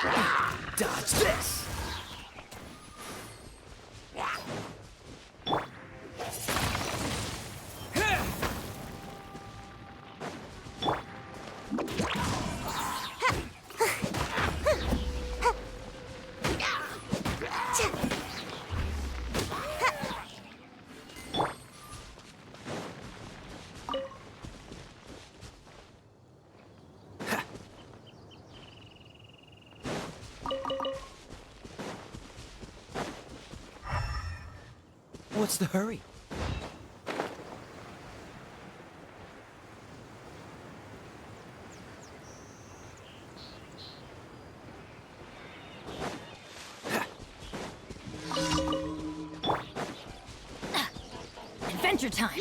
Dodge this! What's the hurry? Adventure time!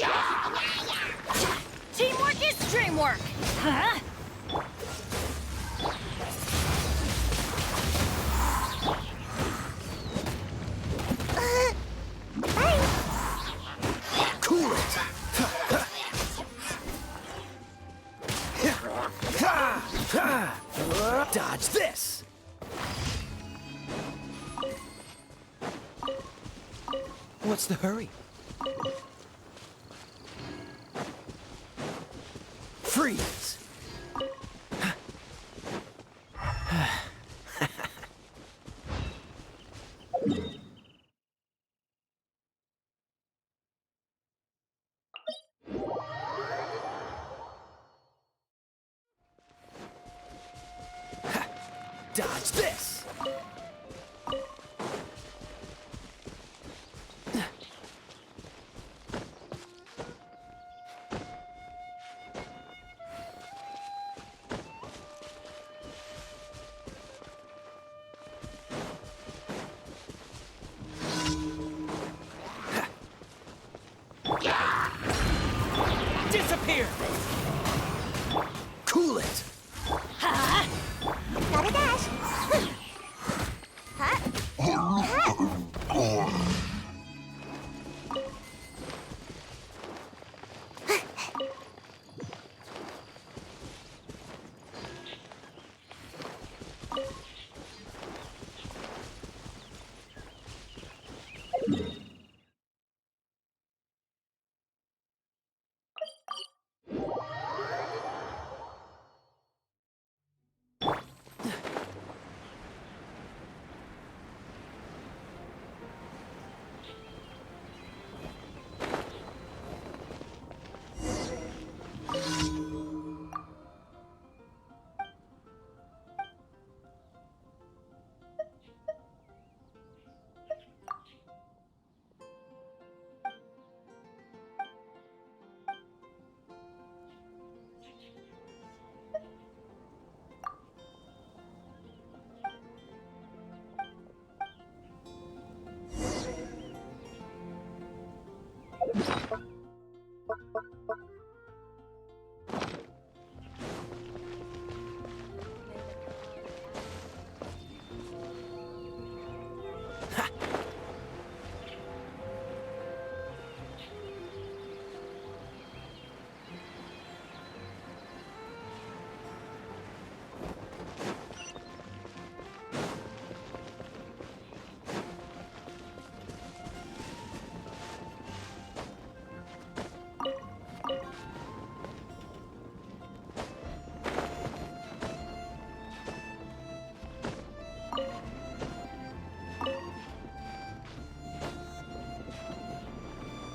Teamwork is dreamwork! Huh? Cool it! Dodge this! What's the hurry? Freeze! Dodge this! Disappear! Cool it! Huh? Gotta dash.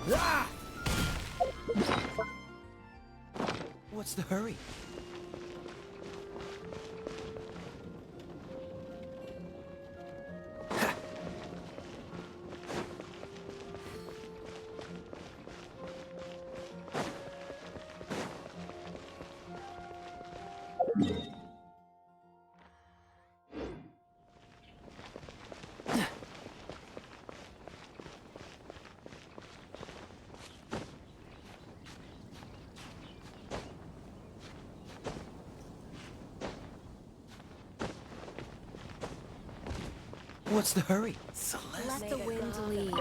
Ah! What's the hurry? What's the hurry? Let the wind lead.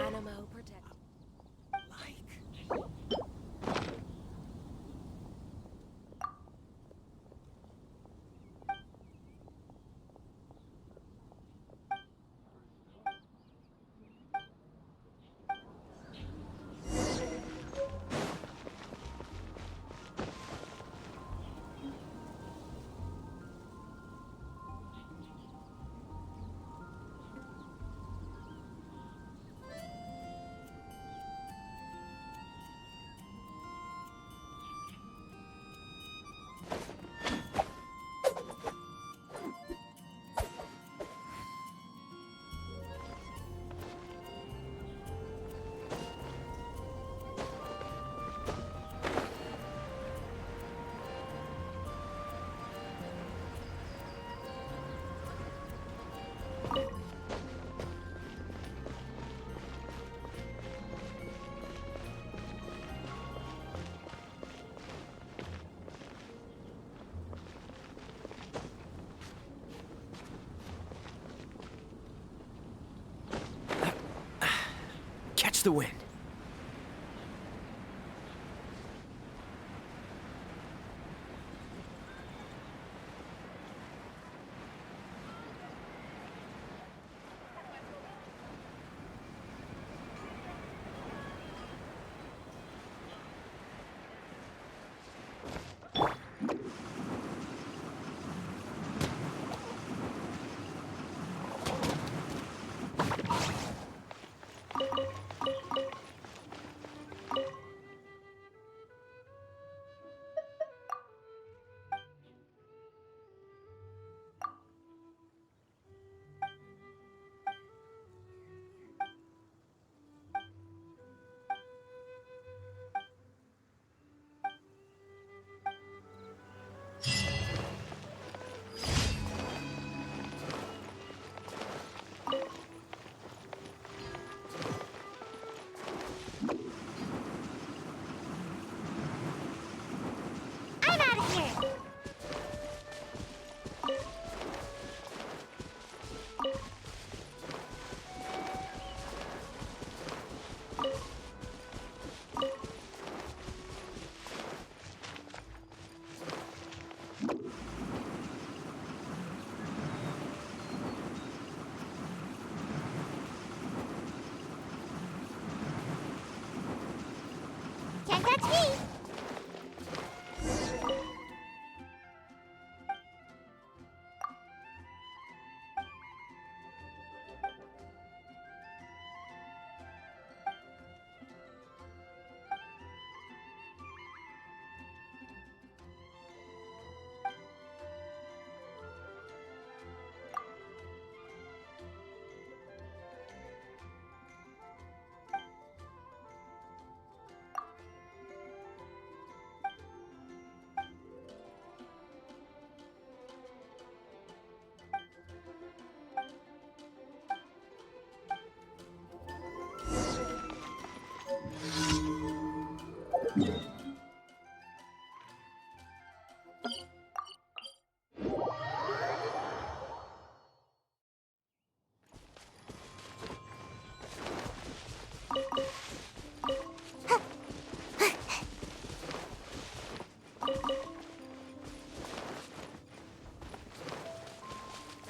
the wind. I'm out of here. Can't catch me.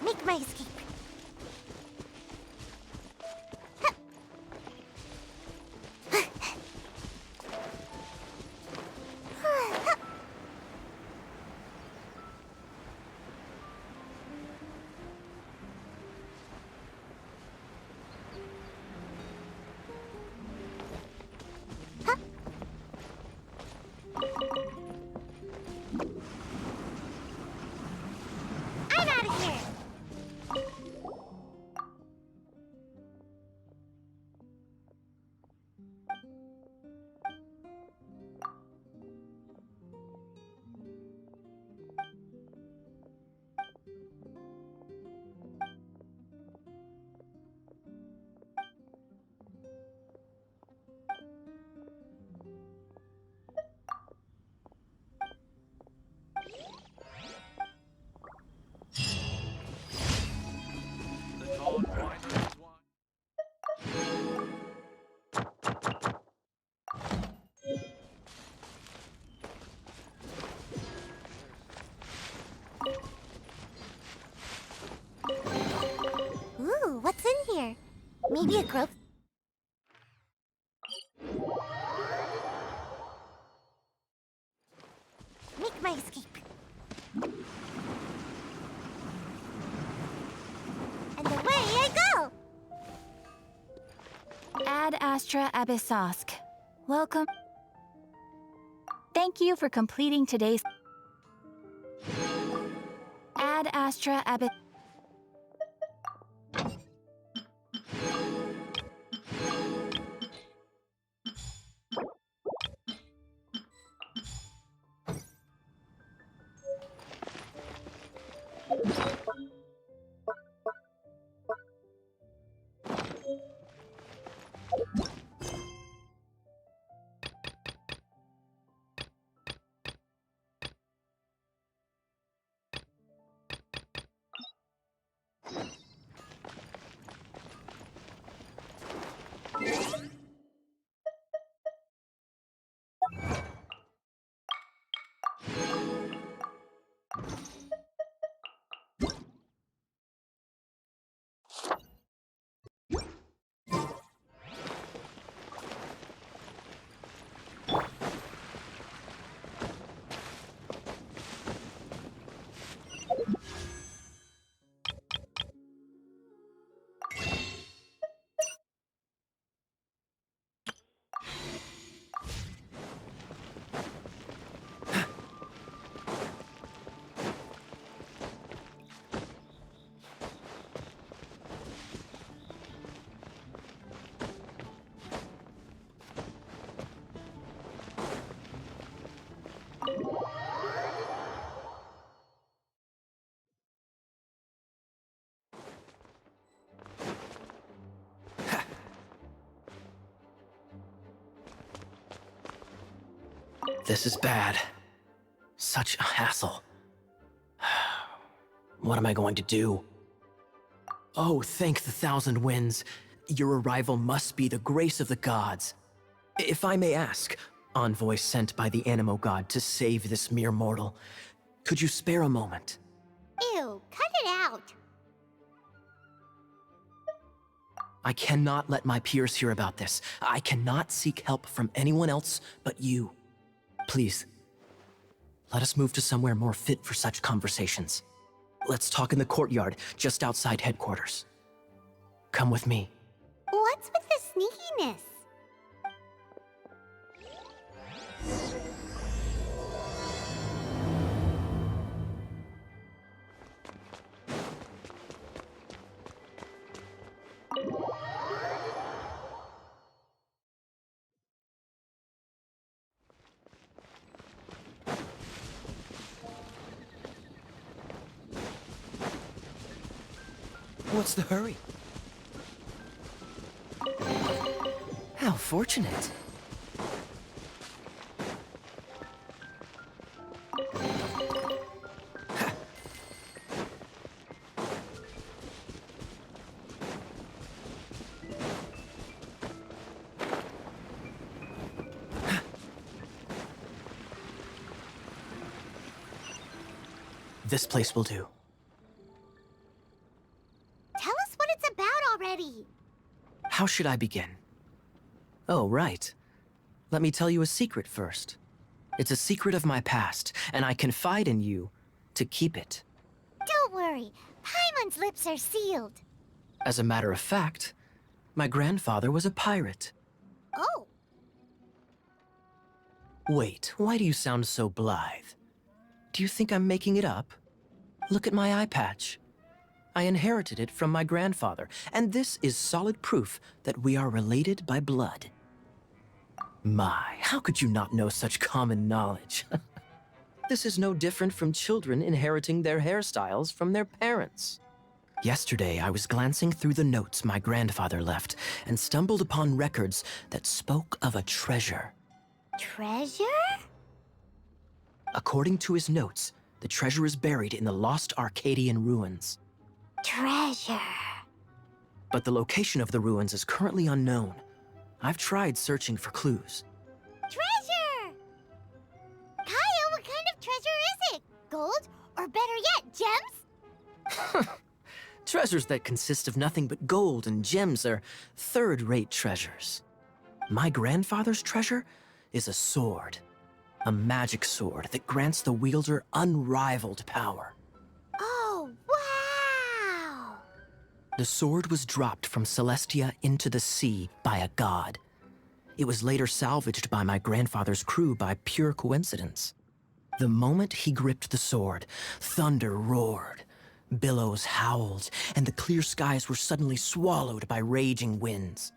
Make my escape. I'm out of here. Ooh, what's in here? Maybe a growth. Make my escape. And away I go! Ad Astra Abyssosk. Welcome. Thank you for completing today's Ad Astra Abyss. This is bad. Such a hassle. What am I going to do? Oh, thank the thousand winds. Your arrival must be the grace of the gods. If I may ask, envoy sent by the Animo god to save this mere mortal, could you spare a moment? Ew, cut it out. I cannot let my peers hear about this. I cannot seek help from anyone else but you. Please, let us move to somewhere more fit for such conversations. Let's talk in the courtyard, just outside headquarters. Come with me. What's with the sneakiness? What's the hurry? How fortunate. This place will do. Tell us what it's about already. How should I begin? Oh, right. Let me tell you a secret first. It's a secret of my past, and I confide in you to keep it. Don't worry, Paimon's lips are sealed. As a matter of fact, my grandfather was a pirate. Oh, Wait, why do you sound so blithe? Do you think I'm making it up? Look at my eye patch. I inherited it from my grandfather, and this is solid proof that we are related by blood. My, how could you not know such common knowledge? This is no different from children inheriting their hairstyles from their parents. Yesterday, I was glancing through the notes my grandfather left and stumbled upon records that spoke of a treasure. treasure? According to his notes, the treasure is buried in the lost Arcadian ruins. Treasure. But the location of the ruins is currently unknown. I've tried searching for clues. Treasure! Kaeya, what kind of treasure is it? Gold? Or better yet, gems? Treasures that consist of nothing but gold and gems are third-rate treasures. My grandfather's treasure is a sword. A magic sword that grants the wielder unrivaled power. Oh, wow! The sword was dropped from Celestia into the sea by a god. It was later salvaged by my grandfather's crew by pure coincidence. The moment he gripped the sword, thunder roared, billows howled, and the clear skies were suddenly swallowed by raging winds.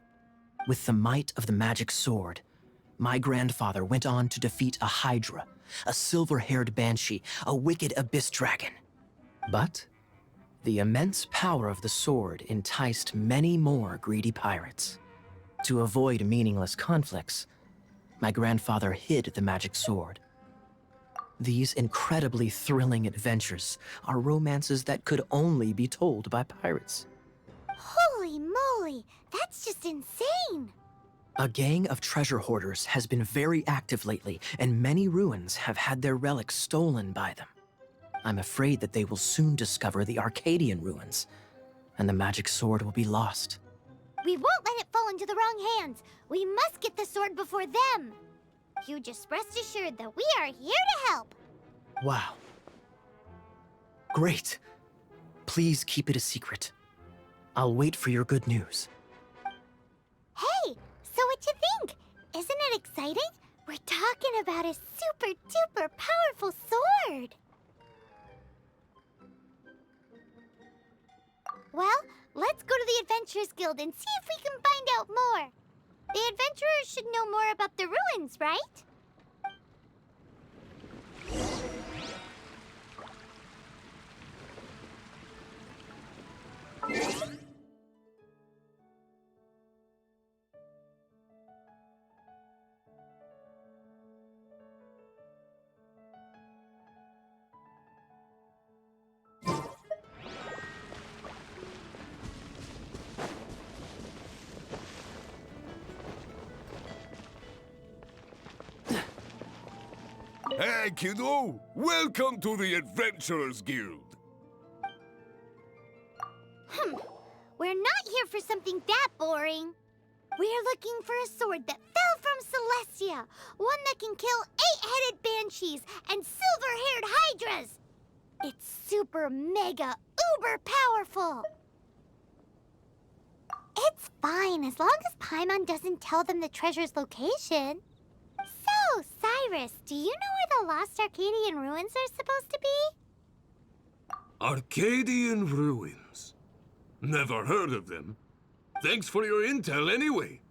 With the might of the magic sword, my grandfather went on to defeat a hydra, a silver-haired banshee, a wicked abyss dragon. But the immense power of the sword enticed many more greedy pirates. To avoid meaningless conflicts, my grandfather hid the magic sword. These incredibly thrilling adventures are romances that could only be told by pirates. Holy moly, that's just insane! A gang of treasure hoarders has been very active lately, and many ruins have had their relics stolen by them. I'm afraid that they will soon discover the Arcadian ruins, and the magic sword will be lost. We won't let it fall into the wrong hands. We must get the sword before them. You just rest assured that we are here to help. Wow. Great. Please keep it a secret. I'll wait for your good news. Hey, so what you think? Isn't it exciting? We're talking about a super duper powerful sword. Well, let's go to the Adventurers Guild and see if we can find out more. The adventurers should know more about the ruins, right? Hey, kiddo! Welcome to the Adventurers Guild! We're not here for something that boring. We're looking for a sword that fell from Celestia. One that can kill 8-headed banshees and silver-haired hydras. It's super mega uber powerful. It's fine as long as Paimon doesn't tell them the treasure's location. So, Cyrus, do you know where the lost Arcadian ruins are supposed to be? Arcadian ruins. Never heard of them. Thanks for your intel anyway.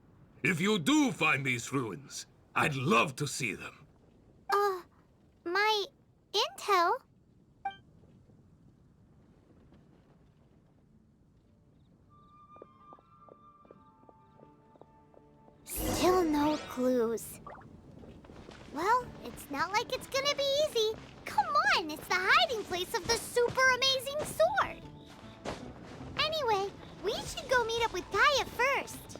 If you do find these ruins, I'd love to see them. My intel? Still no clues. Well, it's not like it's gonna be easy. Come on, it's the hiding place of the super amazing sword. Anyway, we should go meet up with Kaeya first.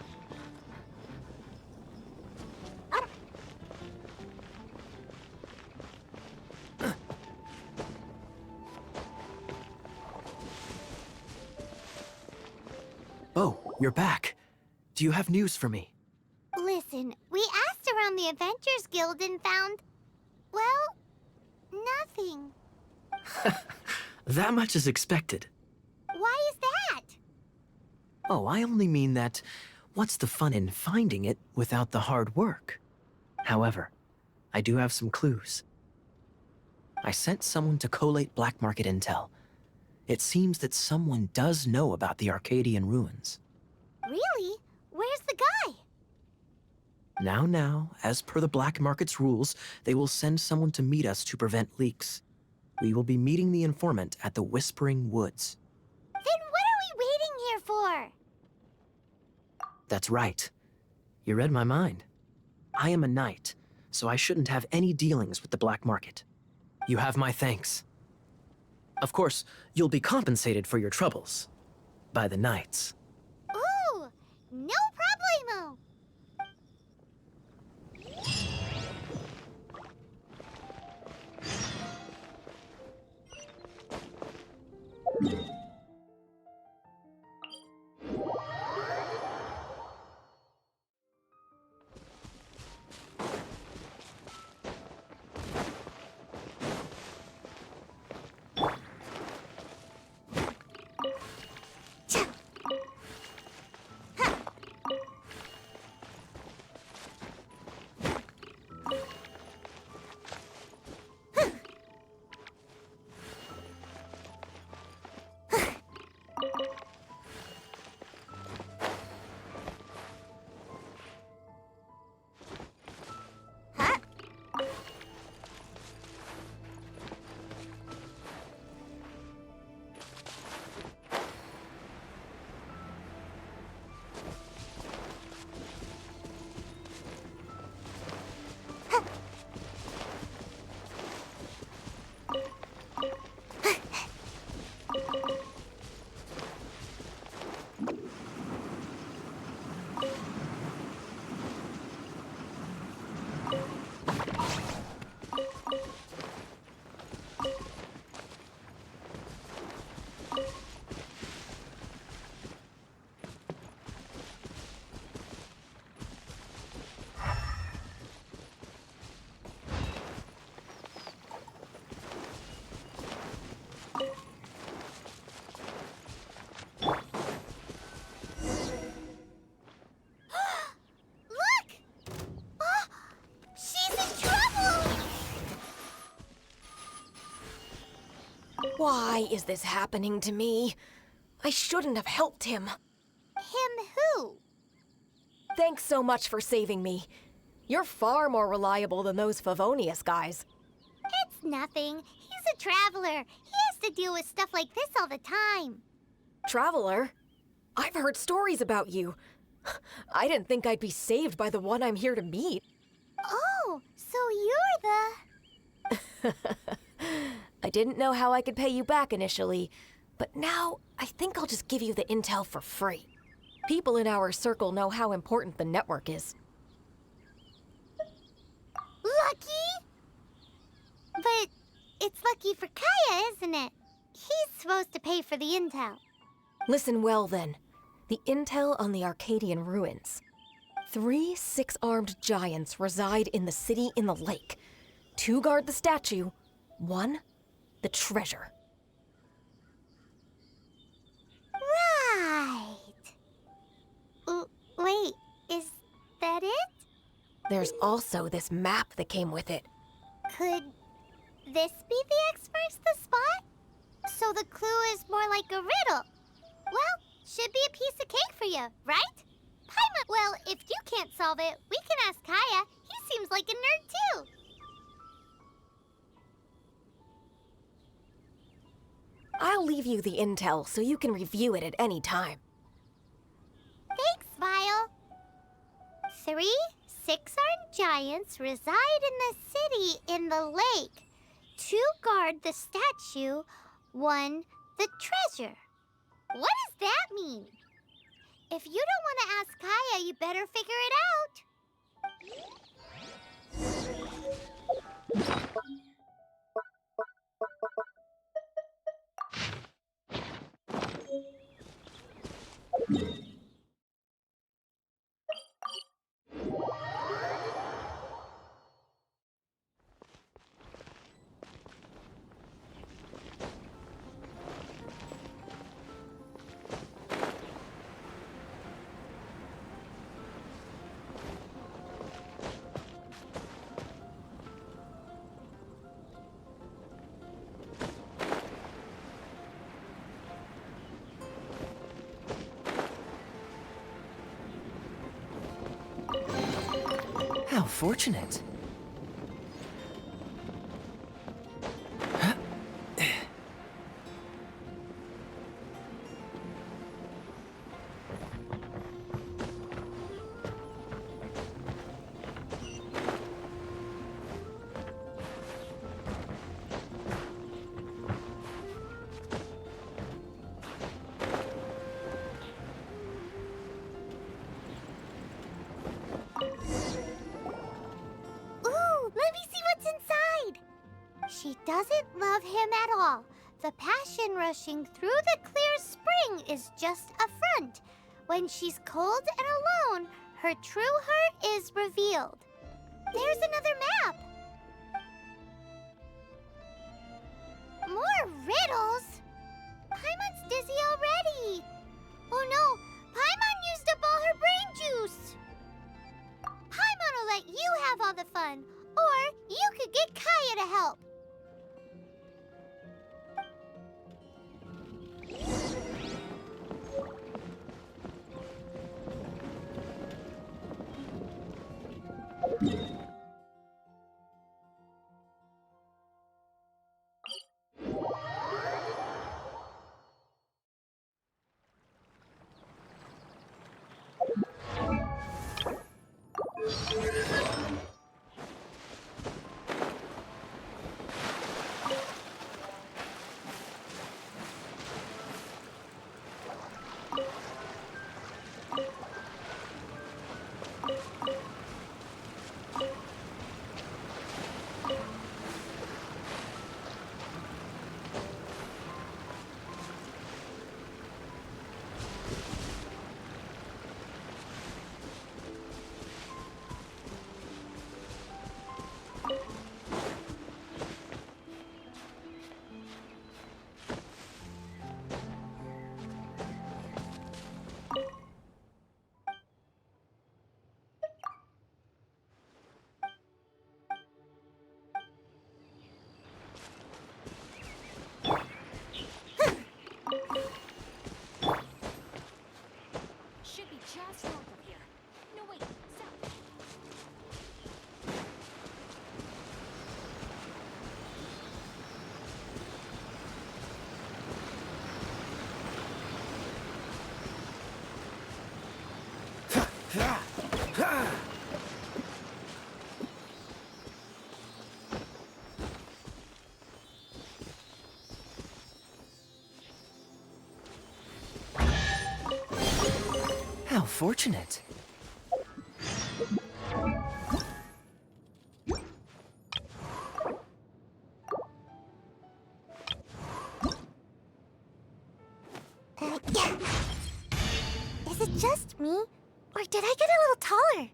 Oh, you're back. Do you have news for me? Listen, we asked around the Adventurers Guild and found, well, nothing. That much is expected. Why is that? Oh, I only mean that what's the fun in finding it without the hard work? However, I do have some clues. I sent someone to collate black market intel. It seems that someone does know about the Arcadian ruins. Really? Where's the guy? Now, as per the black market's rules, they will send someone to meet us to prevent leaks. We will be meeting the informant at the Whispering Woods. Then what are we waiting here for? That's right. You read my mind. I am a knight, so I shouldn't have any dealings with the black market. You have my thanks. Of course, you'll be compensated for your troubles. By the knights. Ooh, no problemo. Why is this happening to me? I shouldn't have helped him. Him who? Thanks so much for saving me. You're far more reliable than those Favonius guys. It's nothing. He's a traveler. He has to deal with stuff like this all the time. Traveler? I've heard stories about you. I didn't think I'd be saved by the one I'm here to meet. Oh, so you're the... I didn't know how I could pay you back initially, but now I think I'll just give you the intel for free. People in our circle know how important the network is. Lucky? It's lucky for Kaeya, isn't it? He's supposed to pay for the intel. Listen well, then. The intel on the Arcadian ruins. 3 6-armed giants reside in the city in the lake. 2 guard the statue, 1 the treasure. Right. Wait, is that it? There's also this map that came with it. Could this be the X marks the spot? So the clue is more like a riddle. Well, should be a piece of cake for you, right? Paimon, well, if you can't solve it, we can ask Kaeya. He seems like a nerd too. I'll leave you the intel so you can review it at any time. Thanks, Vile. 3 6-armed giants reside in the city in the lake. 2 guard the statue, 1 the treasure. What does that mean? If you don't want to ask Kaeya, you better figure it out. How fortunate. She doesn't love him at all. The passion rushing through the clear spring is just a front. When she's cold and alone, her true heart is revealed. There's another map. More riddles? Paimon's dizzy already. Oh no, Paimon used up all her brain juice. Paimon will let you have all the fun, or you could get Kaeya to help. Should be just north of here. No, wait, south. How fortunate. like me? Or did I get a little taller?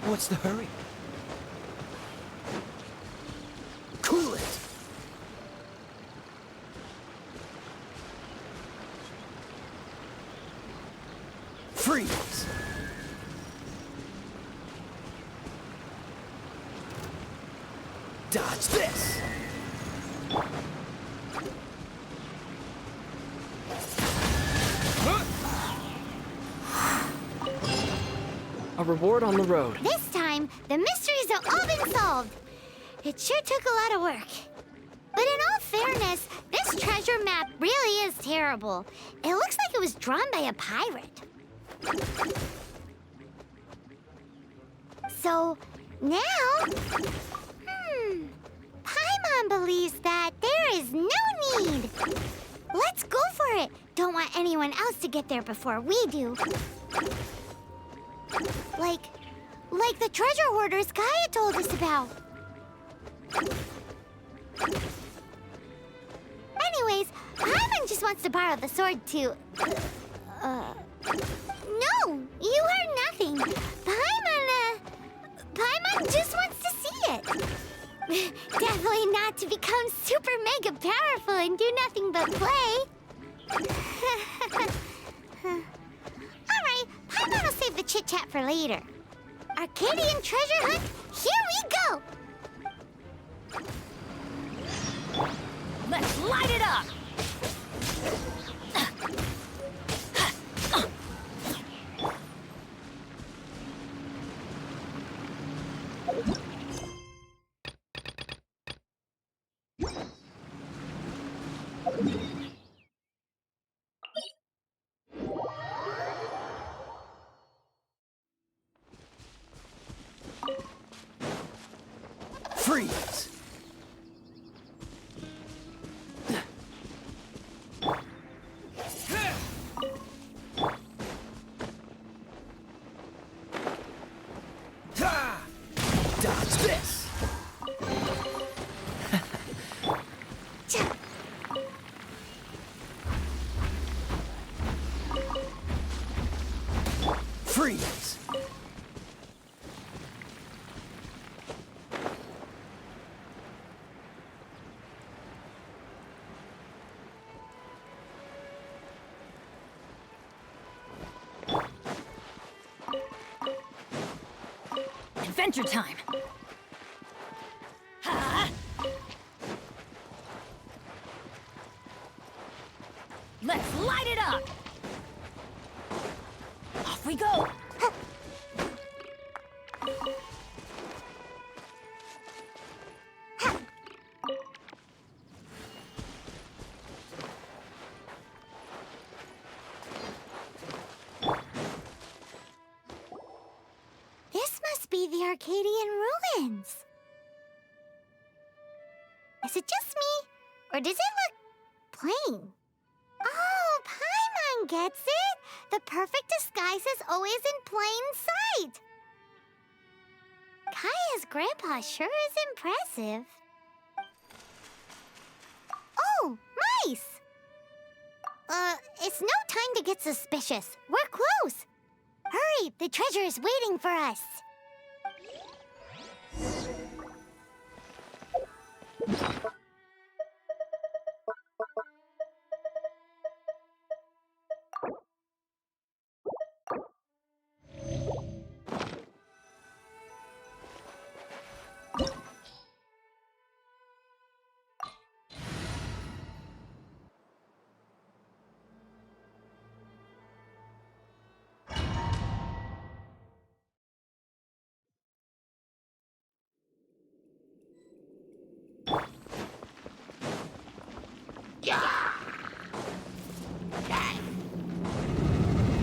What's the hurry? Cool it! Freeze! Dodge this! A reward on the road. This time, the mysteries have all been solved. It sure took a lot of work. But in all fairness, this treasure map really is terrible. It looks like it was drawn by a pirate. So, now... Paimon believes that there is no need. Let's go for it. Don't want anyone else to get there before we do. Like the treasure hoarders Kaeya told us about. Anyways, Paimon just wants to borrow the sword to... No, you heard nothing. Paimon just wants to see it. Definitely not to become super mega powerful and do nothing but play. Alright, Paimon will save the chit-chat for later. Arcadian treasure hunt, here we go! Let's light it up! Freeze! Ha! Dodge this! Freeze! Adventure time! Ha! Let's light it up! Off we go! This must be the Arcadian ruins. Is it just me? Or does it look plain? Oh, Paimon gets it! The perfect disguise is always in plain sight! Kaeya's grandpa sure is impressive. Oh, mice! It's no time to get suspicious. We're close. Hurry, the treasure is waiting for us.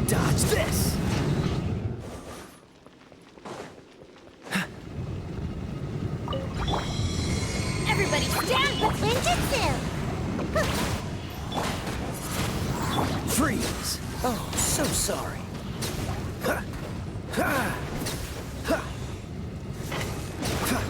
Dodge this! Everybody stand! Ninjutsu! Freeze! Oh, so sorry. Ha! Ha! Ha! Ha!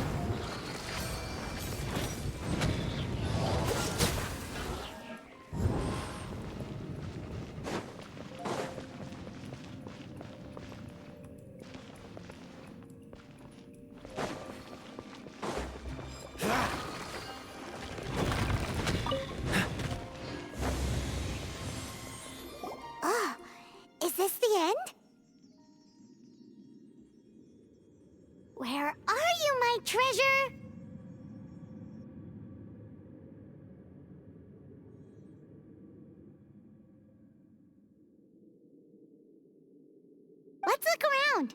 Is this the end? Where are you, my treasure? Let's look around.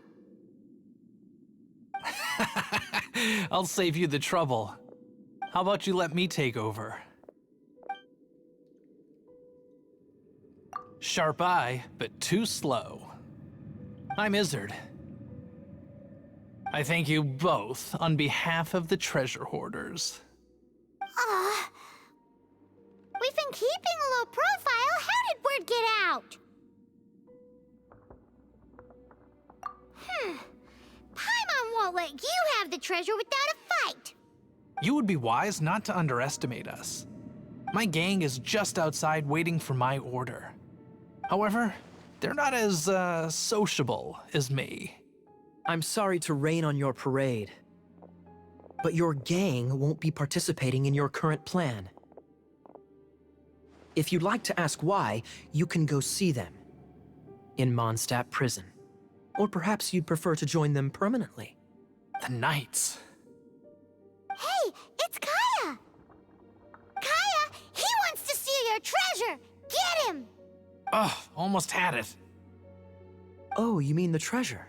I'll save you the trouble. How about you let me take over? Sharp eye, but too slow. I'm Izzard. I thank you both on behalf of the treasure hoarders. We've been keeping a low profile. How did word get out? Paimon won't let you have the treasure without a fight. You would be wise not to underestimate us. My gang is just outside waiting for my order. However, they're not as, sociable as me. I'm sorry to rain on your parade, but your gang won't be participating in your current plan. If you'd like to ask why, you can go see them in Mondstadt Prison. Or perhaps you'd prefer to join them permanently. The Knights. Hey, it's Kaeya! Kaeya, he wants to steal your treasure! Get him! Ugh, almost had it. Oh, you mean the treasure?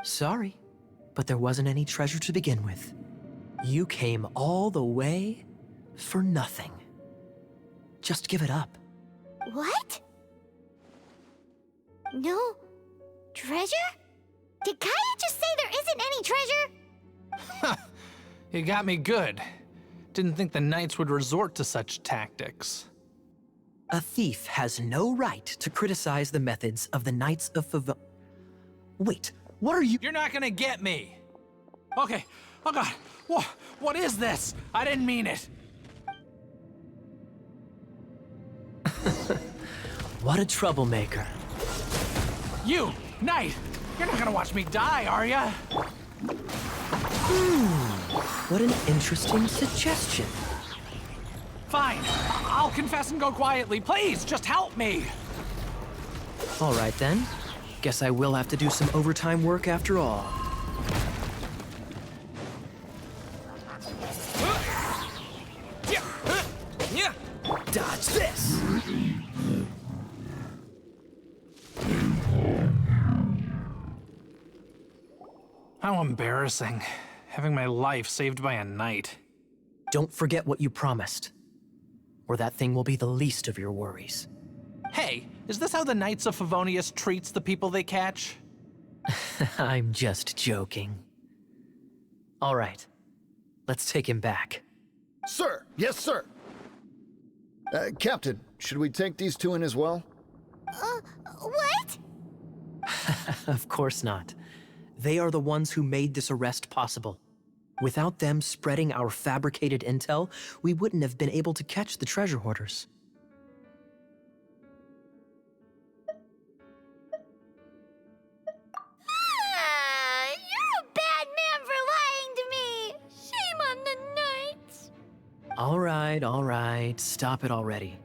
Sorry, but there wasn't any treasure to begin with. You came all the way for nothing. Just give it up. What? No treasure? Did Kaeya just say there isn't any treasure? You got me good. Didn't think the Knights would resort to such tactics. A thief has no right to criticize the methods of the Knights of Favon. Wait, what are you— You're not gonna get me! Okay, oh god, what is this? I didn't mean it! What a troublemaker. You, Knight! You're not gonna watch me die, are ya? What an interesting suggestion. Fine, I'll confess and go quietly. Please, just help me! All right then. Guess I will have to do some overtime work after all. How embarrassing. Having my life saved by a knight. Don't forget what you promised, or that thing will be the least of your worries. Hey, is this how the Knights of Favonius treats the people they catch? I'm just joking. All right, let's take him back. Sir! Yes, sir! Captain, should we take these two in as well? What? Of course not. They are the ones who made this arrest possible. Without them spreading our fabricated intel, we wouldn't have been able to catch the treasure hoarders. You're a bad man for lying to me! Shame on the knights! All right, stop it already.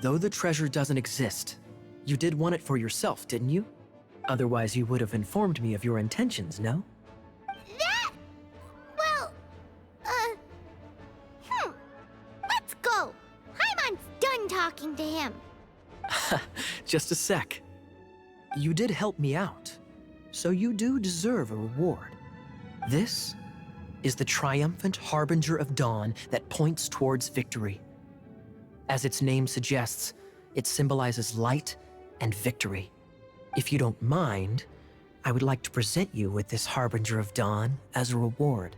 Though the treasure doesn't exist, you did want it for yourself, didn't you? Otherwise, you would have informed me of your intentions, no? That... well... Let's go! Paimon's done talking to him. Just a sec. You did help me out, so you do deserve a reward. This is the triumphant harbinger of dawn that points towards victory. As its name suggests, it symbolizes light and victory. If you don't mind, I would like to present you with this harbinger of dawn as a reward.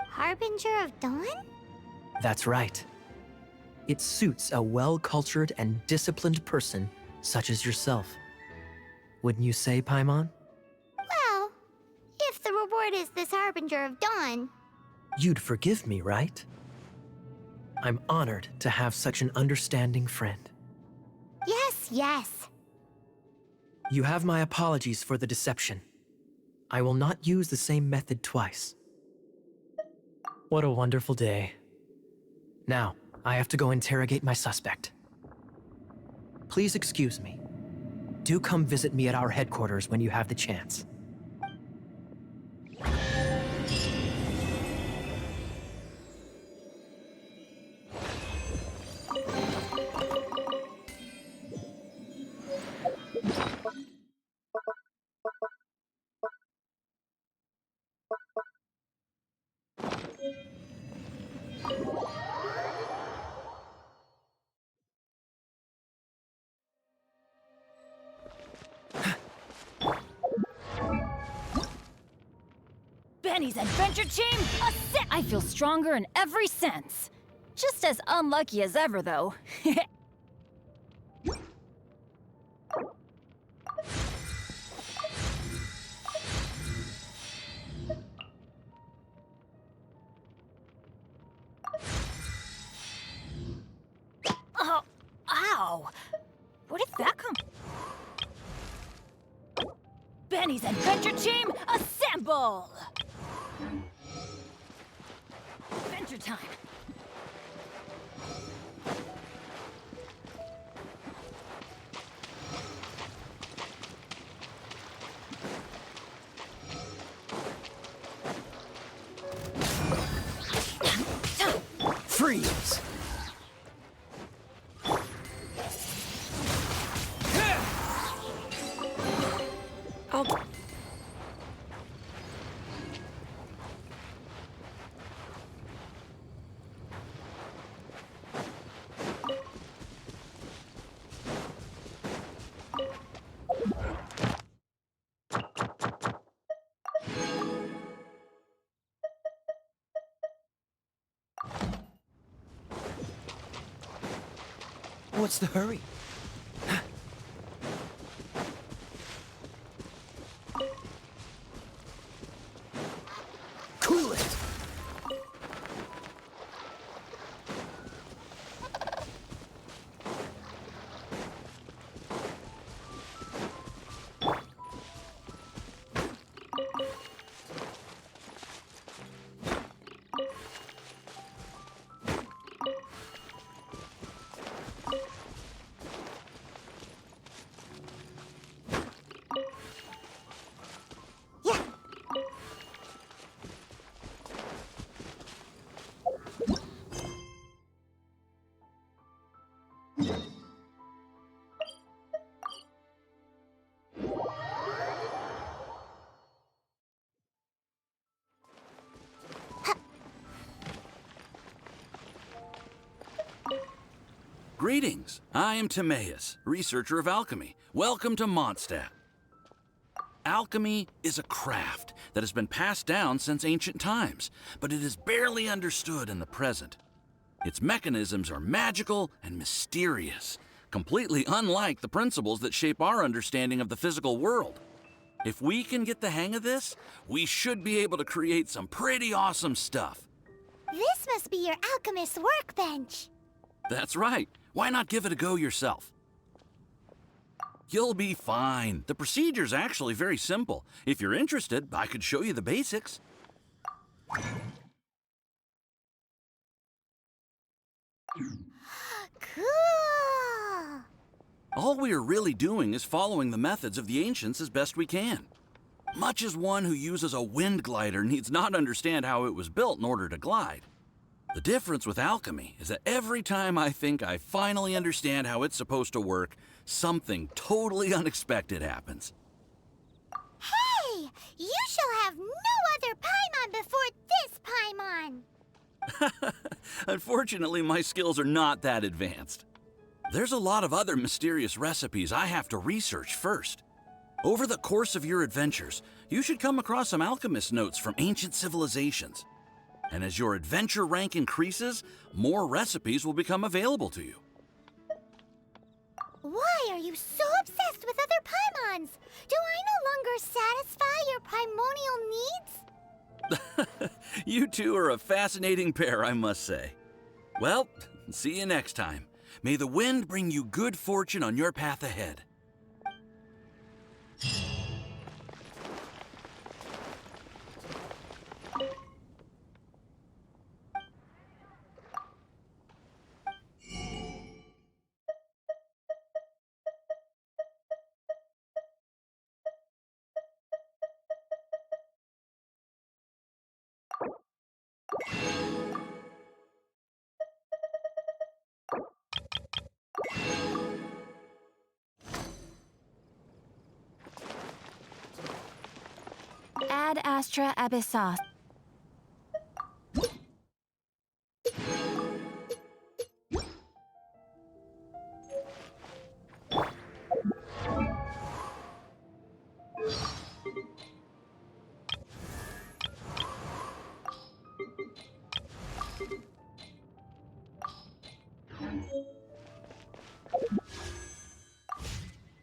Harbinger of Dawn? That's right. It suits a well-cultured and disciplined person such as yourself. Wouldn't you say, Paimon? Well, if the reward is this Harbinger of Dawn... You'd forgive me, right? I'm honored to have such an understanding friend. Yes. You have my apologies for the deception. I will not use the same method twice. What a wonderful day. Now, I have to go interrogate my suspect. Please excuse me. Do come visit me at our headquarters when you have the chance. Benny's adventure team, I feel stronger in every sense. Just as unlucky as ever, though. Oh, ow! Where did that come from? Benny's adventure team, assemble! Adventure time. Freeze! What's the hurry? Cool it! Greetings. I am Timaeus, researcher of alchemy. Welcome to Mondstadt. Alchemy is a craft that has been passed down since ancient times, but it is barely understood in the present. Its mechanisms are magical and mysterious, completely unlike the principles that shape our understanding of the physical world. If we can get the hang of this, we should be able to create some pretty awesome stuff. This must be your alchemist's workbench. That's right. Why not give it a go yourself? You'll be fine. The procedure's actually very simple. If you're interested, I could show you the basics. Cool! All we are really doing is following the methods of the ancients as best we can. Much as one who uses a wind glider needs not understand how it was built in order to glide. The difference with alchemy is that every time I think I finally understand how it's supposed to work, something totally unexpected happens. Hey! You shall have no other Paimon before this Paimon! Unfortunately, my skills are not that advanced. There's a lot of other mysterious recipes I have to research first. Over the course of your adventures, you should come across some alchemist notes from ancient civilizations. And as your adventure rank increases, more recipes will become available to you. Why are you so obsessed with other Paimons? Do I no longer satisfy your primordial needs? You two are a fascinating pair, I must say. Well, see you next time. May the wind bring you good fortune on your path ahead. Ad Astra Abyssos.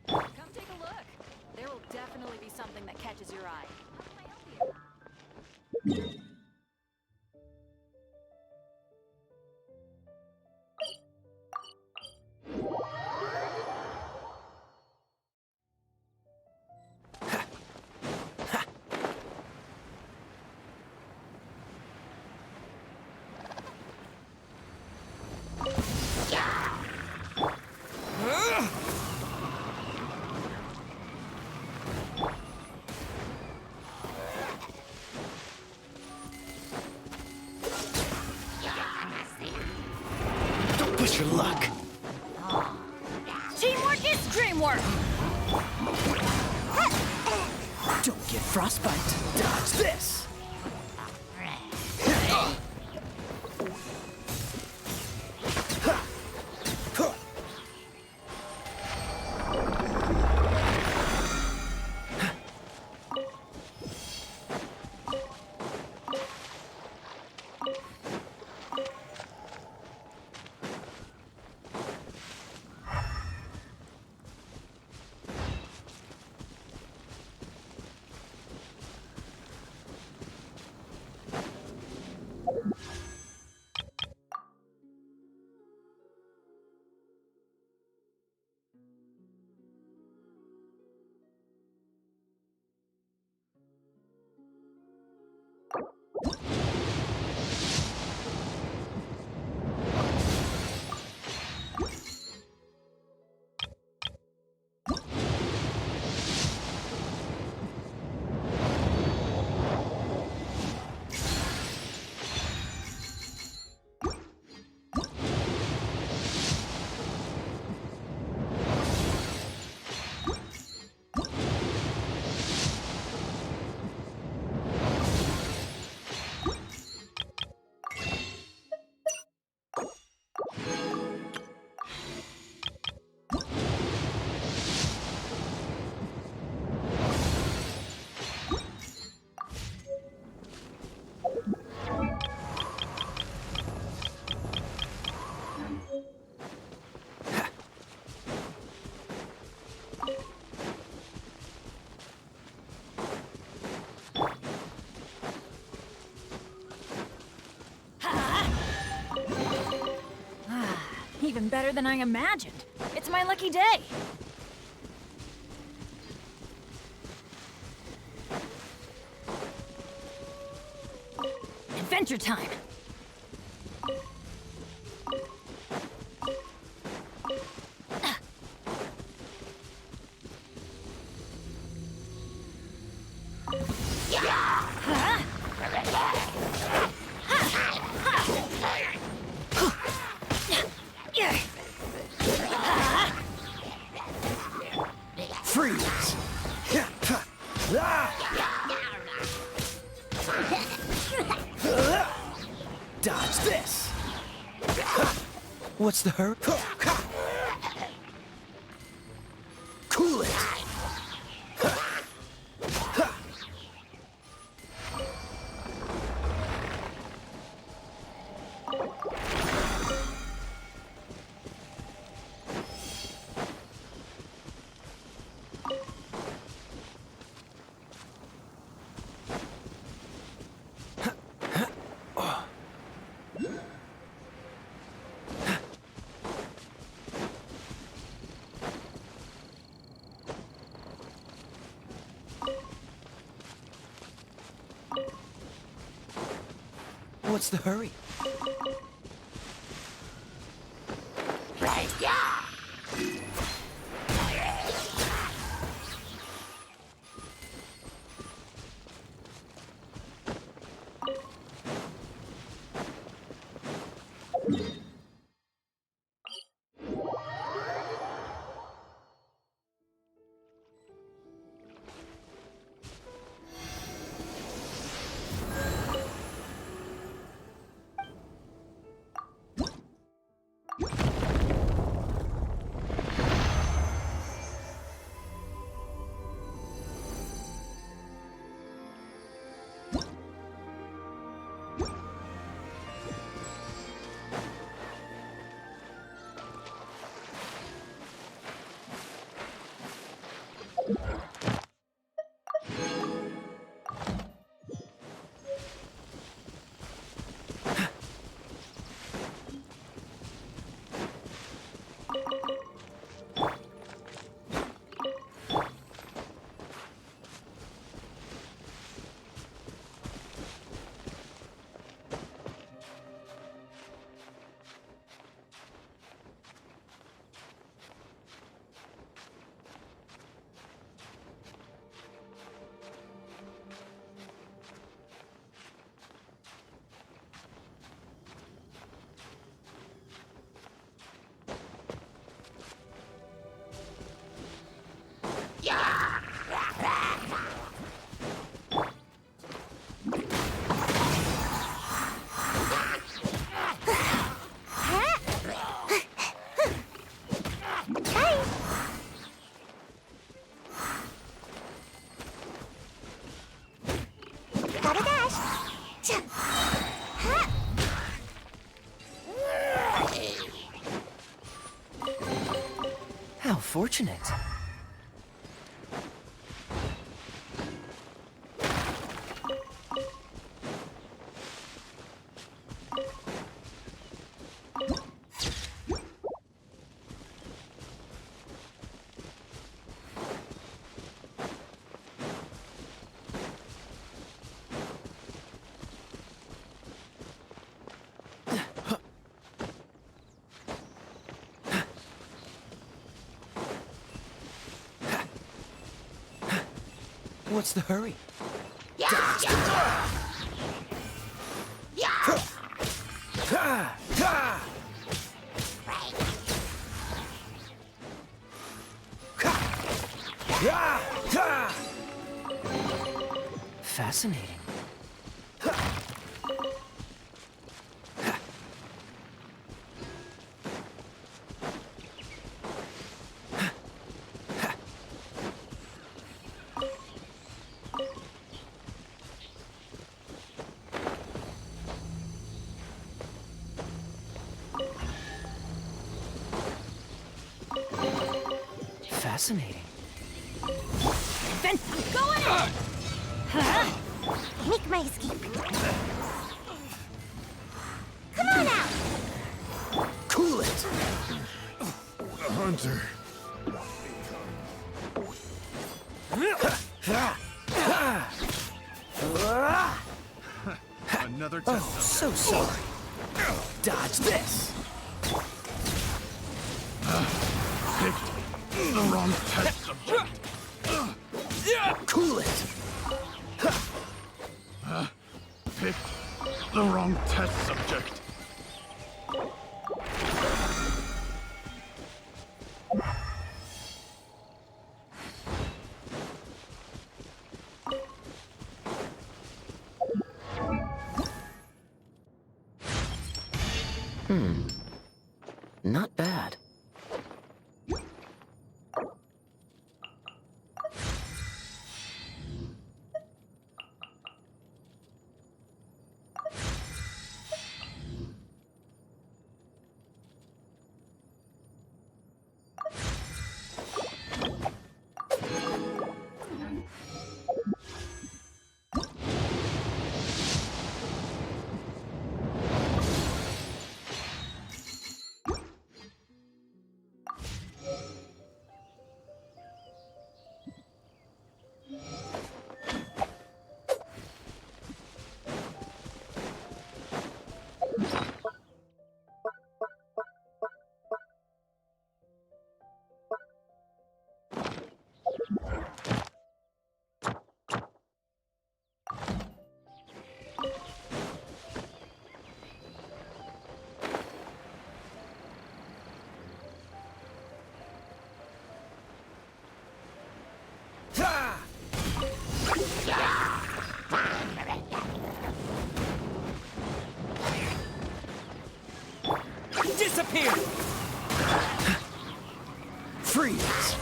Come take a look. There will definitely be something that catches your eye. How can I help you? Don't push your luck. Teamwork is dreamwork! Don't get frostbite. Dodge this. even better than I imagined. It's my lucky day. Adventure time. Freeze! Dodge this! What's the hurry? Cool it! What's the hurry? Gotta dash. How fortunate. What's the hurry? Fascinating. Fascinating. Ben, go in! Make my escape. Come on out! Cool it! it! A hunter. Another test. Oh, so sorry. Dodge this! Picked the wrong test subject. Cool it! Picked the wrong test subject. Not bad. Disappear! Freeze!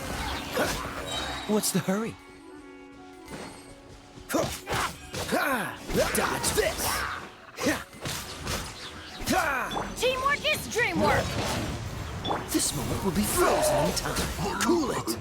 What's the hurry? Dodge this! Teamwork is dreamwork! This moment will be frozen in time. Cool it!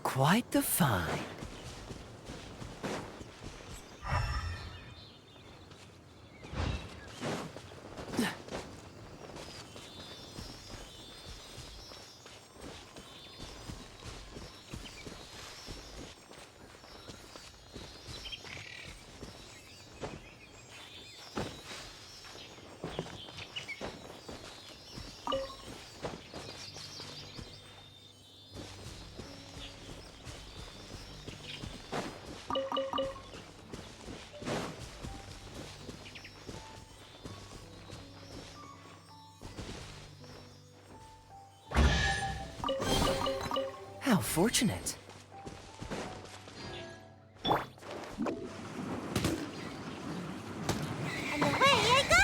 Quite the find. How fortunate. And away I go!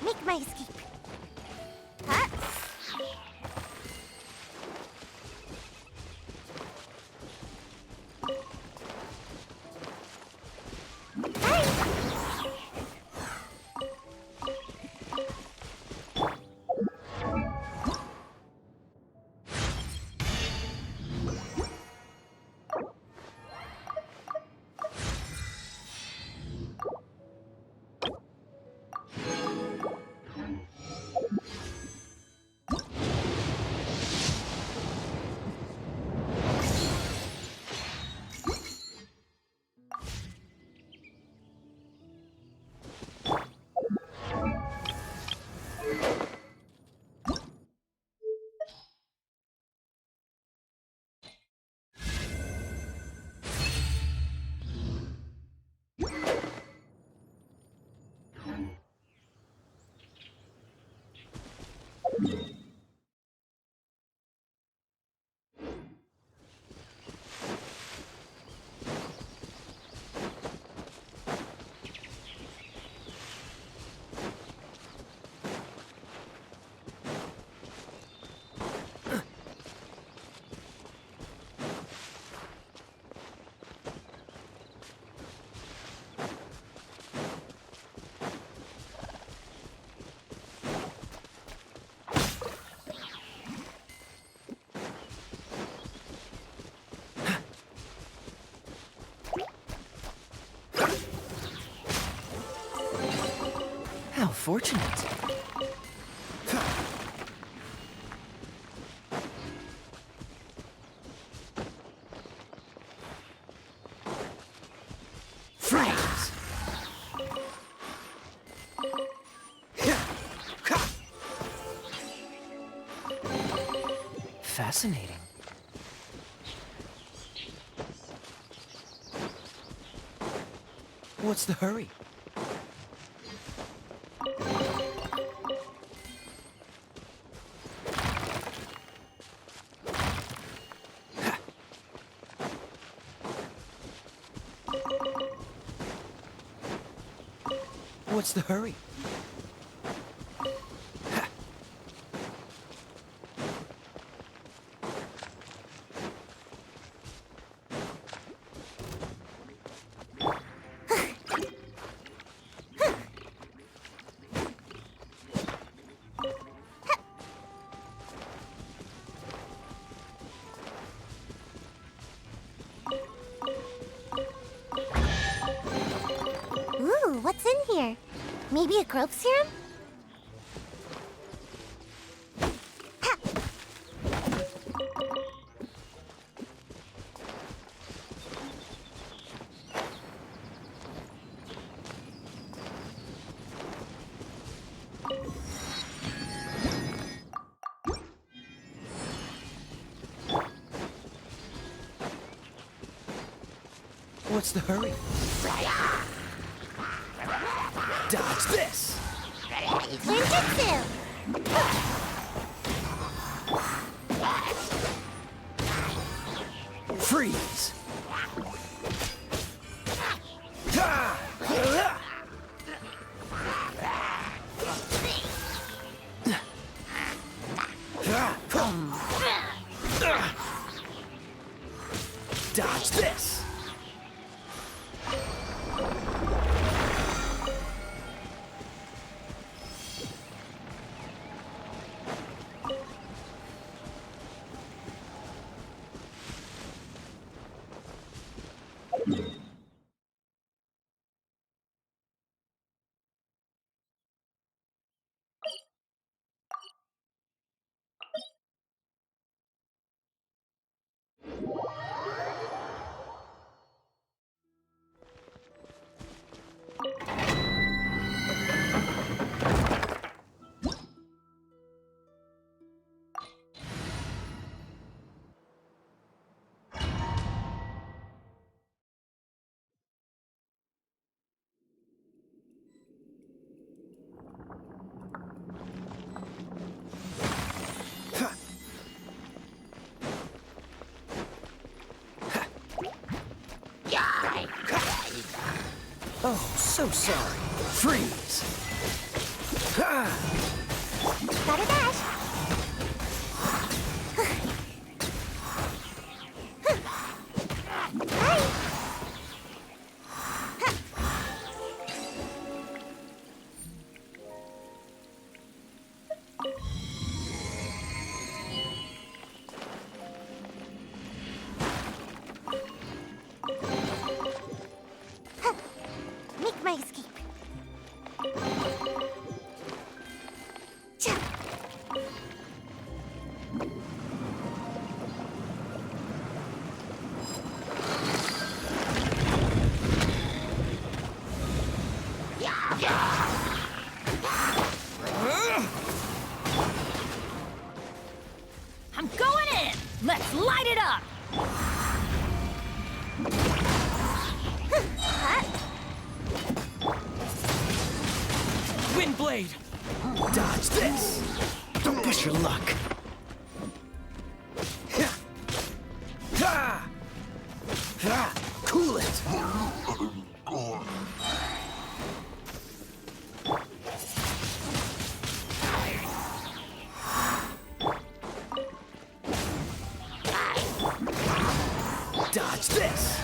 Make my escape. Huh? How fortunate. Freeze! Fascinating. What's the hurry? What's the hurry? Ooh, what's in here? Maybe a growth serum? What's the hurry? Dodge this! Ninjutsu! Freeze! Dodge this! Oh, so sorry. Freeze! Gotta dash! Hi! Make my escape. Cha. I'm going in! Let's light it up! Windblade! Dodge this! Don't push your luck! Cool it! Dodge this!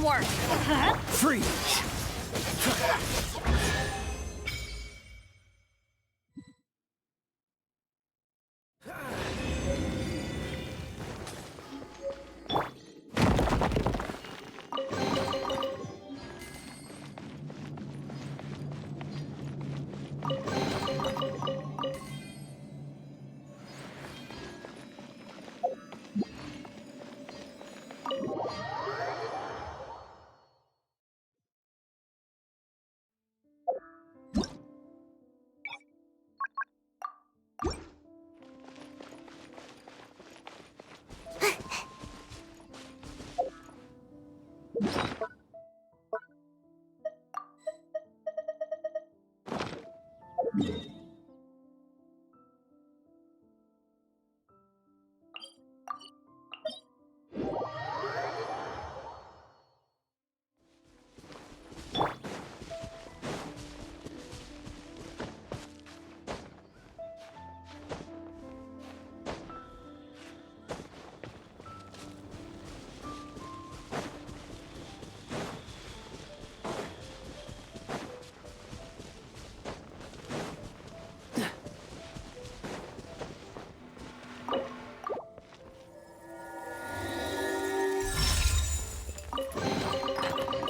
more. Freeze!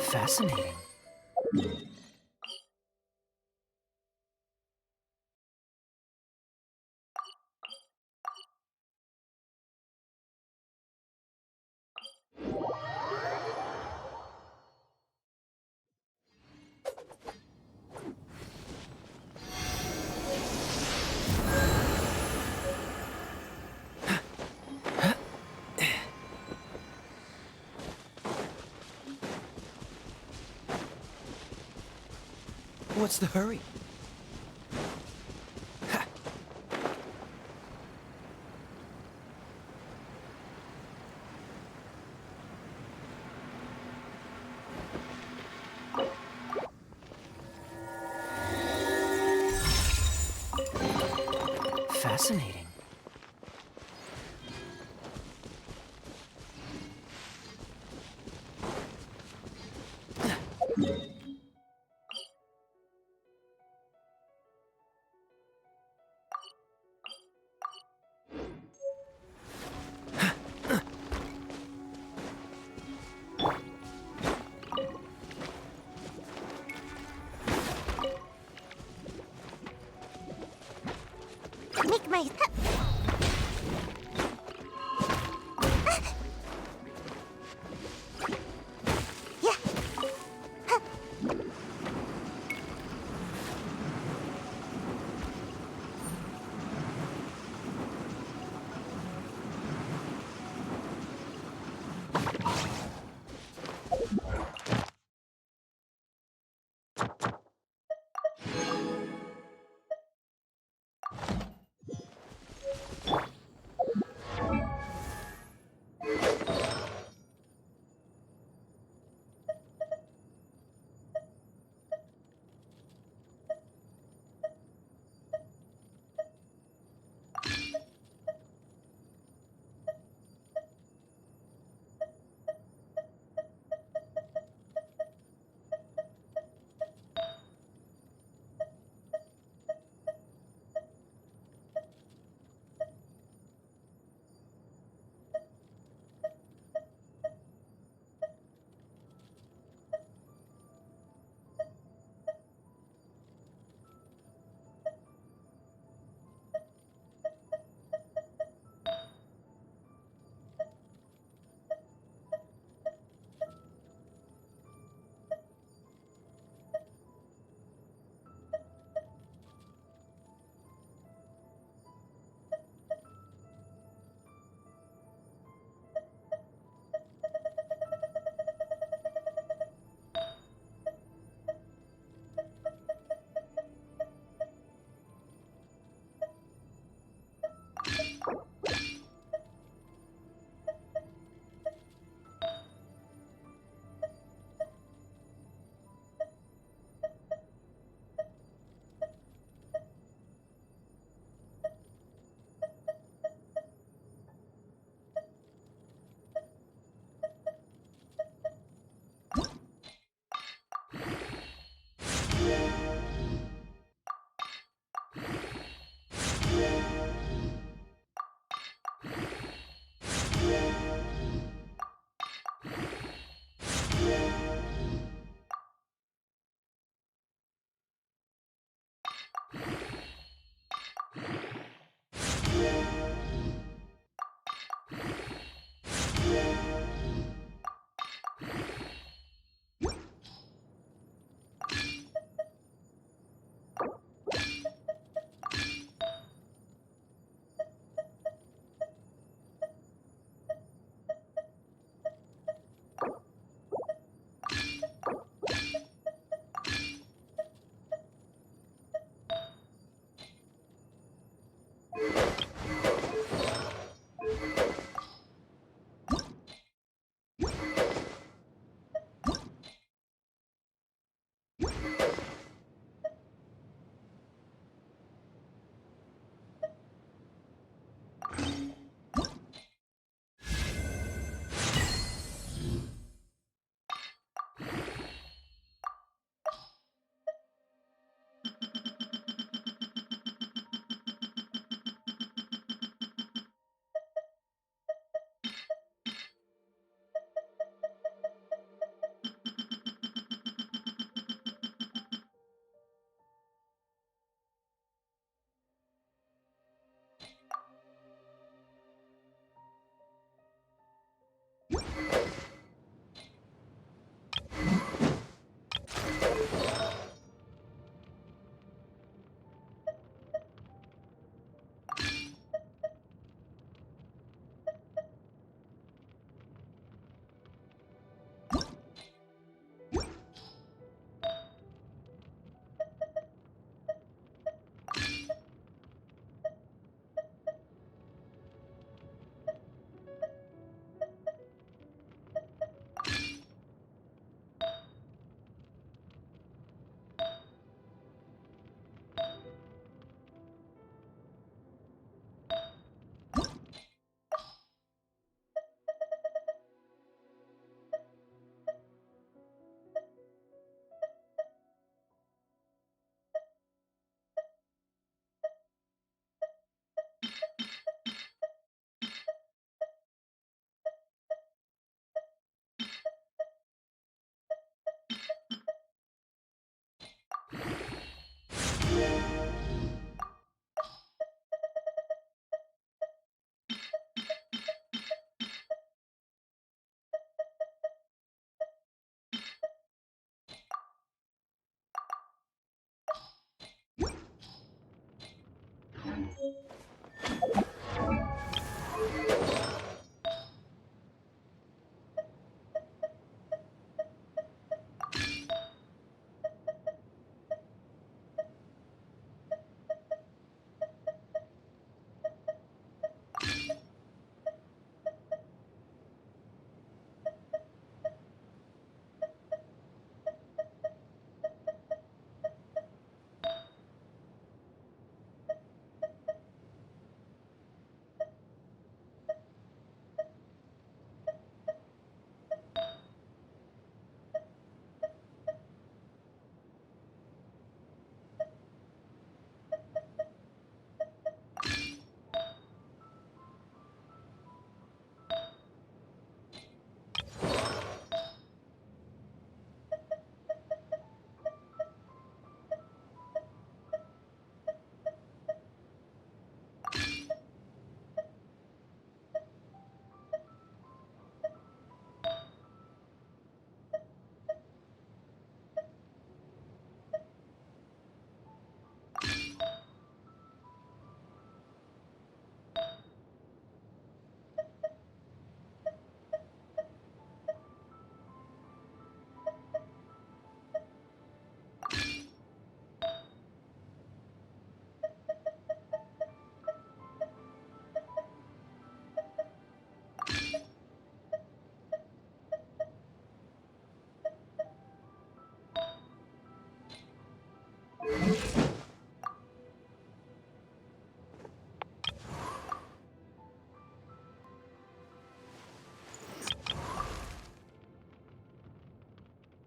Fascinating. What's the hurry? Ha. Fascinating. Make my... Yeah.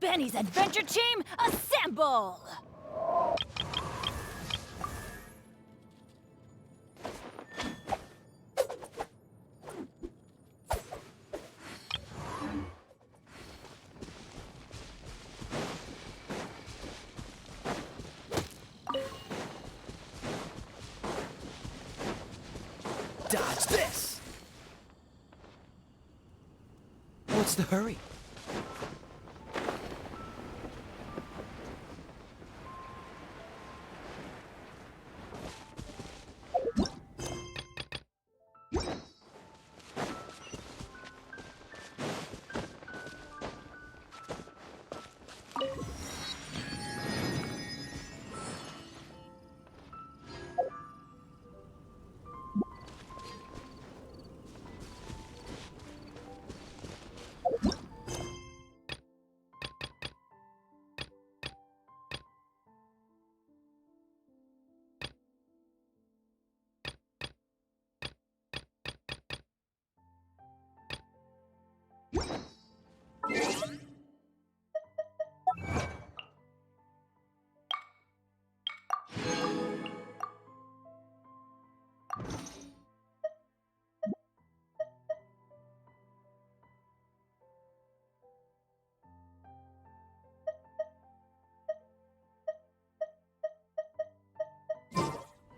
Benny's adventure team, assemble! Dodge this! What's the hurry?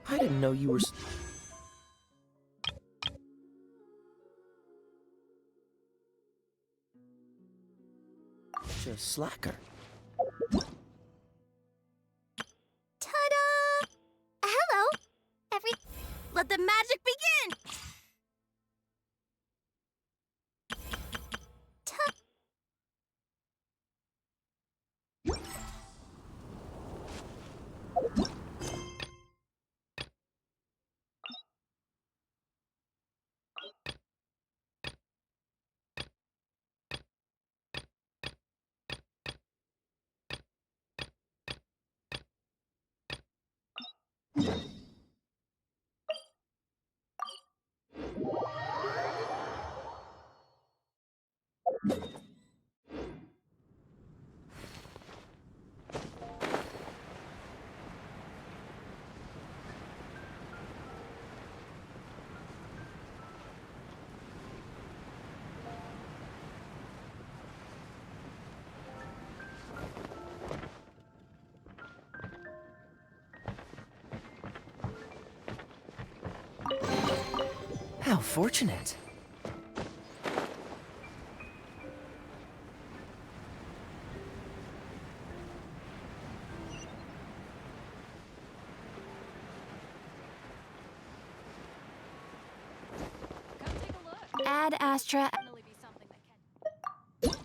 I didn't know you were... such a slacker. How fortunate. Come take a look. Ad Astra. Definitely be something that catches.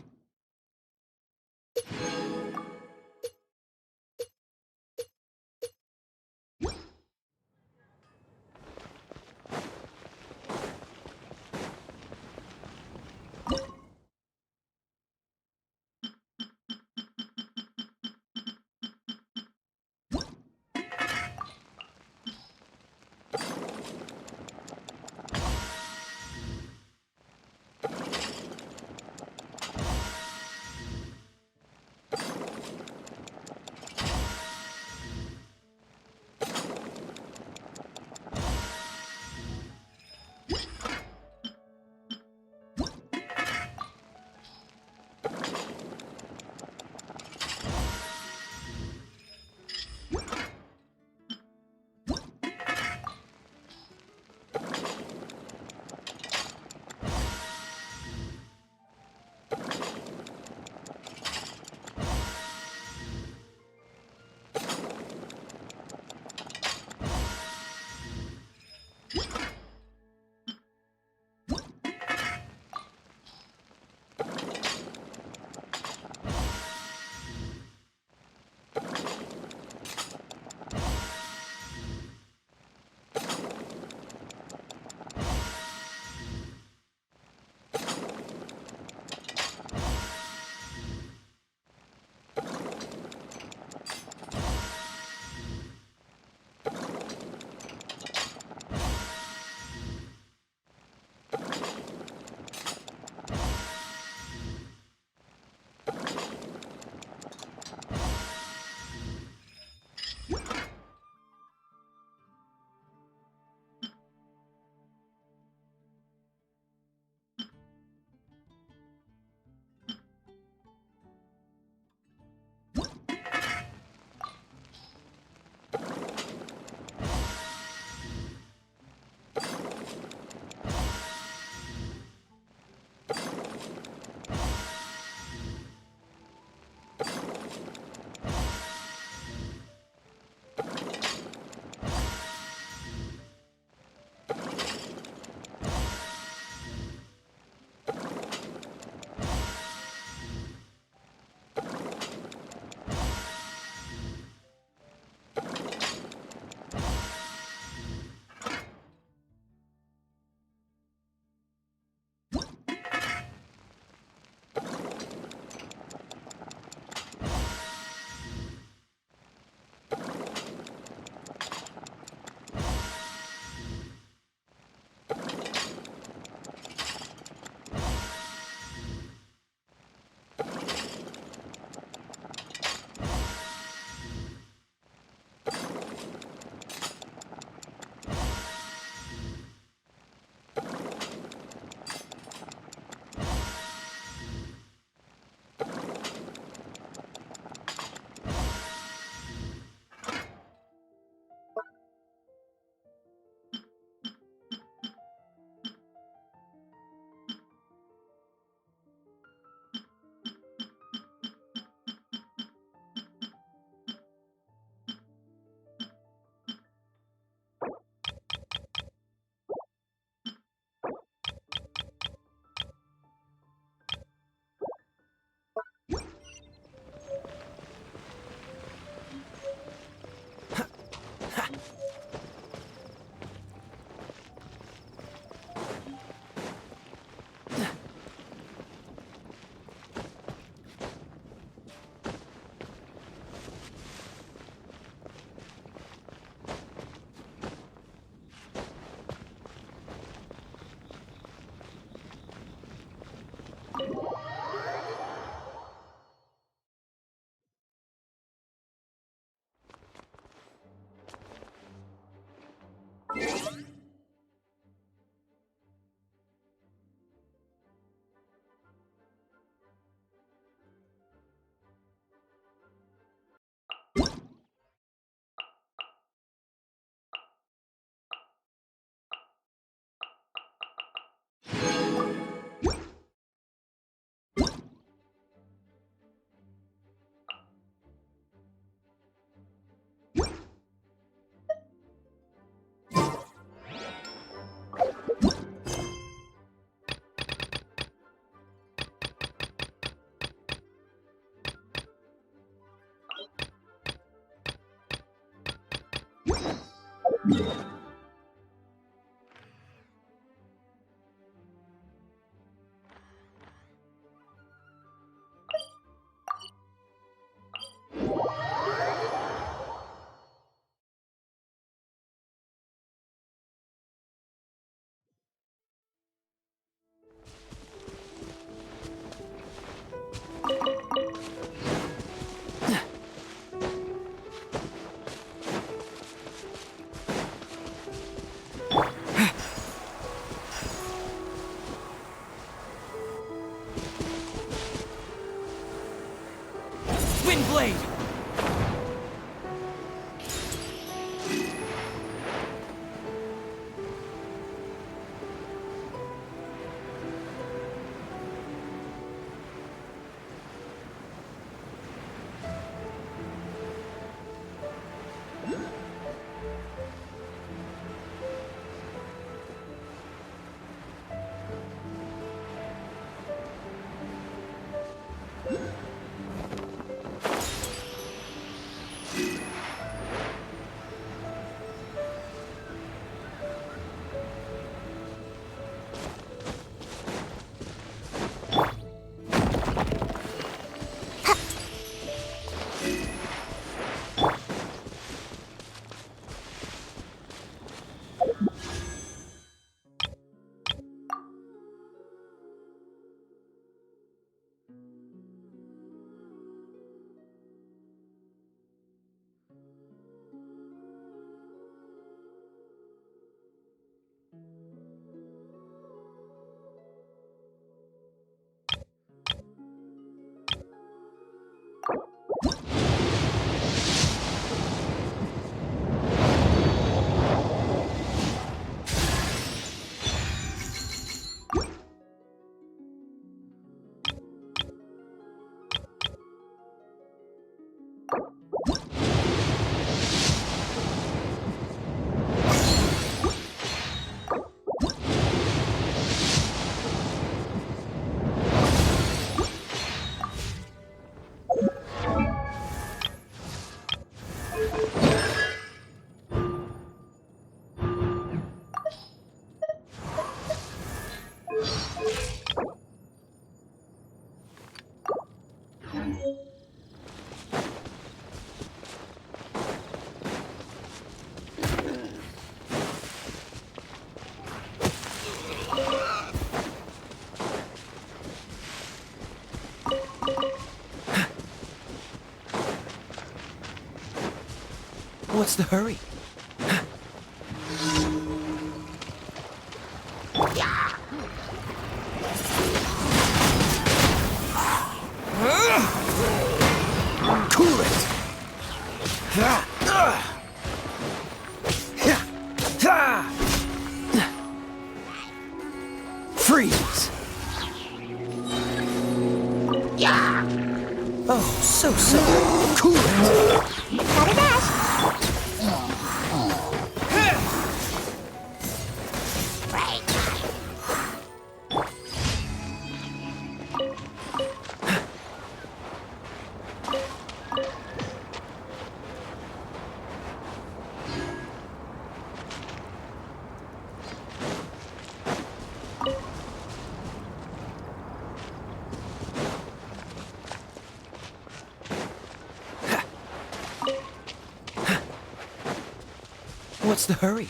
Lightning Blade! What's the hurry? Cool it! Freeze! Oh, so sorry. Cool it! Gotta dash. What's the hurry?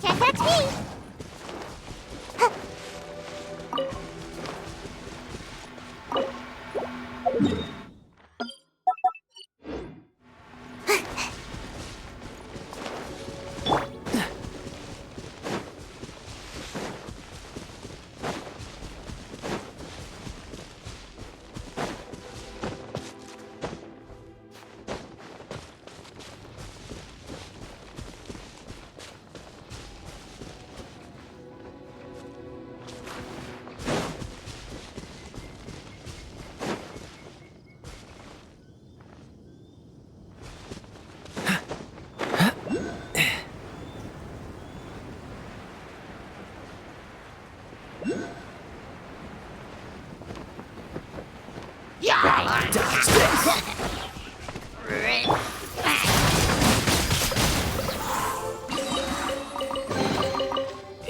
Can't catch me.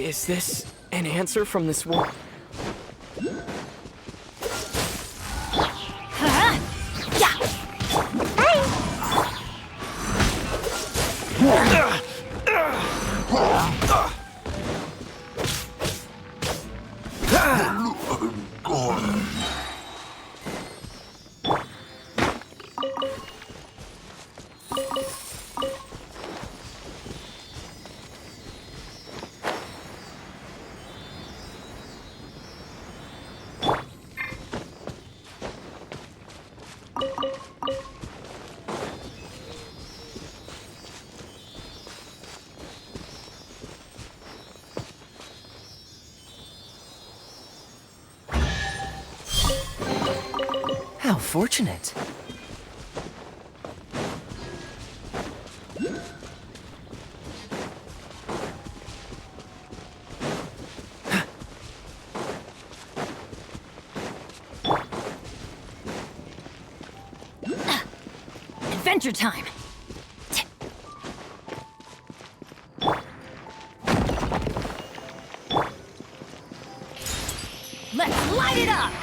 Is this an answer from this world? How fortunate. Adventure time! Let's light it up!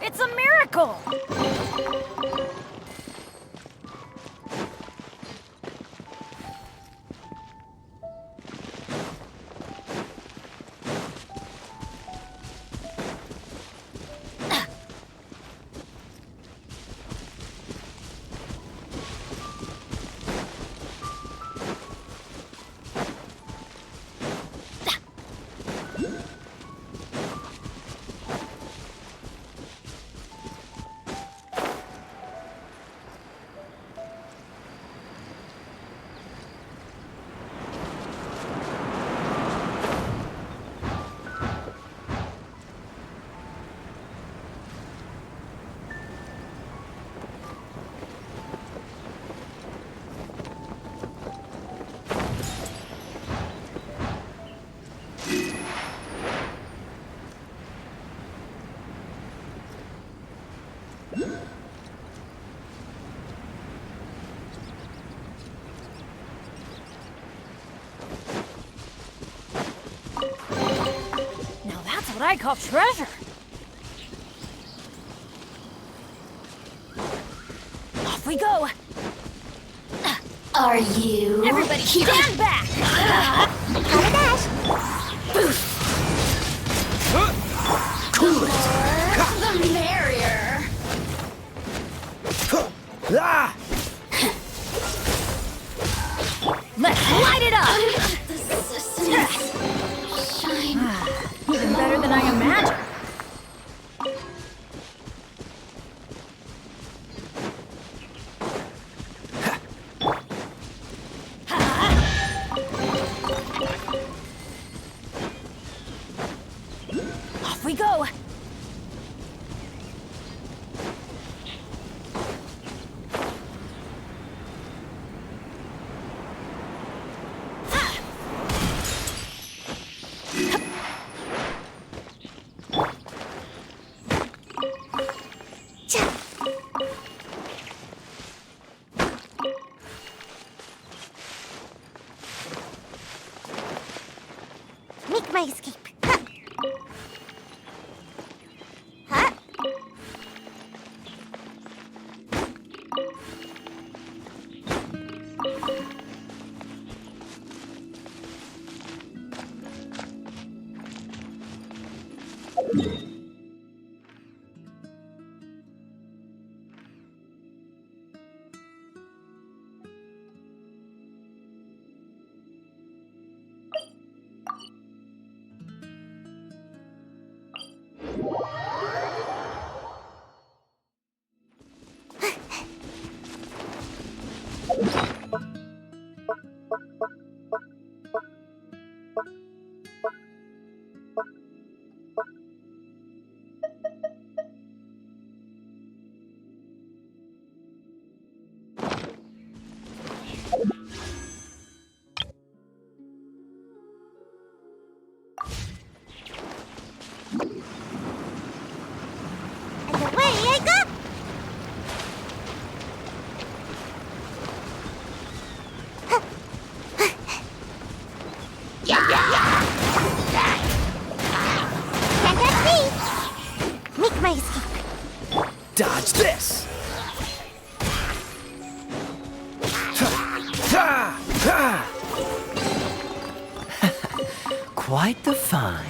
It's a miracle! Now that's what I call treasure! Off we go! Are you? Everybody stand back! Got a dash. Cool it! The merrier. Ah! Let's light it up! Shine. Even better than I imagined. Off we go! Make my escape. Huh. Huh? Dodge this! Ha! Ha! Quite the find.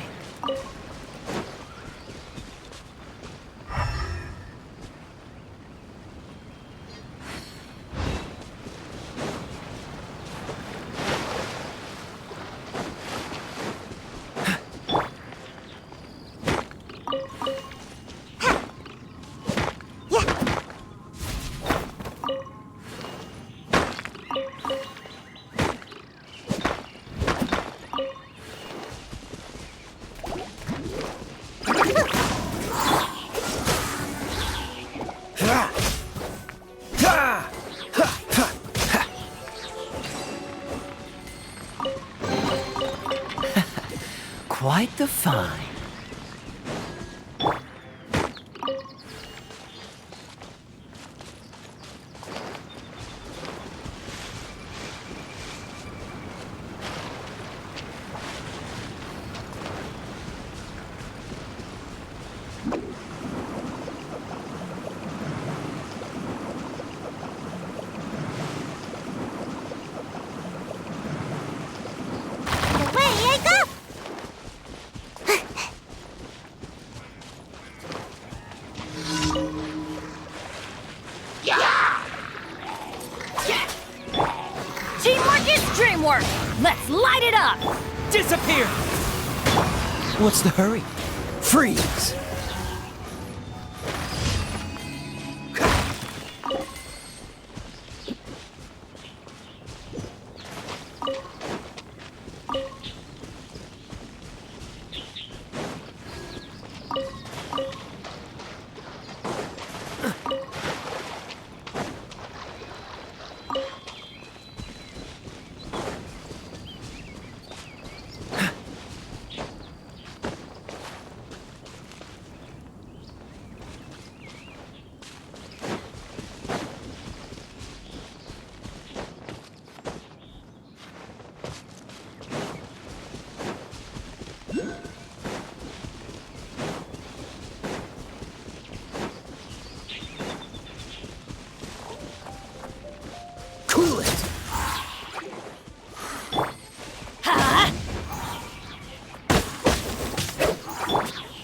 Quite the find. Away I go! Teamwork is dreamwork! Let's light it up! Disappear! What's the hurry? Freeze! Cool it! Ha!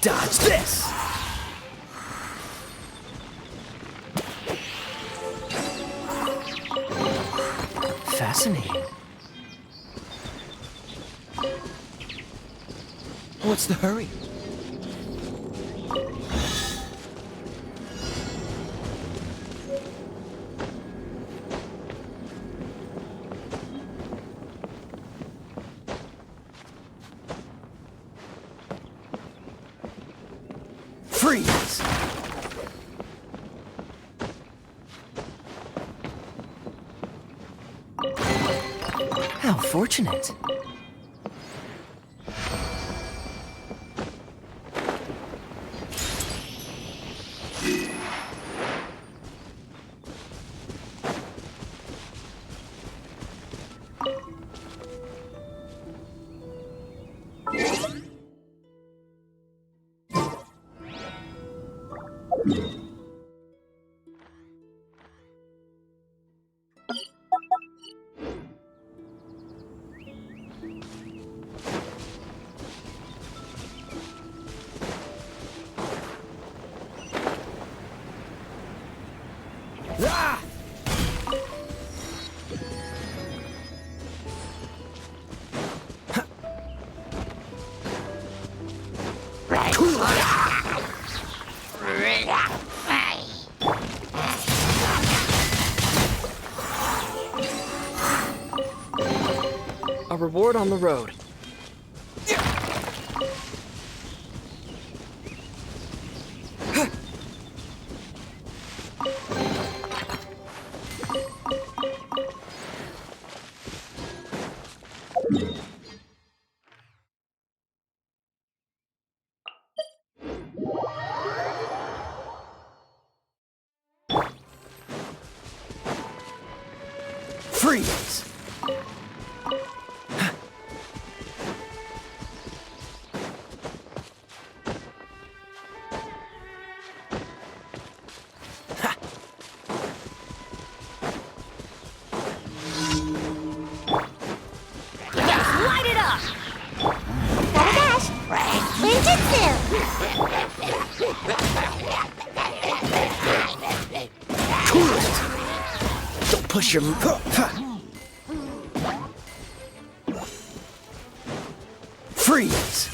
Dodge this! Fascinating. What's the hurry? Freeze! How fortunate. Ah! A reward on the road. Freeze! push your... Freeze!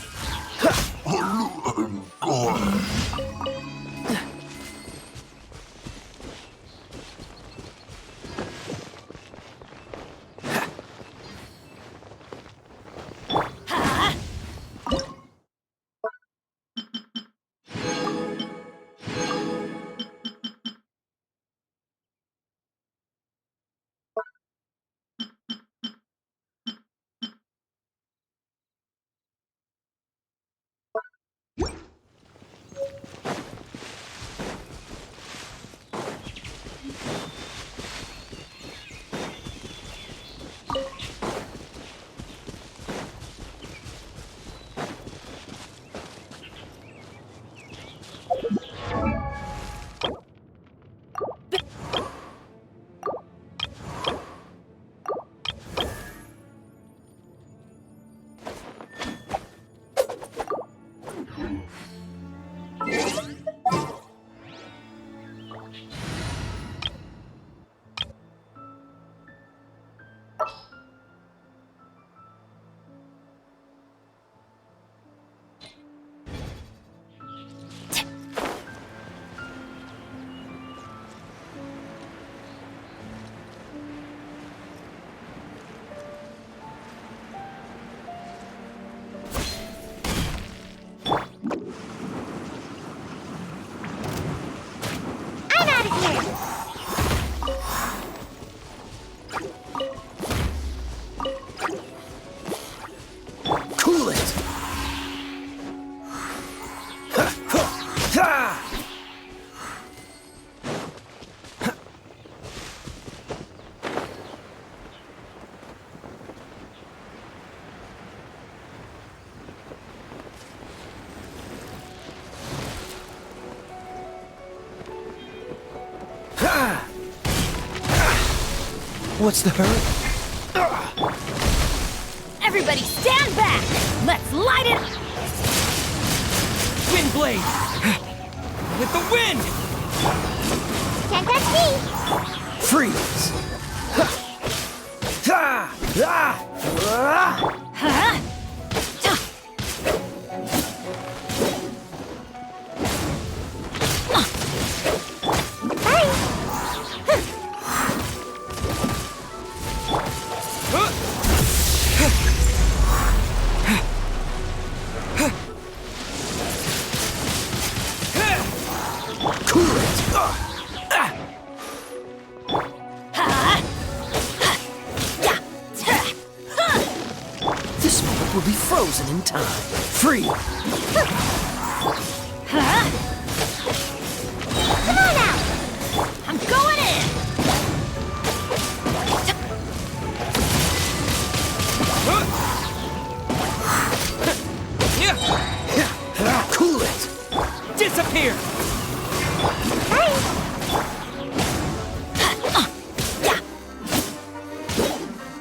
Cool it! What's the hurry? Everybody stand back! Let's light it! Wind blade! With the wind! Can't touch me! Freeze! Huh? This moment will be frozen in time. Free! Huh? Come on out! I'm going in! Cool it! Disappear!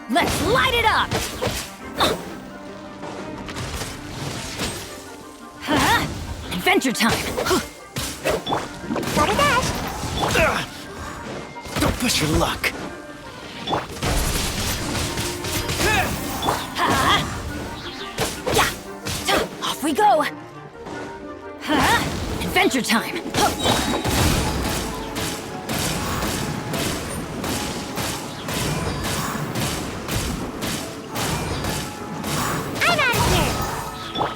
Let's light it up! Huh? Adventure time! Got a dash! Don't push your luck! Off we go! Huh? Adventure time! I'm out of here!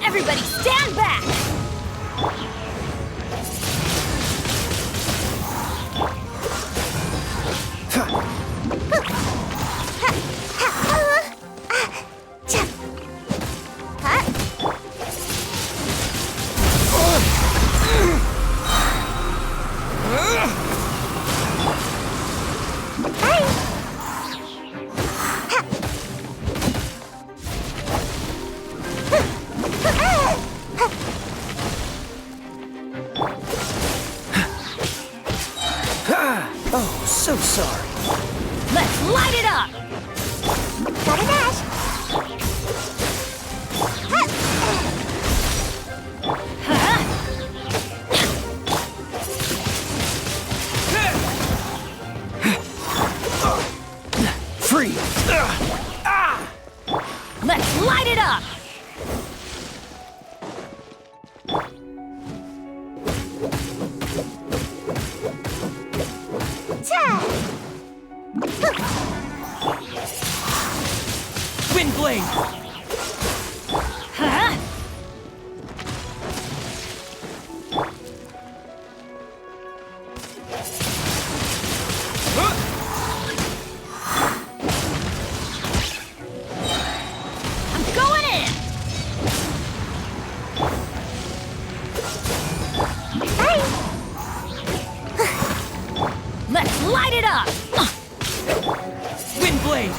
Everybody stand back! Oh, so sorry. Let's light it up! Got a dash! it up! Windblade! Huh? I'm going in! Let's light it up! Windblade!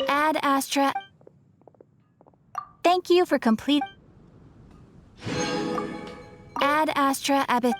Ad Astra. Thank you for complete. Ad Astra Abbott.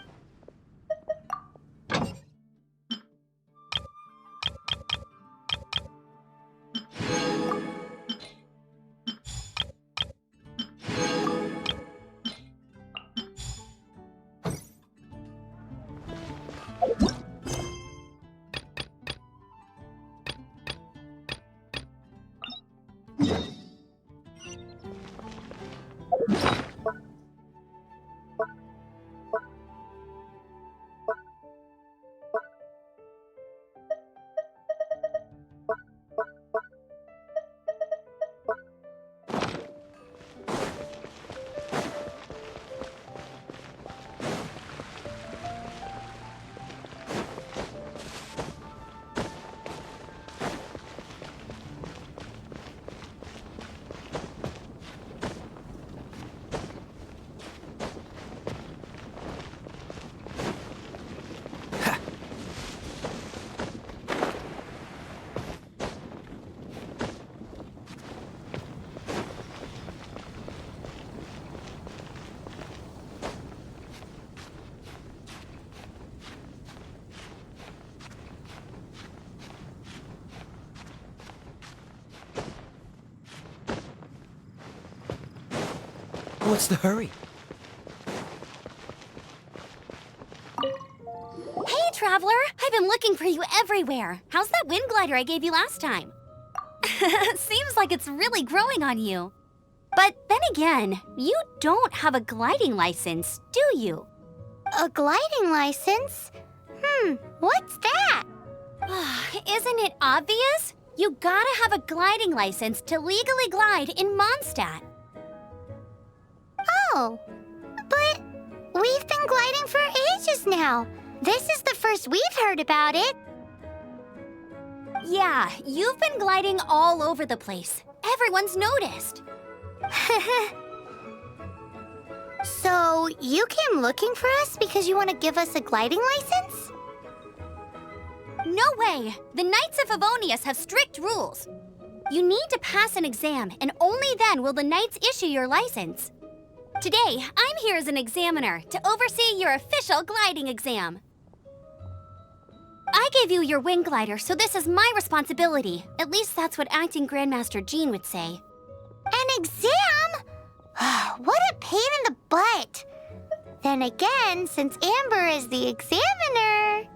What's the hurry? Hey, Traveler! I've been looking for you everywhere. How's that wind glider I gave you last time? Seems like it's really growing on you. But then again, you don't have a gliding license, do you? A gliding license? What's that? Isn't it obvious? You gotta have a gliding license to legally glide in Mondstadt. Oh, but we've been gliding for ages now. This is the first we've heard about it. Yeah, you've been gliding all over the place. Everyone's noticed. So, you came looking for us because you want to give us a gliding license? No way! The Knights of Favonius have strict rules. You need to pass an exam, and only then will the Knights issue your license. Today, I'm here as an examiner to oversee your official gliding exam. I gave you your wing glider, so this is my responsibility. At least that's what Acting Grandmaster Jean would say. An exam? What a pain in the butt. Then again, since Amber is the examiner,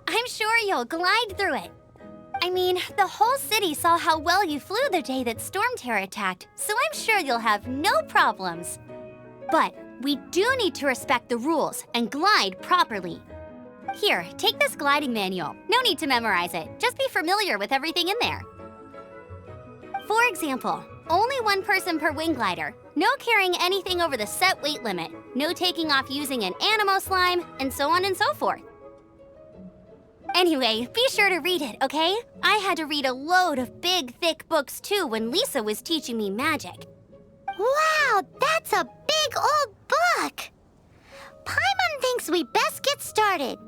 I'm sure you'll glide through it. I mean, the whole city saw how well you flew the day that Storm Terror attacked, so I'm sure you'll have no problems. But we do need to respect the rules and glide properly. Here, take this gliding manual. No need to memorize it. Just be familiar with everything in there. For example, only one person per wing glider. No carrying anything over the set weight limit. No taking off using an animo slime, and so on and so forth. Anyway, be sure to read it, okay? I had to read a load of big, thick books too when Lisa was teaching me magic. Wow, that's a big old book! Paimon thinks we best get started.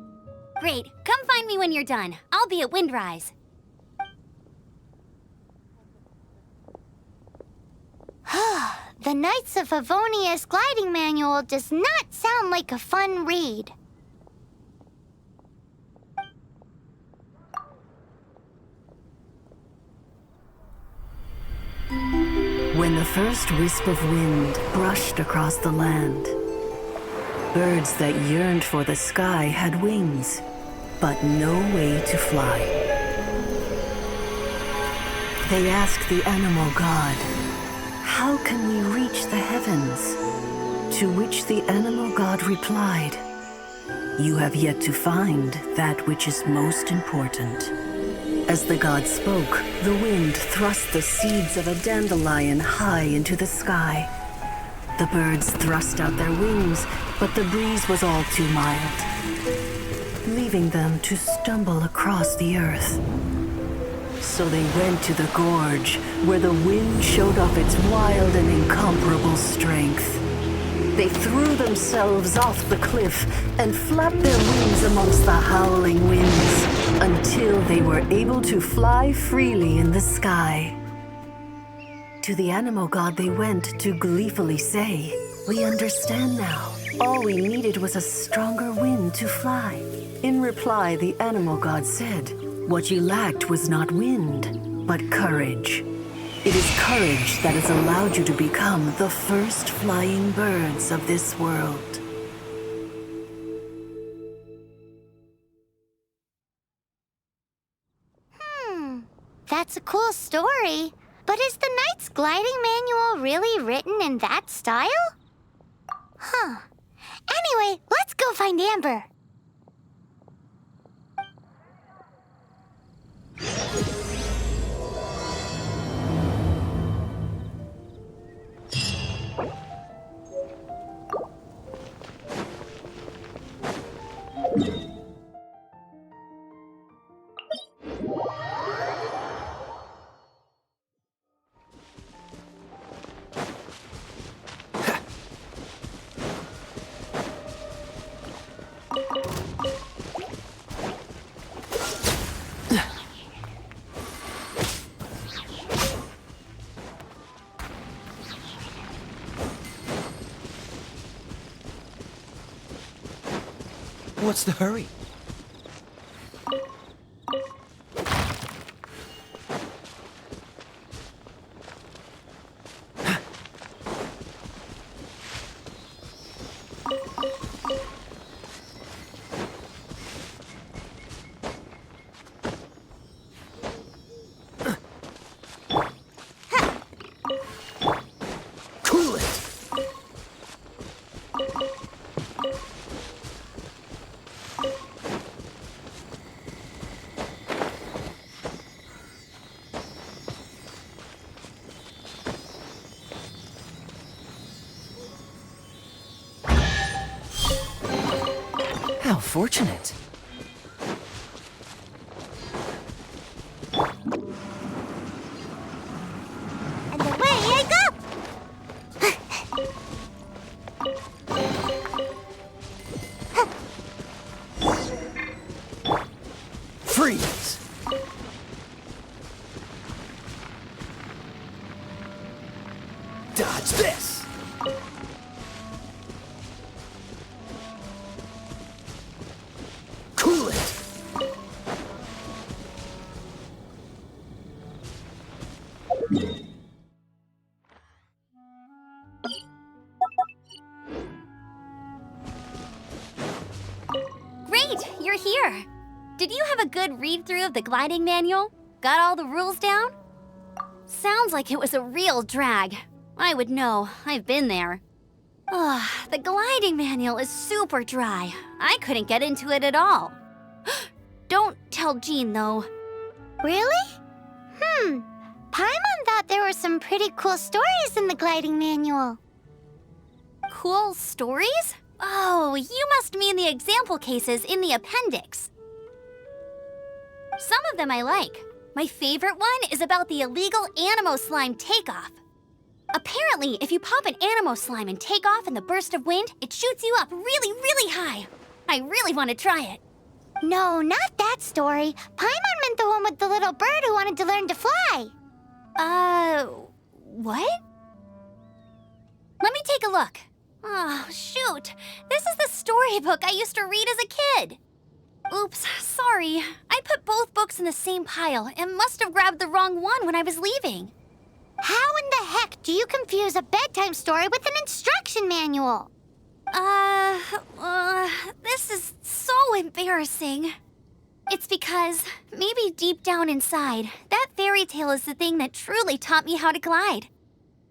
Great, come find me when you're done. I'll be at Windrise. The Knights of Favonius gliding manual does not sound like a fun read. When the first wisp of wind brushed across the land, birds that yearned for the sky had wings, but no way to fly. They asked the animal god, "How can we reach the heavens?" To which the animal god replied, "You have yet to find that which is most important." As the god spoke, the wind thrust the seeds of a dandelion high into the sky. The birds thrust out their wings, but the breeze was all too mild, leaving them to stumble across the earth. So they went to the gorge, where the wind showed off its wild and incomparable strength. They threw themselves off the cliff and flapped their wings amongst the howling winds until they were able to fly freely in the sky. To the animal god they went to gleefully say, "We understand now. All we needed was a stronger wind to fly." In reply, the animal god said, "What you lacked was not wind, but courage. It is courage that has allowed you to become the first flying birds of this world." That's a cool story. But is the Knight's gliding manual really written in that style? Anyway, let's go find Amber. What's the hurry? How fortunate. And away I go! Freeze! Dodge this! Cool it! Great, you're here. Did you have a good read-through of the gliding manual? Got all the rules down? Sounds like it was a real drag. I would know. I've been there. Ugh, the gliding manual is super dry. I couldn't get into it at all. Don't tell Jean, though. Really? Paimon thought there were some pretty cool stories in the gliding manual. Cool stories? Oh, you must mean the example cases in the appendix. Some of them I like. My favorite one is about the illegal Animo Slime takeoff. Apparently, if you pop an Animo Slime and take off in the burst of wind, it shoots you up really, really high. I really want to try it. No, not that story. Paimon meant the one with the little bird who wanted to learn to fly. What? Let me take a look. Oh, shoot. This is the storybook I used to read as a kid. Oops, sorry. I put both books in the same pile and must have grabbed the wrong one when I was leaving. How in the heck do you confuse a bedtime story with an instruction manual? This is so embarrassing. It's because, maybe deep down inside, that fairy tale is the thing that truly taught me how to glide.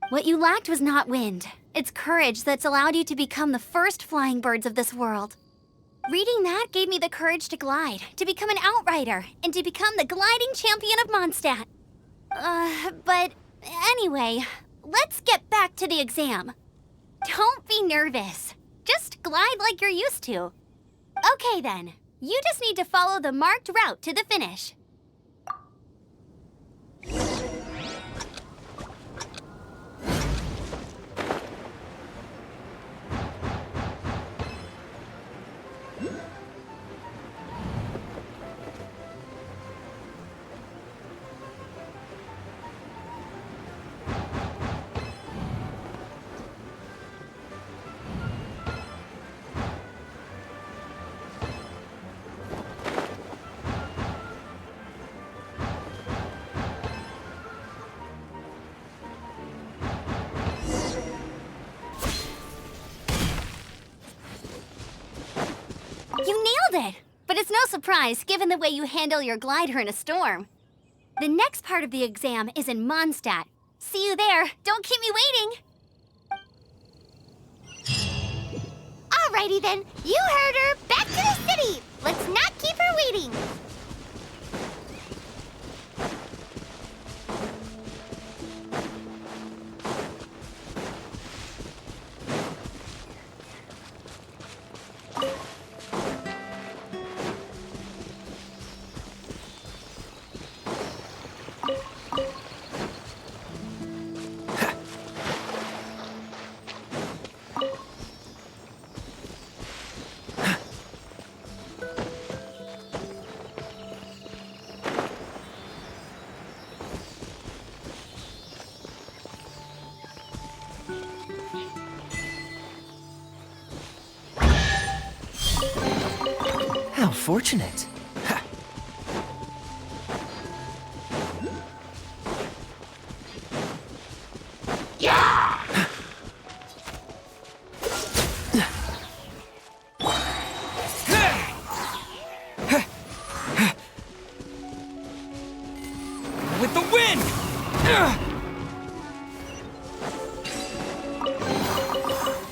What you lacked was not wind. It's courage that's allowed you to become the first flying birds of this world. Reading that gave me the courage to glide, to become an outrider, and to become the gliding champion of Mondstadt. But anyway, let's get back to the exam. Don't be nervous. Just glide like you're used to. Okay then, you just need to follow the marked route to the finish. You nailed it! But it's no surprise, given the way you handle your glider in a storm. The next part of the exam is in Mondstadt. See you there. Don't keep me waiting! Alrighty then. You heard her. Back to the city! Let's not keep her waiting! How fortunate. Ha. With the wind!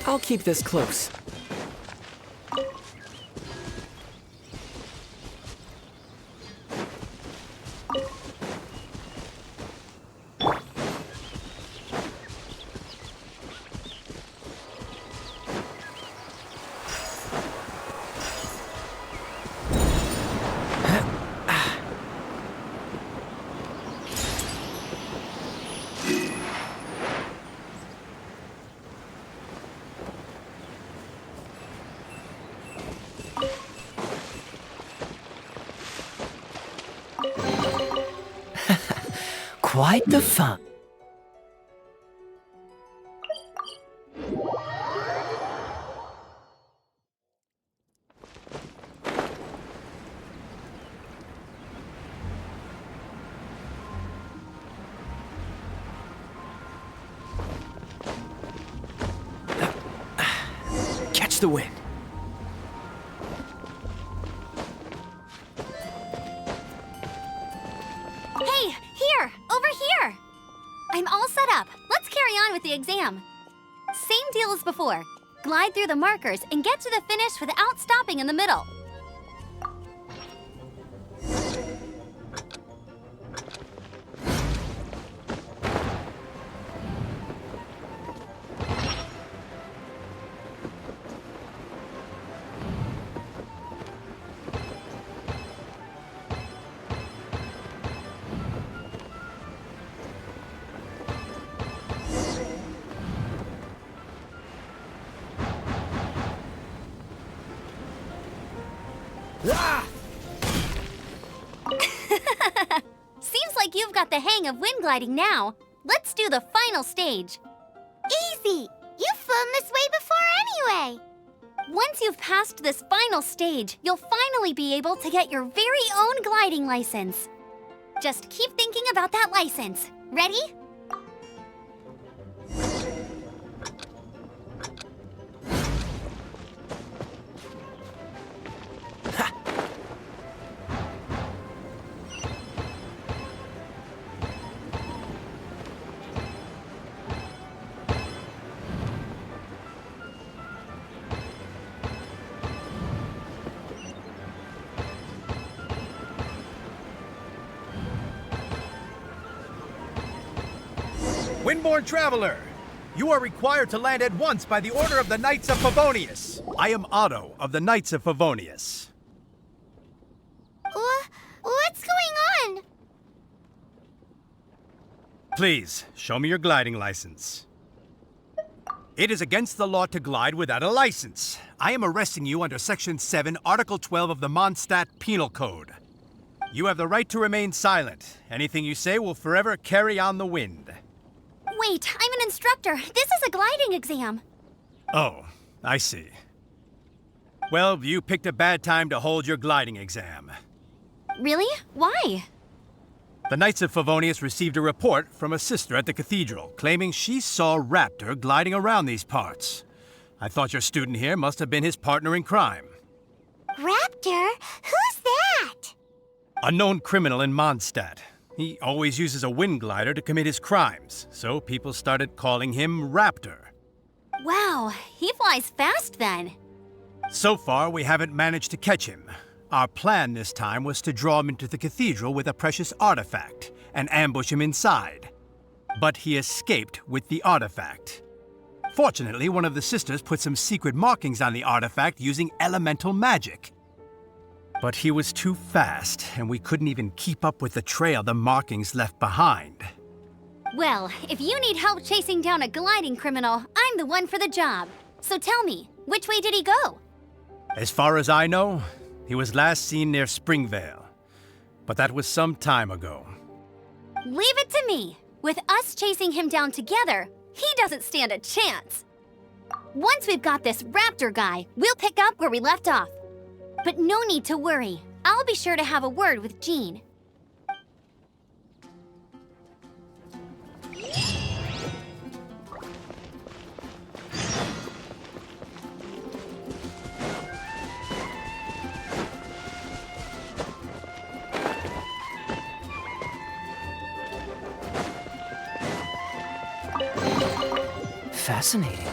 I'll keep this close. quite the fun. Catch the wind. Hey, here! Over here! I'm all set up. Let's carry on with the exam. Same deal as before. Glide through the markers and get to the finish without stopping in the middle. Seems like you've got the hang of wind gliding now. Let's do the final stage. Easy! You've flown this way before anyway! Once you've passed this final stage, you'll finally be able to get your very own gliding license. Just keep thinking about that license. Ready? Windborne Traveler, you are required to land at once by the order of the Knights of Favonius. I am Otto of the Knights of Favonius. What's going on? Please, show me your gliding license. It is against the law to glide without a license. I am arresting you under Section 7, Article 12 of the Mondstadt Penal Code. You have the right to remain silent. Anything you say will forever carry on the wind. Wait, I'm an instructor. This is a gliding exam. Oh, I see. Well, you picked a bad time to hold your gliding exam. Really? Why? The Knights of Favonius received a report from a sister at the cathedral claiming she saw Raptor gliding around these parts. I thought your student here must have been his partner in crime. Raptor? Who's that? A known criminal in Mondstadt. He always uses a wind glider to commit his crimes, so people started calling him Raptor. Wow, he flies fast then. So far, we haven't managed to catch him. Our plan this time was to draw him into the cathedral with a precious artifact and ambush him inside. But he escaped with the artifact. Fortunately, one of the sisters put some secret markings on the artifact using elemental magic. But he was too fast, and we couldn't even keep up with the trail the markings left behind. Well, if you need help chasing down a gliding criminal, I'm the one for the job. So tell me, which way did he go? As far as I know, he was last seen near Springvale. But that was some time ago. Leave it to me. With us chasing him down together, he doesn't stand a chance. Once we've got this Raptor guy, we'll pick up where we left off. But no need to worry. I'll be sure to have a word with Jean. Fascinating.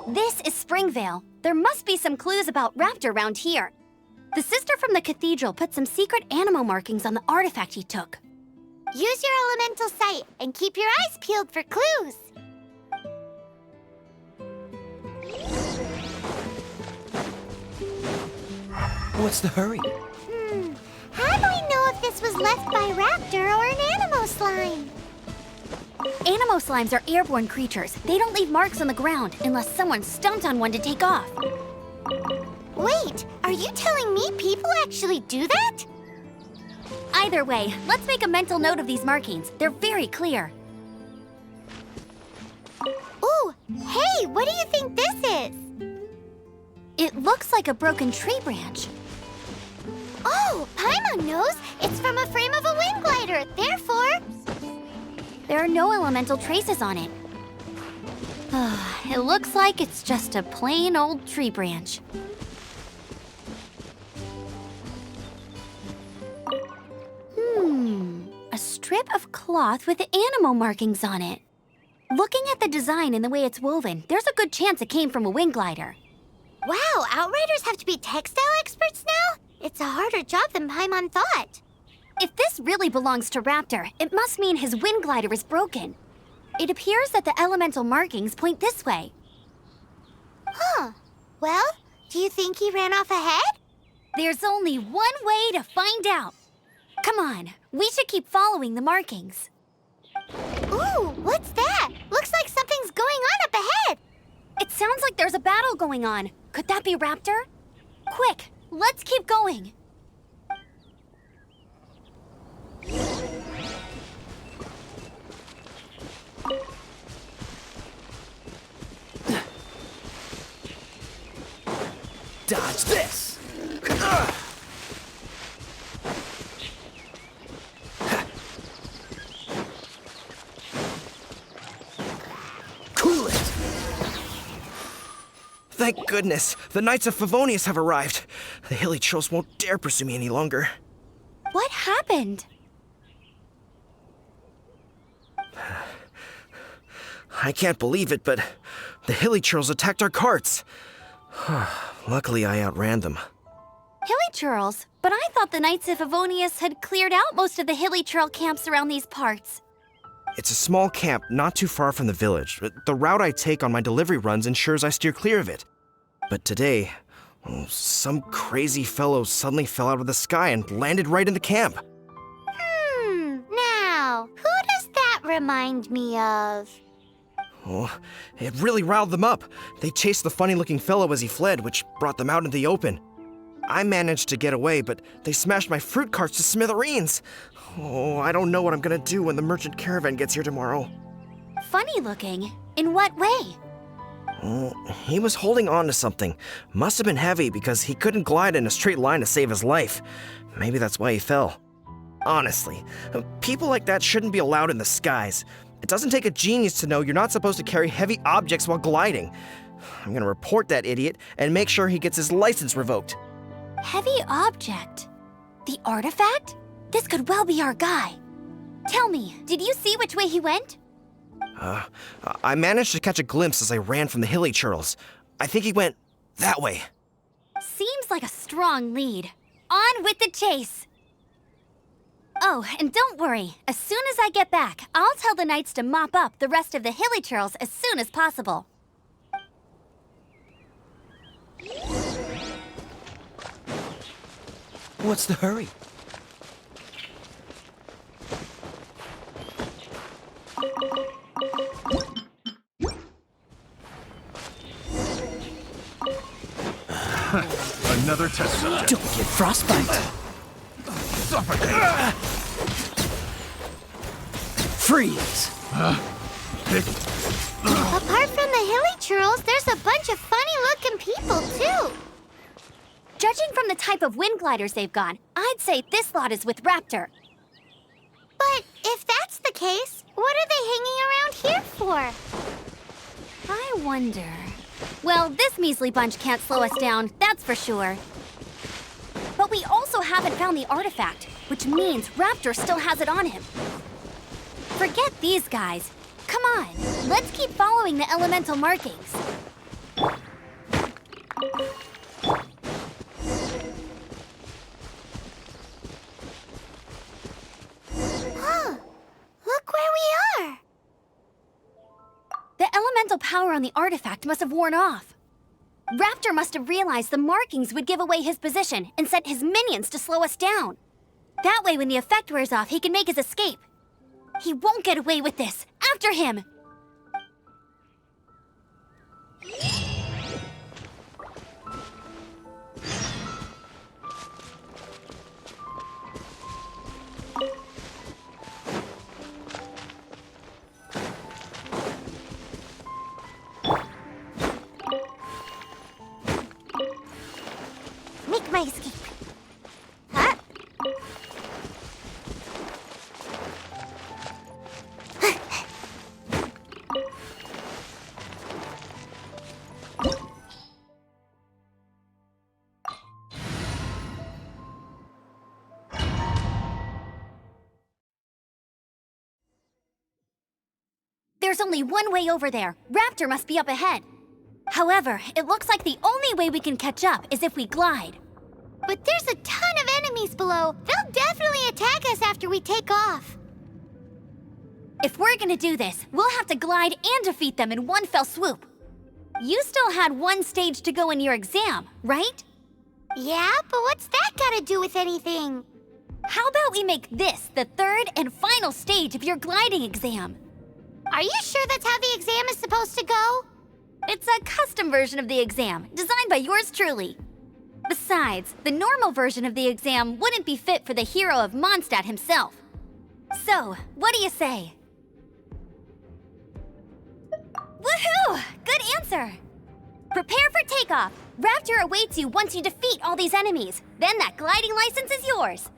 This is Springvale. There must be some clues about Raptor around here. The sister from the cathedral put some secret animal markings on the artifact he took. Use your elemental sight and keep your eyes peeled for clues. What's the hurry? How do we know if this was left by Raptor or an Animo slime? Animo slimes are airborne creatures. They don't leave marks on the ground unless someone stomped on one to take off. Wait, are you telling me people actually do that? Either way, let's make a mental note of these markings. They're very clear. Ooh, hey, what do you think this is? It looks like a broken tree branch. Oh, Paimon knows. It's from a frame of a wind glider. Therefore, There are no elemental traces on it. It looks like it's just a plain old tree branch. A strip of cloth with animo markings on it. Looking at the design and the way it's woven, there's a good chance it came from a wind glider. wow, Outriders have to be textile experts now? It's a harder job than Paimon thought. If this really belongs to Raptor, it must mean his wind glider is broken. It appears that the elemental markings point this way. Huh. Well, do you think he ran off ahead? There's only one way to find out. Come on, we should keep following the markings. Ooh, what's that? Looks like something's going on up ahead. It sounds like there's a battle going on. Could that be Raptor? Quick, let's keep going. Dodge this! Cool it! Thank goodness, the Knights of Favonius have arrived. The hilly trolls won't dare pursue me any longer. What happened? I can't believe it, but the hilly trolls attacked our carts. Luckily, I outran them. Hilly churls? But I thought the Knights of Favonius had cleared out most of the hilly churl camps around these parts. It's a small camp not too far from the village. The route I take on my delivery runs ensures I steer clear of it. But today, some crazy fellow suddenly fell out of the sky and landed right in the camp. Now, who does that remind me of? Oh, it really riled them up. They chased the funny-looking fellow as he fled, which brought them out in the open. I managed to get away, but they smashed my fruit carts to smithereens. Oh, I don't know what I'm gonna do when the merchant caravan gets here tomorrow. Funny looking? In what way? Oh, he was holding on to something. Must have been heavy because he couldn't glide in a straight line to save his life. Maybe that's why he fell. Honestly, people like that shouldn't be allowed in the skies. It doesn't take a genius to know you're not supposed to carry heavy objects while gliding. I'm gonna report that idiot and make sure he gets his license revoked. Heavy object? The artifact? This could well be our guy. Tell me, did you see which way he went? I managed to catch a glimpse as I ran from the hilly churls. I think he went that way. Seems like a strong lead. On with the chase! Oh, and don't worry. As soon as I get back, I'll tell the knights to mop up the rest of the hilly churls as soon as possible. What's the hurry? Another test subject. Don't get frostbite! Suffocate! Freeze! Apart from the hilly churls, there's a bunch of funny-looking people, too. Judging from the type of wind gliders they've gone, I'd say this lot is with Raptor. But if that's the case, what are they hanging around here for? I wonder... Well, this measly bunch can't slow us down, that's for sure. But we also haven't found the artifact, which means Raptor still has it on him. Forget these guys. Come on, let's keep following the elemental markings. Huh. Look where we are. The elemental power on the artifact must have worn off. Raptor must have realized the markings would give away his position and sent his minions to slow us down. That way, when the effect wears off, he can make his escape. He won't get away with this. After him! Make my escape. Huh? There's only one way over there. Raptor must be up ahead. However, it looks like the only way we can catch up is if we glide. But there's a ton of enemies below. They'll definitely attack us after we take off. If we're gonna do this, we'll have to glide and defeat them in one fell swoop. You still had one stage to go in your exam, right? Yeah, but what's that gotta do with anything? How about we make this the third and final stage of your gliding exam? Are you sure that's how the exam is supposed to go? It's a custom version of the exam, designed by yours truly. Besides, the normal version of the exam wouldn't be fit for the hero of Mondstadt himself. So, what do you say? Woohoo! Good answer! Prepare for takeoff. Raptor awaits you once you defeat all these enemies. Then that gliding license is yours.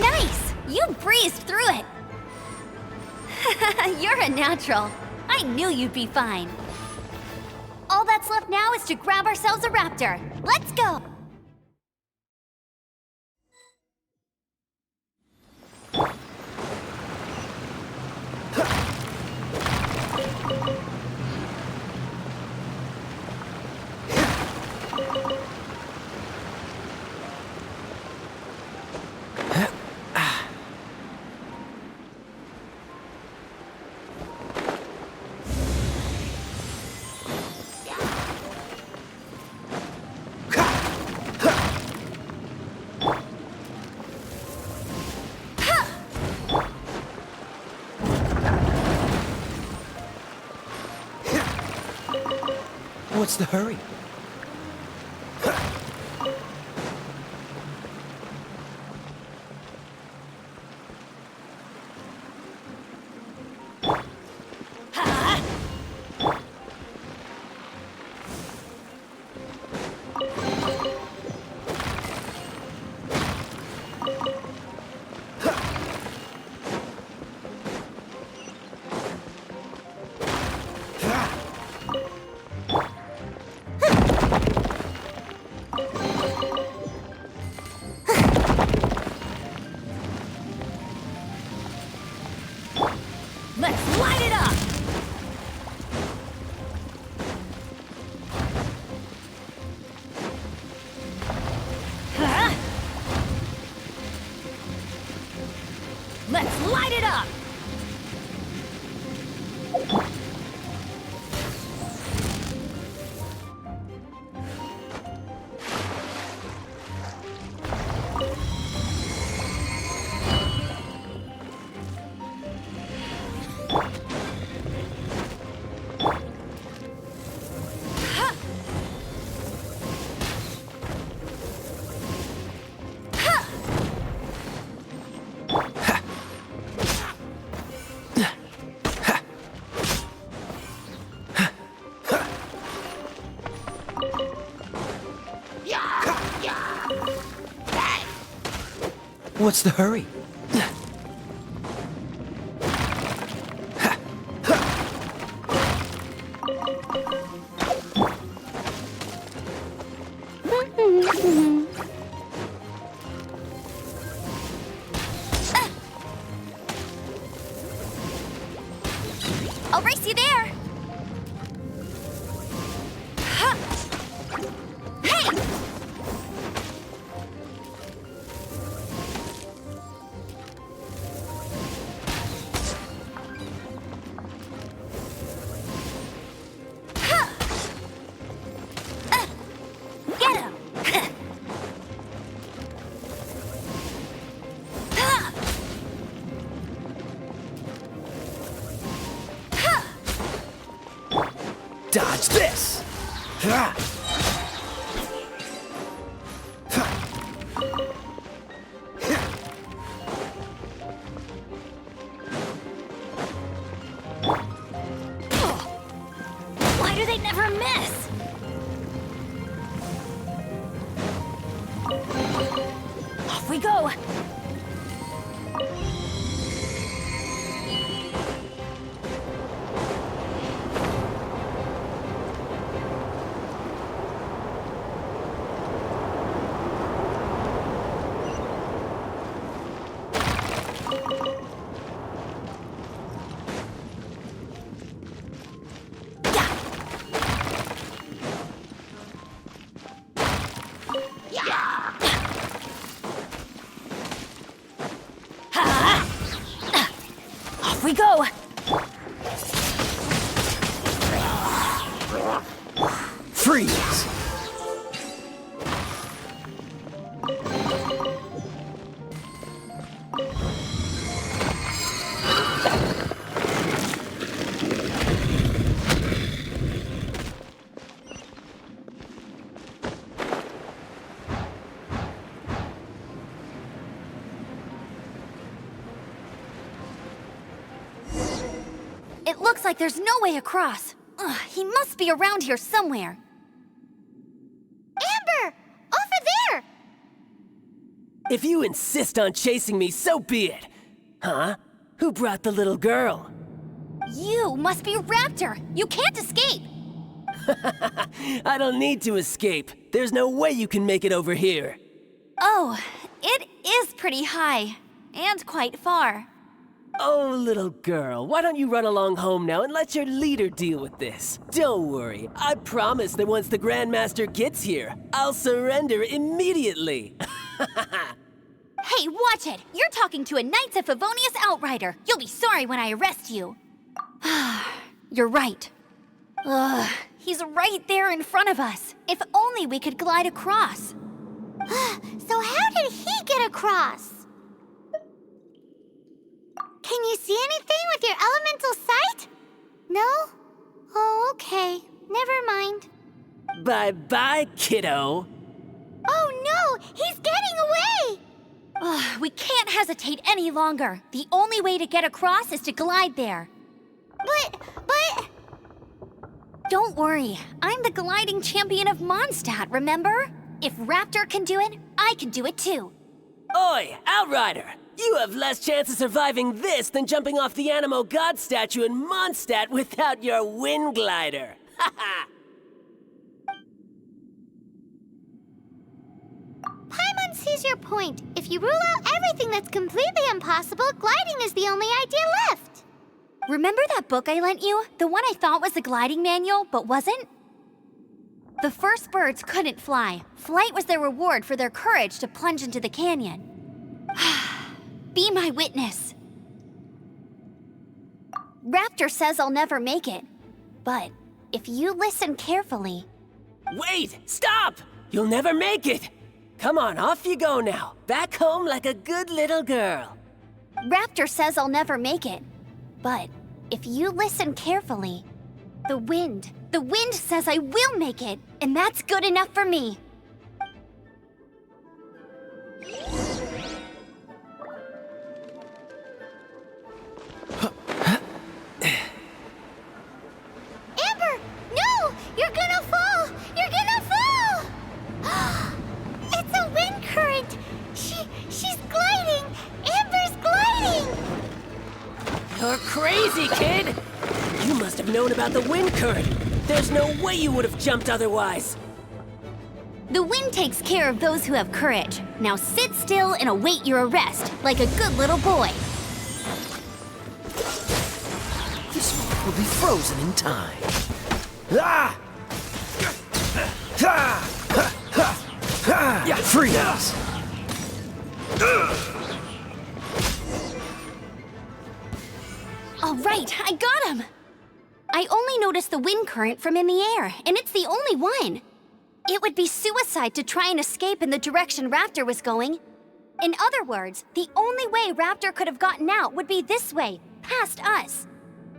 Nice! You breezed through it! You're a natural. I knew you'd be fine. All that's left now is to grab ourselves a raptor. Let's go! What's the hurry? Let's light it up! Huh? Let's light it up! What's the hurry? I'll race you there. Hey! Get him! Dodge this! Why do they never miss? Off we go! Off we go! Freeze! It looks like there's no way across. Ugh, he must be around here somewhere. Amber! Over there! If you insist on chasing me, so be it. Huh? Who brought the little girl? You must be Raptor. You can't escape. I don't need to escape. There's no way you can make it over here. Oh, it is pretty high. And quite far. Oh, little girl, why don't you run along home now and let your leader deal with this? Don't worry, I promise that once the Grandmaster gets here, I'll surrender immediately. Hey, watch it! You're talking to a Knights of Favonius outrider. You'll be sorry when I arrest you. You're right. Ugh, he's right there in front of us. If only we could glide across. So how did he get across? Can you see anything with your elemental sight? No? Oh, okay. Never mind. Bye-bye, kiddo. Oh no! He's getting away! Ugh, we can't hesitate any longer. The only way to get across is to glide there. But... Don't worry. I'm the gliding champion of Mondstadt, remember? If Raptor can do it, I can do it too. Oi, Outrider! You have less chance of surviving this than jumping off the Animo God statue in Mondstadt without your wind glider. Haha! Paimon sees your point. If you rule out everything that's completely impossible, gliding is the only idea left. Remember that book I lent you? The one I thought was the gliding manual, but wasn't? The first birds couldn't fly. Flight was their reward for their courage to plunge into the canyon. Be my witness. Raptor says I'll never make it. But if you listen carefully... Wait! Stop! You'll never make it! Come on, off you go now. Back home like a good little girl. Raptor says I'll never make it. But If you listen carefully, the wind says I will make it, and that's good enough for me. Amber, no! You're gonna fall! You're gonna fall! It's a wind current! She's gliding! Amber's gliding! You're crazy, kid! You must have known about the wind current. There's no way you would have jumped otherwise. The wind takes care of those who have courage. Now sit still and await your arrest, like a good little boy. This will be frozen in time. Ah! Yeah, freeze! All right, I got him! I only noticed the wind current from in the air, and it's the only one. It would be suicide to try and escape in the direction Raptor was going. In other words, the only way Raptor could have gotten out would be this way, past us.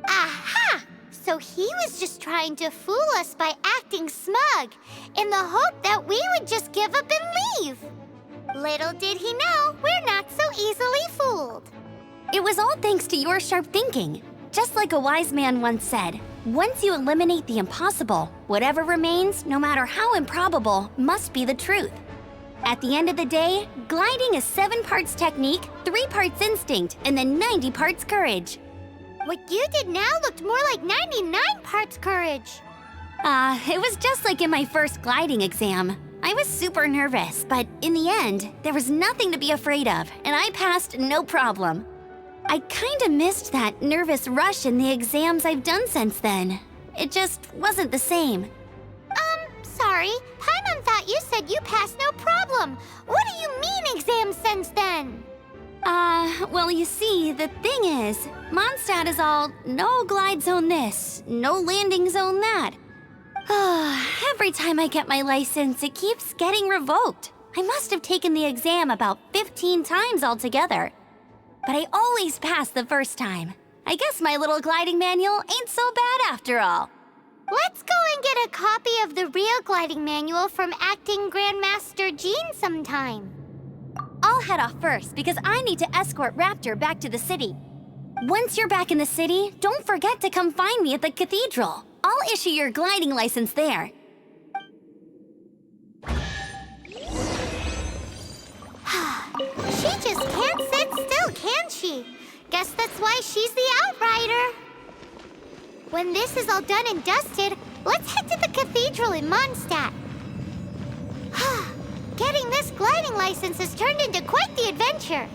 Aha! So he was just trying to fool us by acting smug, in the hope that we would just give up and leave. Little did he know, we're not so easily fooled. It was all thanks to your sharp thinking. Just like a wise man once said, once you eliminate the impossible, whatever remains, no matter how improbable, must be the truth. At the end of the day, gliding is 7 parts technique, 3 parts instinct, and then 90 parts courage. What you did now looked more like 99 parts courage. It was just like in my first gliding exam. I was super nervous, but in the end, there was nothing to be afraid of, and I passed no problem. I kinda missed that nervous rush in the exams I've done since then. It just wasn't the same. Sorry. Paimon thought you said you passed no problem. What do you mean exams since then? Well, you see, the thing is, Mondstadt is all no glide zone this, no landing zone that. Every time I get my license, it keeps getting revoked. I must have taken the exam about 15 times altogether. But I always pass the first time. I guess my little gliding manual ain't so bad after all. Let's go and get a copy of the real gliding manual from Acting Grandmaster Jean sometime. I'll head off first because I need to escort Raptor back to the city. Once you're back in the city, don't forget to come find me at the cathedral. I'll issue your gliding license there. She just can't sit still, can she? Guess that's why she's the outrider. When this is all done and dusted, let's head to the cathedral in Mondstadt. Getting this gliding license has turned into quite the adventure.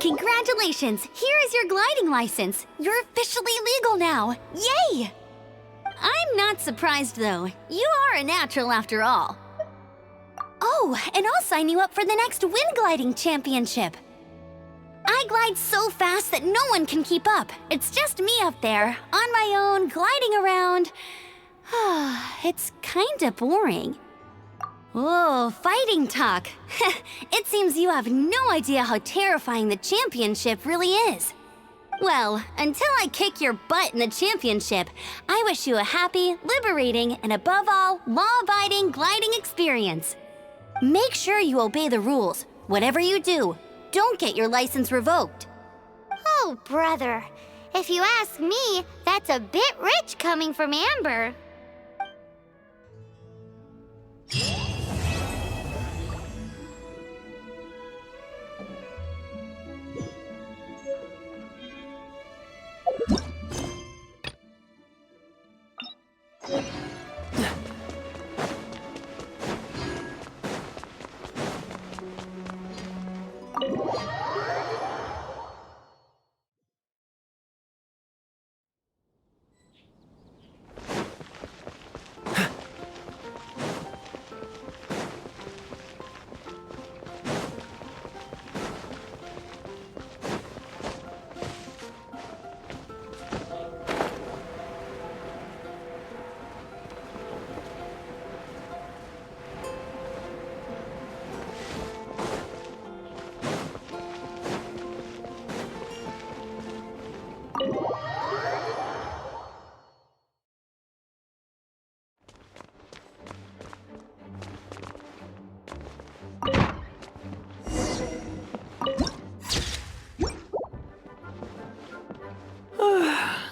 Congratulations! Here is your gliding license. You're officially legal now. Yay! I'm not surprised, though. You are a natural after all. Oh, and I'll sign you up for the next wind gliding championship. I glide so fast that no one can keep up. It's just me up there, on my own, gliding around. It's kinda boring. Oh, fighting talk. It seems you have no idea how terrifying the championship really is. Well, until I kick your butt in the championship, I wish you a happy, liberating, and above all, law-abiding gliding experience. Make sure you obey the rules. Whatever you do, don't get your license revoked. Oh, brother. If you ask me, that's a bit rich coming from Amber.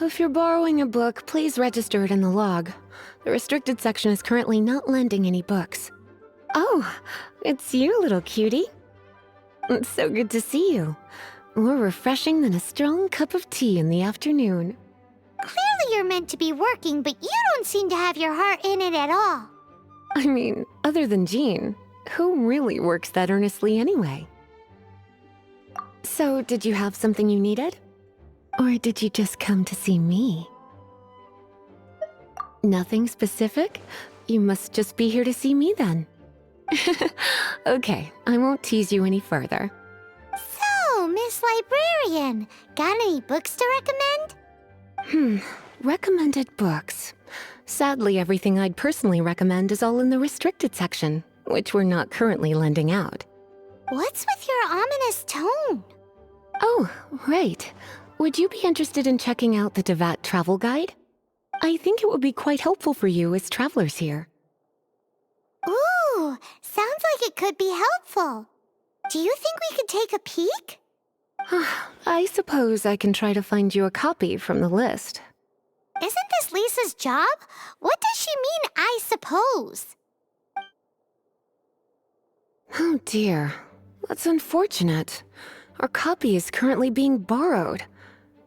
if you're borrowing a book, please register it in the log. The restricted section is currently not lending any books. Oh, it's you, little cutie. It's so good to see you. More refreshing than a strong cup of tea in the afternoon. Clearly you're meant to be working, but you don't seem to have your heart in it at all. I mean, other than Jean, who really works that earnestly anyway? So, did you have something you needed? Or did you just come to see me? Nothing specific? You must just be here to see me then. Okay, I won't tease you any further. So, Miss Librarian, got any books to recommend? Recommended books. Sadly, everything I'd personally recommend is all in the restricted section, which we're not currently lending out. What's with your ominous tone? Oh, right. Would you be interested in checking out the Devat travel guide? I think it would be quite helpful for you as travelers here. Ooh, sounds like it could be helpful. Do you think we could take a peek? I suppose I can try to find you a copy from the list. Isn't this Lisa's job? What does she mean, I suppose? Oh dear, that's unfortunate. Our copy is currently being borrowed.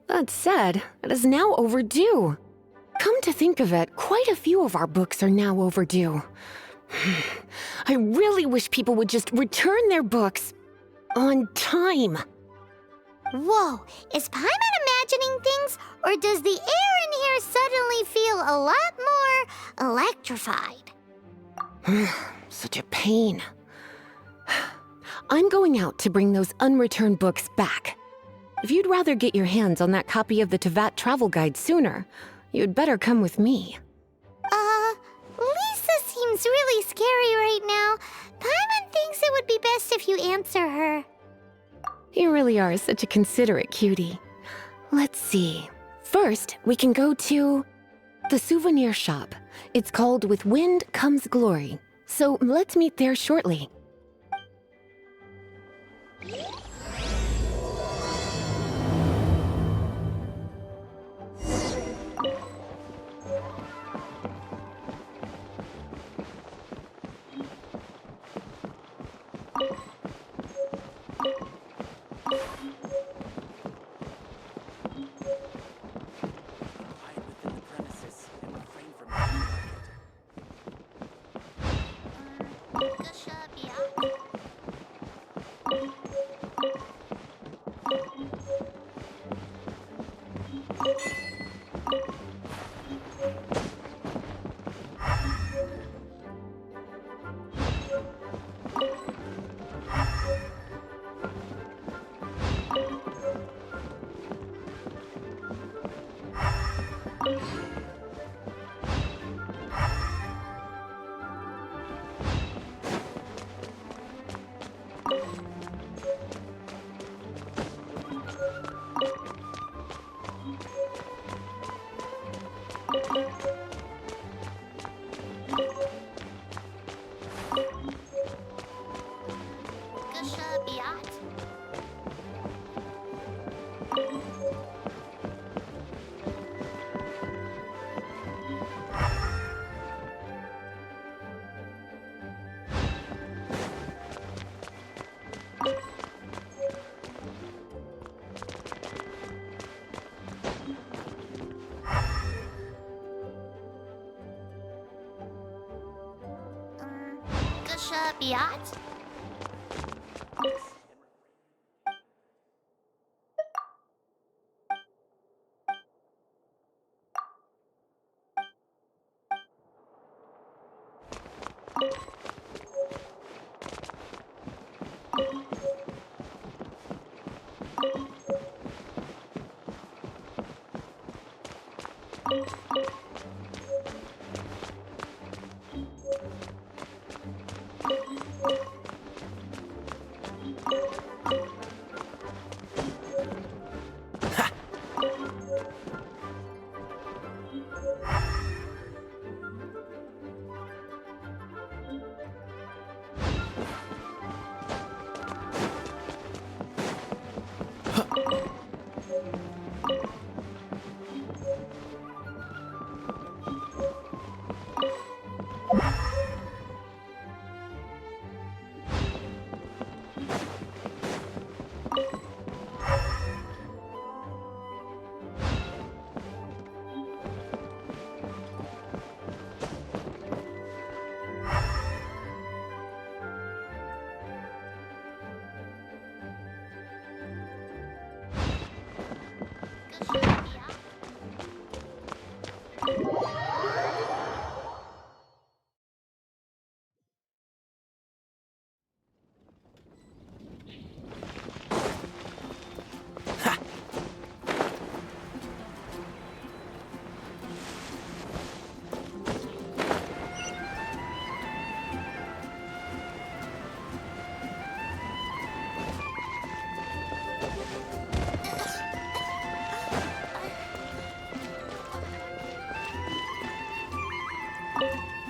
That said, it is now overdue. Come to think of it, quite a few of our books are now overdue. I really wish people would just return their books on time. Whoa, is Paimon imagining things, or does the air in here suddenly feel a lot more electrified? Such a pain. I'm going out to bring those unreturned books back. If you'd rather get your hands on that copy of the Tevat travel guide sooner, you'd better come with me. Lisa seems really scary right now. Paimon thinks it would be best if you answer her. You really are such a considerate cutie. Let's see. First, we can go to the souvenir shop. It's called With Wind Comes Glory. So let's meet there shortly. Biat?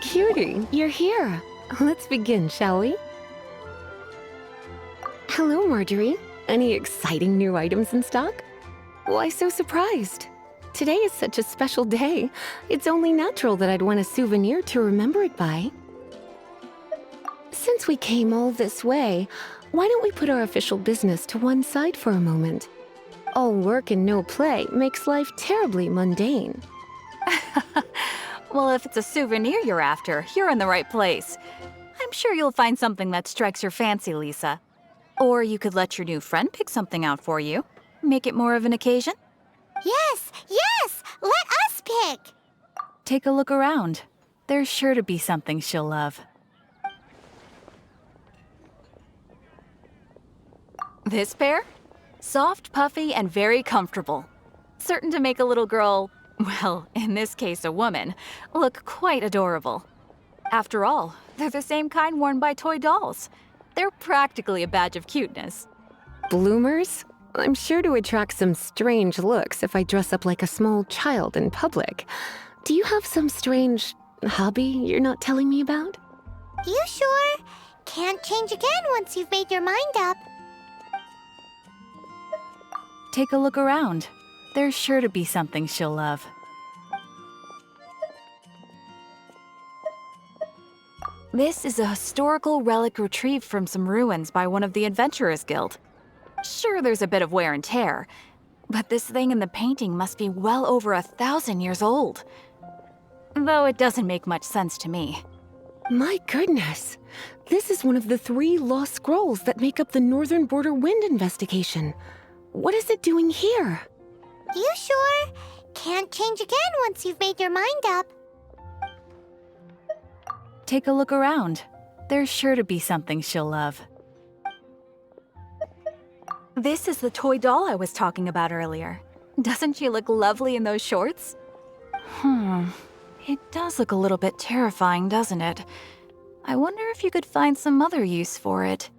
Cutie, you're here. Let's begin, shall we? Hello, Marjorie. Any exciting new items in stock? Why so surprised? Today is such a special day. It's only natural that I'd want a souvenir to remember it by. Since we came all this way, why don't we put our official business to one side for a moment? All work and no play makes life terribly mundane. Well, if it's a souvenir you're after, you're in the right place. I'm sure you'll find something that strikes your fancy, Lisa. Or you could let your new friend pick something out for you. Make it more of an occasion. Yes, yes! Let us pick! Take a look around. There's sure to be something she'll love. This pair? Soft, puffy, and very comfortable. Certain to make a little girl, well, in this case a woman, look quite adorable. After all, they're the same kind worn by toy dolls. They're practically a badge of cuteness. Bloomers? I'm sure to attract some strange looks if I dress up like a small child in public. Do you have some strange hobby you're not telling me about? You sure? Can't change again once you've made your mind up. Take a look around. There's sure to be something she'll love. This is a historical relic retrieved from some ruins by one of the Adventurers Guild. Sure, there's a bit of wear and tear, but this thing in the painting must be well over 1,000 years old. Though it doesn't make much sense to me. My goodness! This is one of the 3 lost scrolls that make up the Northern Border Wind investigation. What is it doing here? You sure? Can't change again once you've made your mind up. Take a look around. There's sure to be something she'll love. This is the toy doll I was talking about earlier. Doesn't she look lovely in those shorts? It does look a little bit terrifying, doesn't it? I wonder if you could find some other use for it.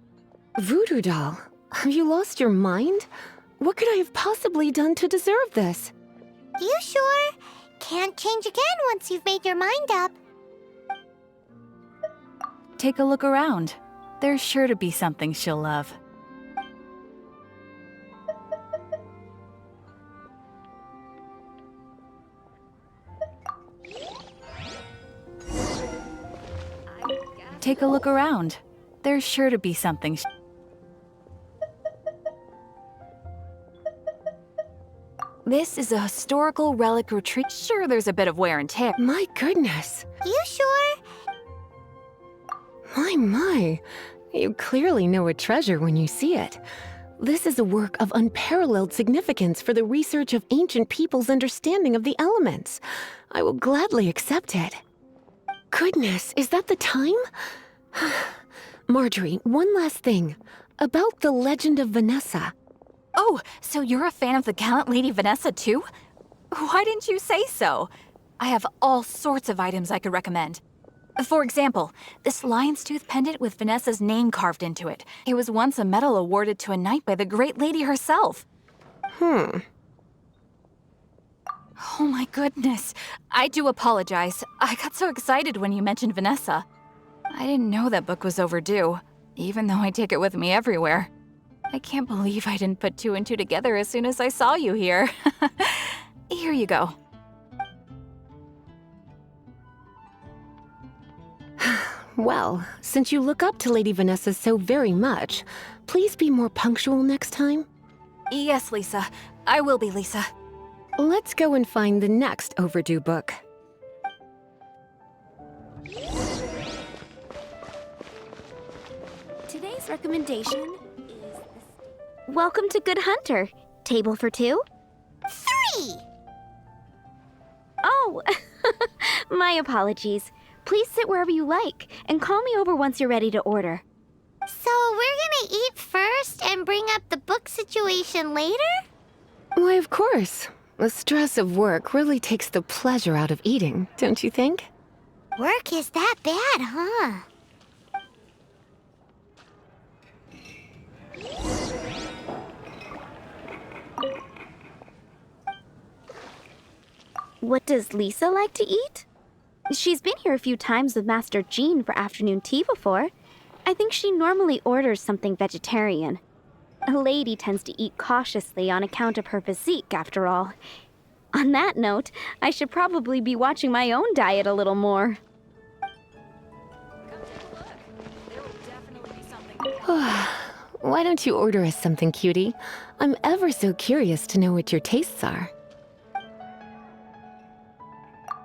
Voodoo doll, have you lost your mind? What could I have possibly done to deserve this? You sure? Can't change again once you've made your mind up. Take a look around. There's sure to be something she'll love. Take a look around. There's sure to be something. This is a historical relic retreat. Sure, there's a bit of wear and tear. My goodness. You sure? My. You clearly know a treasure when you see it. This is a work of unparalleled significance for the research of ancient people's understanding of the elements. I will gladly accept it. Goodness, is that the time? Marjorie, one last thing. About the legend of Vanessa. Oh, so you're a fan of the gallant Lady Vanessa too? Why didn't you say so? I have all sorts of items I could recommend. For example, this lion's tooth pendant with Vanessa's name carved into it. It was once a medal awarded to a knight by the great lady herself. Oh my goodness. I do apologize. I got so excited when you mentioned Vanessa. I didn't know that book was overdue, even though I take it with me everywhere. I can't believe I didn't put 2 and 2 together as soon as I saw you here. Here you go. Well, since you look up to Lady Vanessa so very much, please be more punctual next time. Yes, Lisa. I will be, Lisa. Let's go and find the next overdue book. Today's recommendation is... Welcome to Good Hunter. Table for 2? 3! me! Oh, my apologies. Please sit wherever you like, and call me over once you're ready to order. So we're gonna eat first and bring up the book situation later? Why, of course. The stress of work really takes the pleasure out of eating, don't you think? Work is that bad, huh? What does Lisa like to eat? She's been here a few times with Master Jean for afternoon tea before. I think she normally orders something vegetarian. A lady tends to eat cautiously on account of her physique, after all. On that note, I should probably be watching my own diet a little more. Why don't you order us something, cutie? I'm ever so curious to know what your tastes are.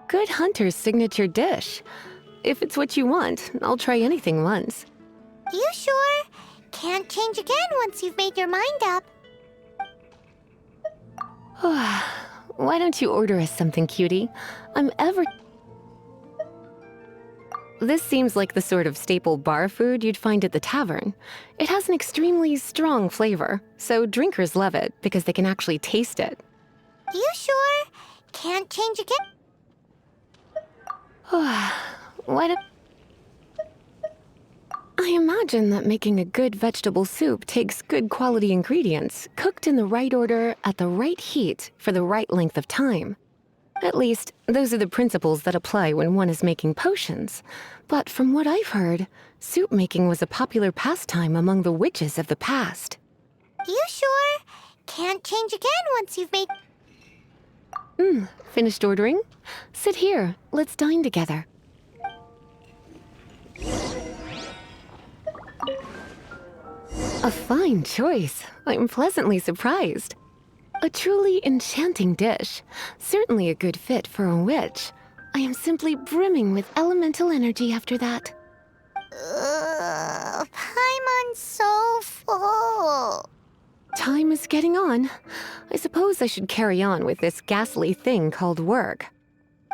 Good hunter's signature dish. If it's what you want, I'll try anything once. You sure? Can't change again once you've made your mind up. Why don't you order us something, cutie? This seems like the sort of staple bar food you'd find at the tavern. It has an extremely strong flavor, so drinkers love it because they can actually taste it. You sure? Can't change again? I imagine that making a good vegetable soup takes good quality ingredients, cooked in the right order, at the right heat, for the right length of time. At least, those are the principles that apply when one is making potions. But from what I've heard, soup making was a popular pastime among the witches of the past. You sure? Can't change again once you've made... Finished ordering? Sit here, let's dine together. A fine choice. I'm pleasantly surprised. A truly enchanting dish. Certainly a good fit for a witch. I am simply brimming with elemental energy after that. I'm so full. Time is getting on. I suppose I should carry on with this ghastly thing called work.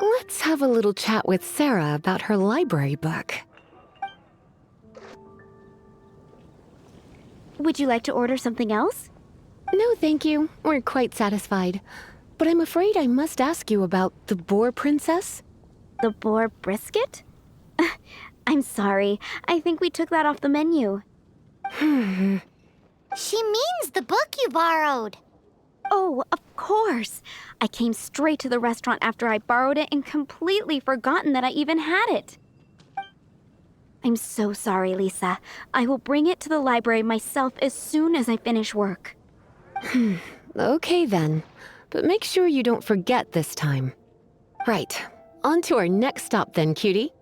Let's have a little chat with Sarah about her library book. Would you like to order something else? No, thank you. We're quite satisfied. But I'm afraid I must ask you about the boar princess. The boar brisket? I'm sorry. I think we took that off the menu. She means the book you borrowed. Oh, of course. I came straight to the restaurant after I borrowed it and completely forgotten that I even had it. I'm so sorry, Lisa. I will bring it to the library myself as soon as I finish work. Okay then. But make sure you don't forget this time. Right. On to our next stop then, cutie.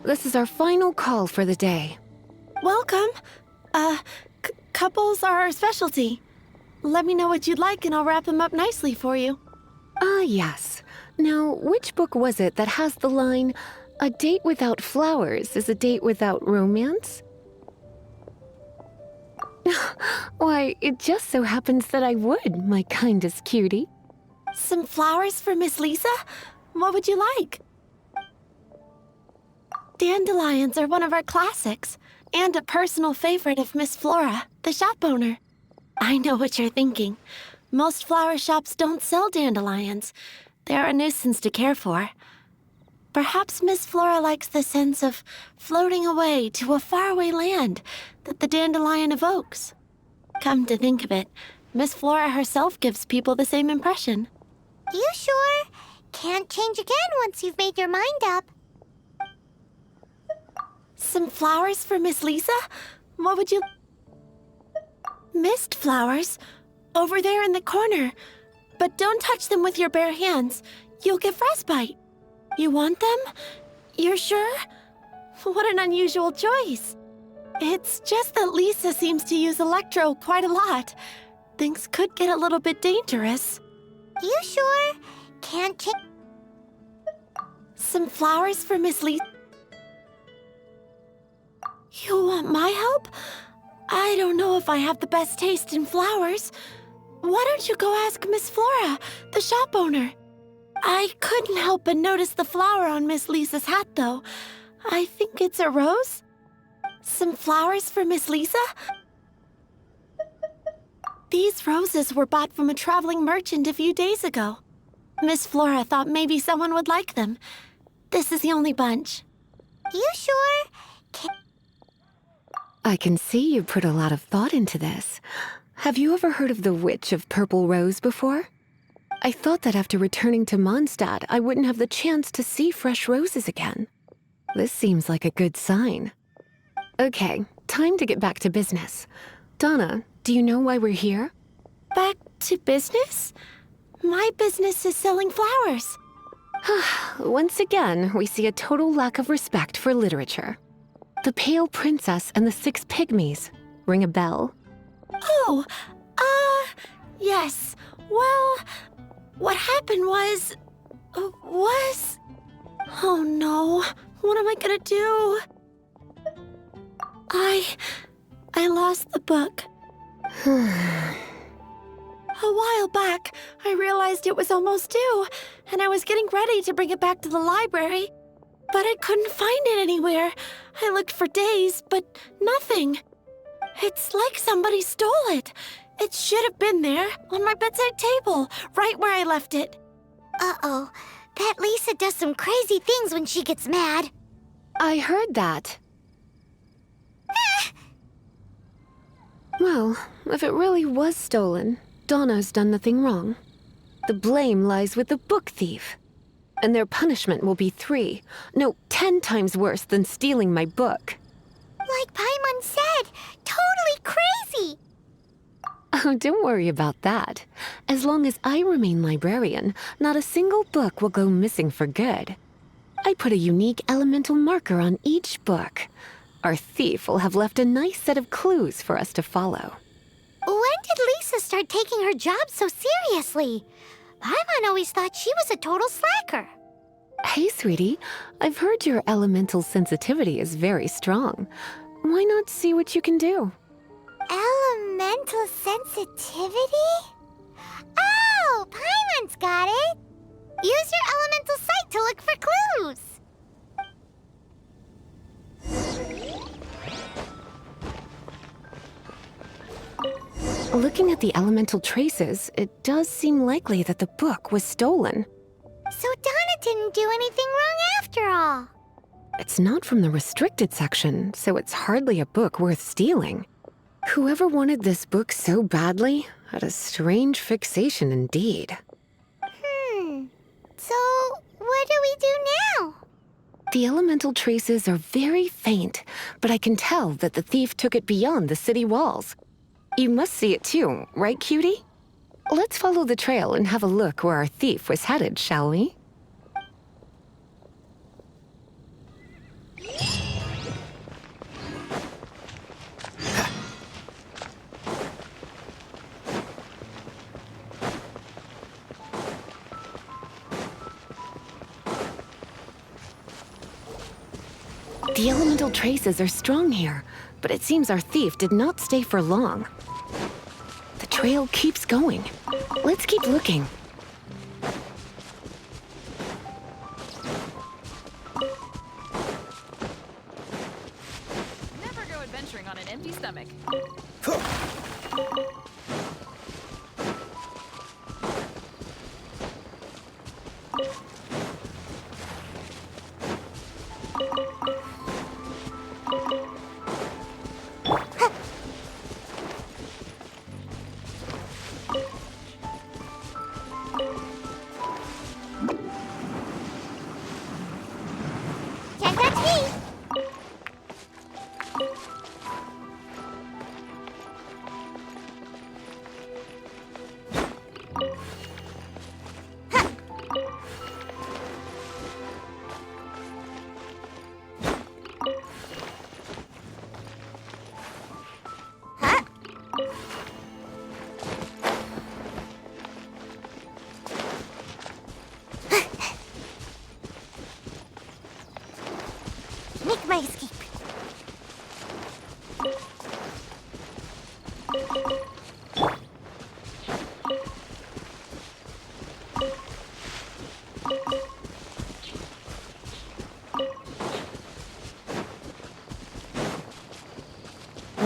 This is our final call for the day. Welcome. Couples are our specialty. Let me know what you'd like and I'll wrap them up nicely for you. Yes. Now, which book was it that has the line, "A date without flowers is a date without romance"? Why, it just so happens that I would, my kindest cutie. Some flowers for Miss Lisa? What would you like? Dandelions are one of our classics, and a personal favorite of Miss Flora, the shop owner. I know what you're thinking. Most flower shops don't sell dandelions. They're a nuisance to care for. Perhaps Miss Flora likes the sense of floating away to a faraway land that the dandelion evokes. Come to think of it, Miss Flora herself gives people the same impression. You sure? Can't change again once you've made your mind up. Some flowers for Miss Lisa? What would you... Mist flowers? Over there in the corner. But don't touch them with your bare hands. You'll get frostbite. You want them? You're sure? What an unusual choice. It's just that Lisa seems to use Electro quite a lot. Things could get a little bit dangerous. You sure? Can't change... Some flowers for Miss Lisa? You want my help? I don't know if I have the best taste in flowers. Why don't you go ask Miss Flora, the shop owner? I couldn't help but notice the flower on Miss Lisa's hat, though. I think it's a rose? Some flowers for Miss Lisa? These roses were bought from a traveling merchant a few days ago. Miss Flora thought maybe someone would like them. This is the only bunch. You sure? I can see you put a lot of thought into this. Have you ever heard of the Witch of Purple Rose before? I thought that after returning to Mondstadt, I wouldn't have the chance to see fresh roses again. This seems like a good sign. Okay, time to get back to business. Donna, do you know why we're here? Back to business? My business is selling flowers. Once again, we see a total lack of respect for literature. The Pale Princess and the Six Pygmies. Ring a bell? Oh, yes. Well, what happened was... Oh no, what am I gonna do? I lost the book. A while back, I realized it was almost due, and I was getting ready to bring it back to the library. But I couldn't find it anywhere. I looked for days, but nothing. It's like somebody stole it. It should have been there, on my bedside table, right where I left it. Uh-oh. That Lisa does some crazy things when she gets mad. I heard that. Well, if it really was stolen, Donna's done nothing wrong. The blame lies with the book thief. And their punishment will be 10 times worse than stealing my book. Like Paimon said, totally crazy! Oh, don't worry about that. As long as I remain librarian, not a single book will go missing for good. I put a unique elemental marker on each book. Our thief will have left a nice set of clues for us to follow. When did Lisa start taking her job so seriously? Paimon always thought she was a total slacker. Hey, sweetie, I've heard your elemental sensitivity is very strong. Why not see what you can do? Elemental sensitivity? Oh, Paimon's got it! Use your elemental sight to look for clues! Looking at the elemental traces, it does seem likely that the book was stolen. So Donna didn't do anything wrong after all. It's not from the restricted section, so it's hardly a book worth stealing. Whoever wanted this book so badly had a strange fixation indeed. So what do we do now? The elemental traces are very faint, but I can tell that the thief took it beyond the city walls. You must see it too, right, cutie? Let's follow the trail and have a look where our thief was headed, shall we? The elemental traces are strong here, but it seems our thief did not stay for long. The trail keeps going. Let's keep looking. Never go adventuring on an empty stomach.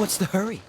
What's the hurry?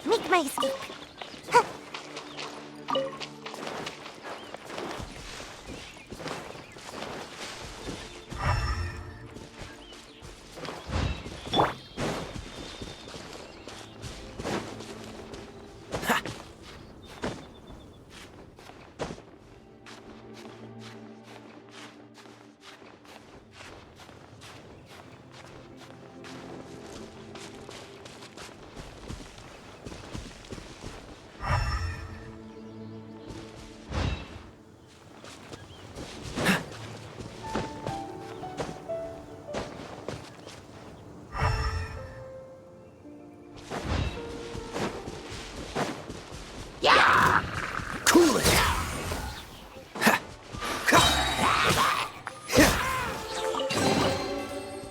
Make my escape.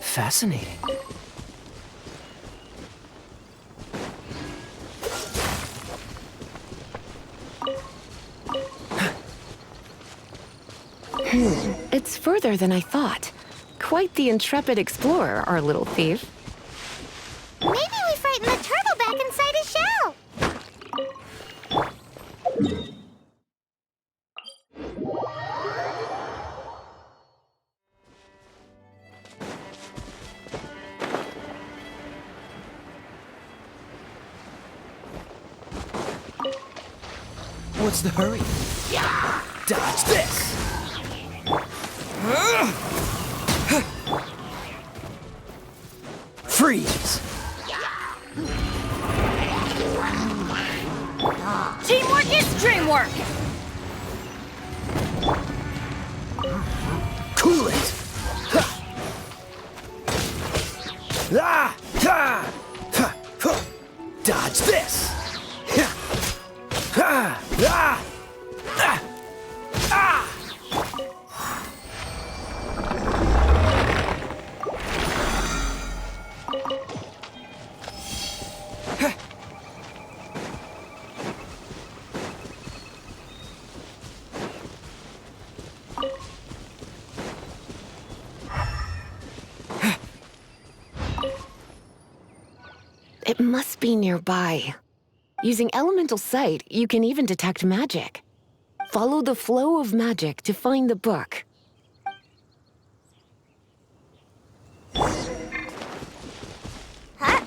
Fascinating. It's further than I thought. Quite the intrepid explorer, our little thief. Maybe we frightened the turtle back inside his shell. What's the hurry? Dodge this! Freeze! Teamwork is dreamwork! Cool it! Ah! Ah! Dodge this! Ah! Ah! Ah! Ah! It must be nearby. Using elemental sight, you can even detect magic. Follow the flow of magic to find the book. Huh?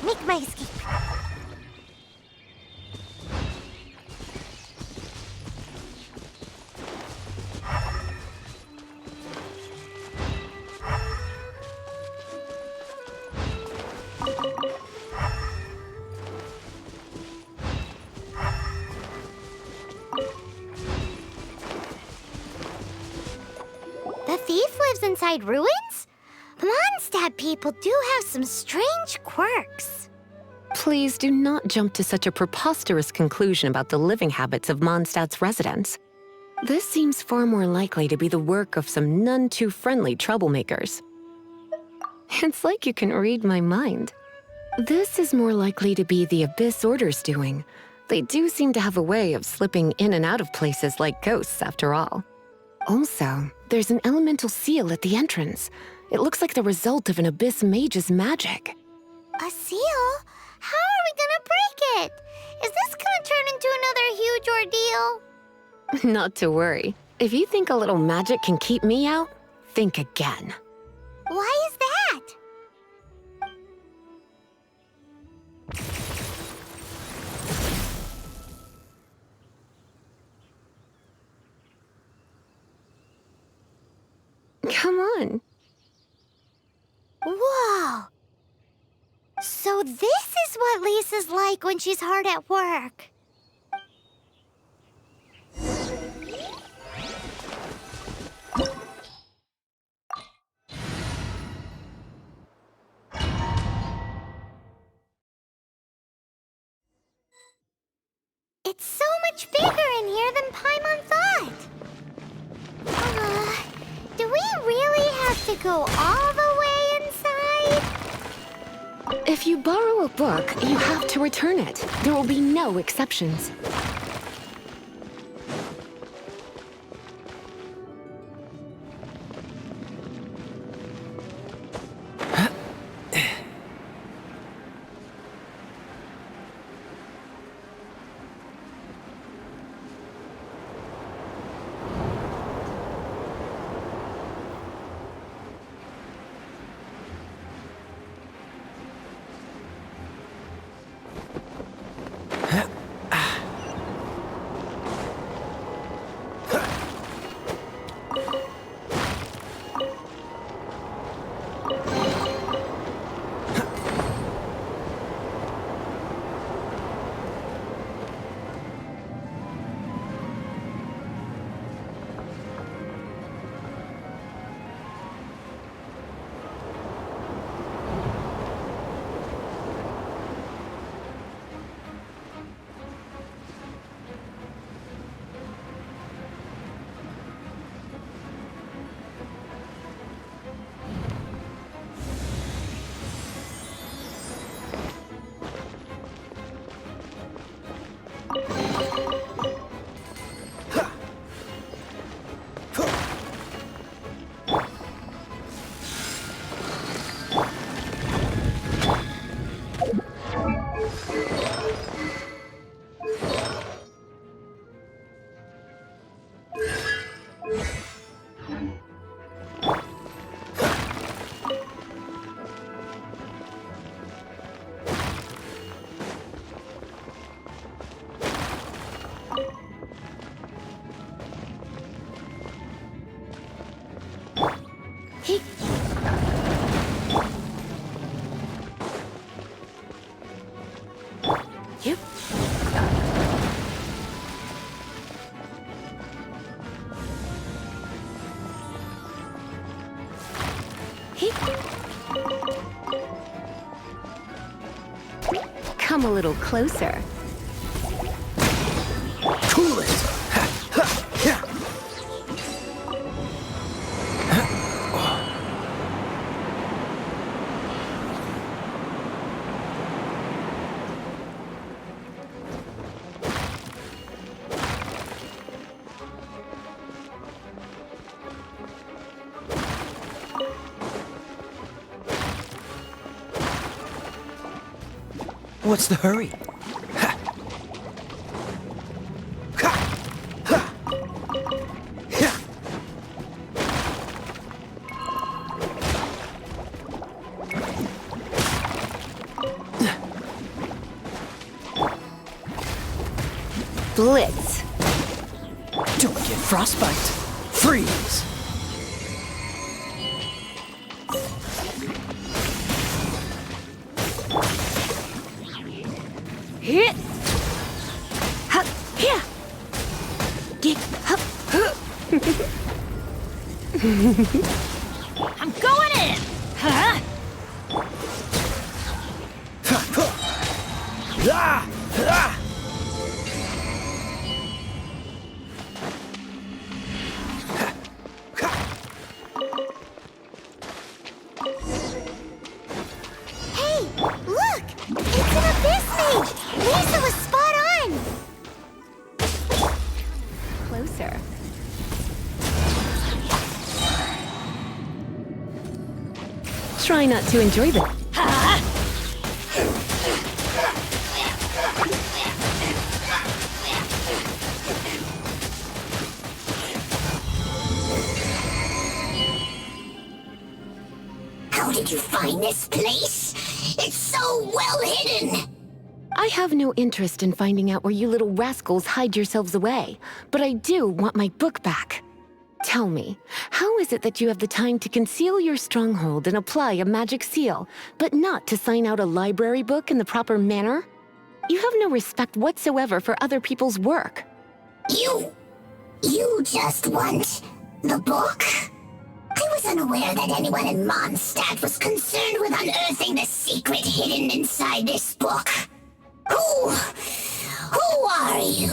Make my escape. The thief lives inside ruins? Mondstadt people do have some strange quirks. Please do not jump to such a preposterous conclusion about the living habits of Mondstadt's residents. This seems far more likely to be the work of some none-too-friendly troublemakers. It's like you can read my mind. This is more likely to be the Abyss Order's doing. They do seem to have a way of slipping in and out of places like ghosts, after all. Also, there's an elemental seal at the entrance. It looks like the result of an Abyss mage's magic. A seal? How are we gonna break it? Is this gonna turn into another huge ordeal? Not to worry. If you think a little magic can keep me out, think again. Why is that? Come on. Whoa! So this is what Lisa's like when she's hard at work. It's so much bigger in here than Paimon thought. Do we really have to go all the way inside? If you borrow a book, you have to return it. There will be no exceptions. Come a little closer. Cool it! What's the hurry? Blitz. Don't get frostbite. Freeze. Hit. Hup. Here. Get up. I'm going in! Huh? Ah! Ah! Hey, look! It's an abyss mage! Lisa was spot on! Closer. Try not to enjoy the... did you find this place? It's so well hidden! I have no interest in finding out where you little rascals hide yourselves away, but I do want my book back. Tell me, how is it that you have the time to conceal your stronghold and apply a magic seal, but not to sign out a library book in the proper manner? You have no respect whatsoever for other people's work. You just want the book? I was unaware that anyone in Mondstadt was concerned with unearthing the secret hidden inside this book. Who are you?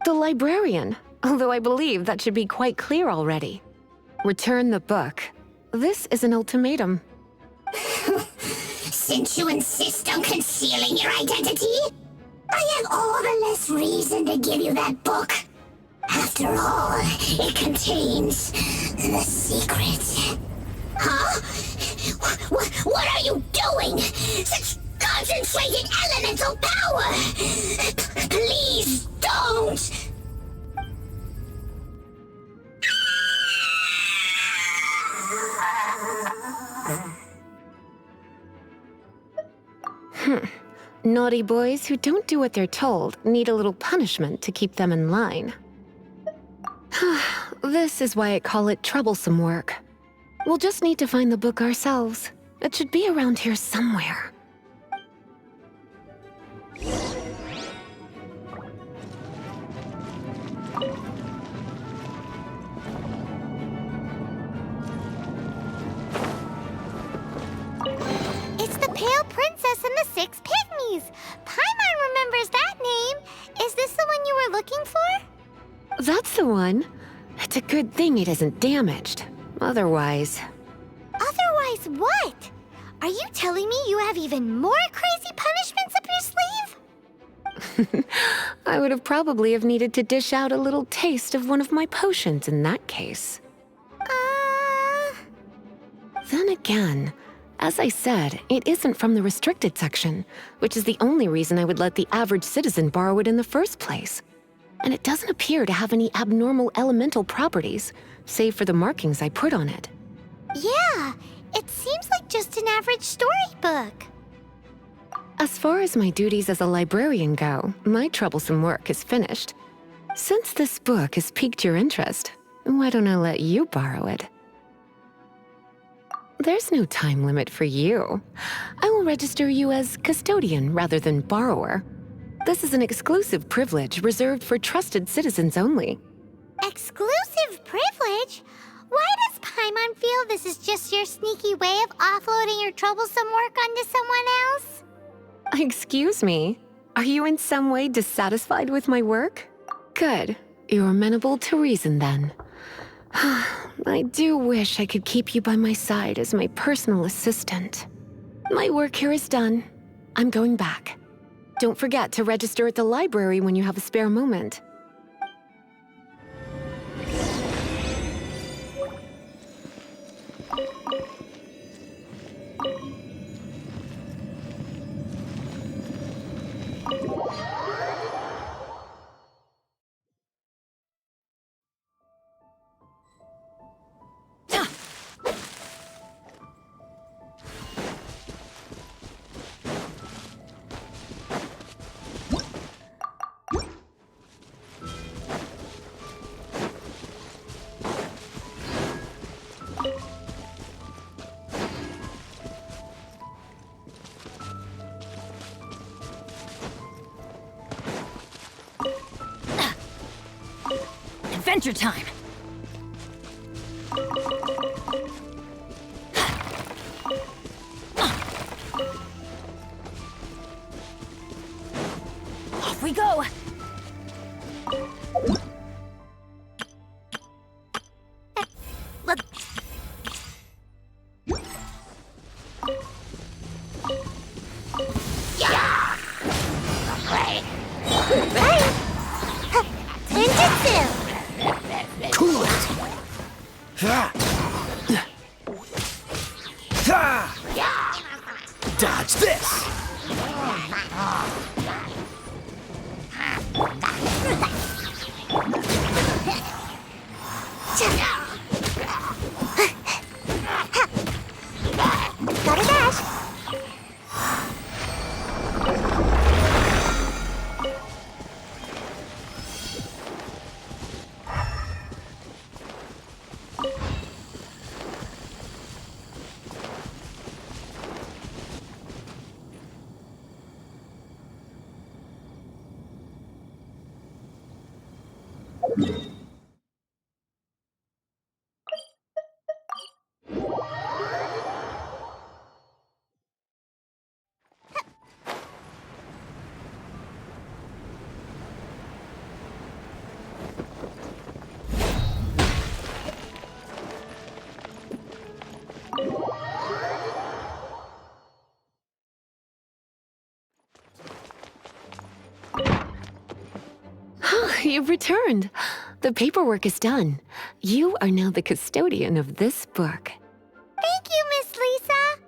The librarian, although I believe that should be quite clear already. Return the book. This is an ultimatum. Since you insist on concealing your identity, I have all the less reason to give you that book. After all, it contains the secret. Huh? What are you doing? Such concentrated elemental power! Please don't! Naughty boys who don't do what they're told need a little punishment to keep them in line. This is why I call it troublesome work. We'll just need to find the book ourselves. It should be around here somewhere. It's the Pale Princess and the Six Pygmies! Paimon remembers that name! Is this the one you were looking for? That's the one. It's a good thing it isn't damaged. Otherwise... Otherwise what? Are you telling me you have even more crazy punishments up your sleeve? I would have probably have needed to dish out a little taste of one of my potions in that case. Then again, as I said, it isn't from the restricted section, which is the only reason I would let the average citizen borrow it in the first place. And it doesn't appear to have any abnormal elemental properties, save for the markings I put on it. Yeah, it seems like just an average storybook. As far as my duties as a librarian go, my troublesome work is finished. Since this book has piqued your interest, why don't I let you borrow it? There's no time limit for you. I will register you as custodian rather than borrower. This is an exclusive privilege reserved for trusted citizens only. Exclusive privilege? Why does Paimon feel this is just your sneaky way of offloading your troublesome work onto someone else? Excuse me, are you in some way dissatisfied with my work? Good, you're amenable to reason then. I do wish I could keep you by my side as my personal assistant. My work here is done. I'm going back. Don't forget to register at the library when you have a spare moment. Adventure time! Off we go! Dodge this! You've returned. The paperwork is done. You are now the custodian of this book. Thank you, Miss Lisa.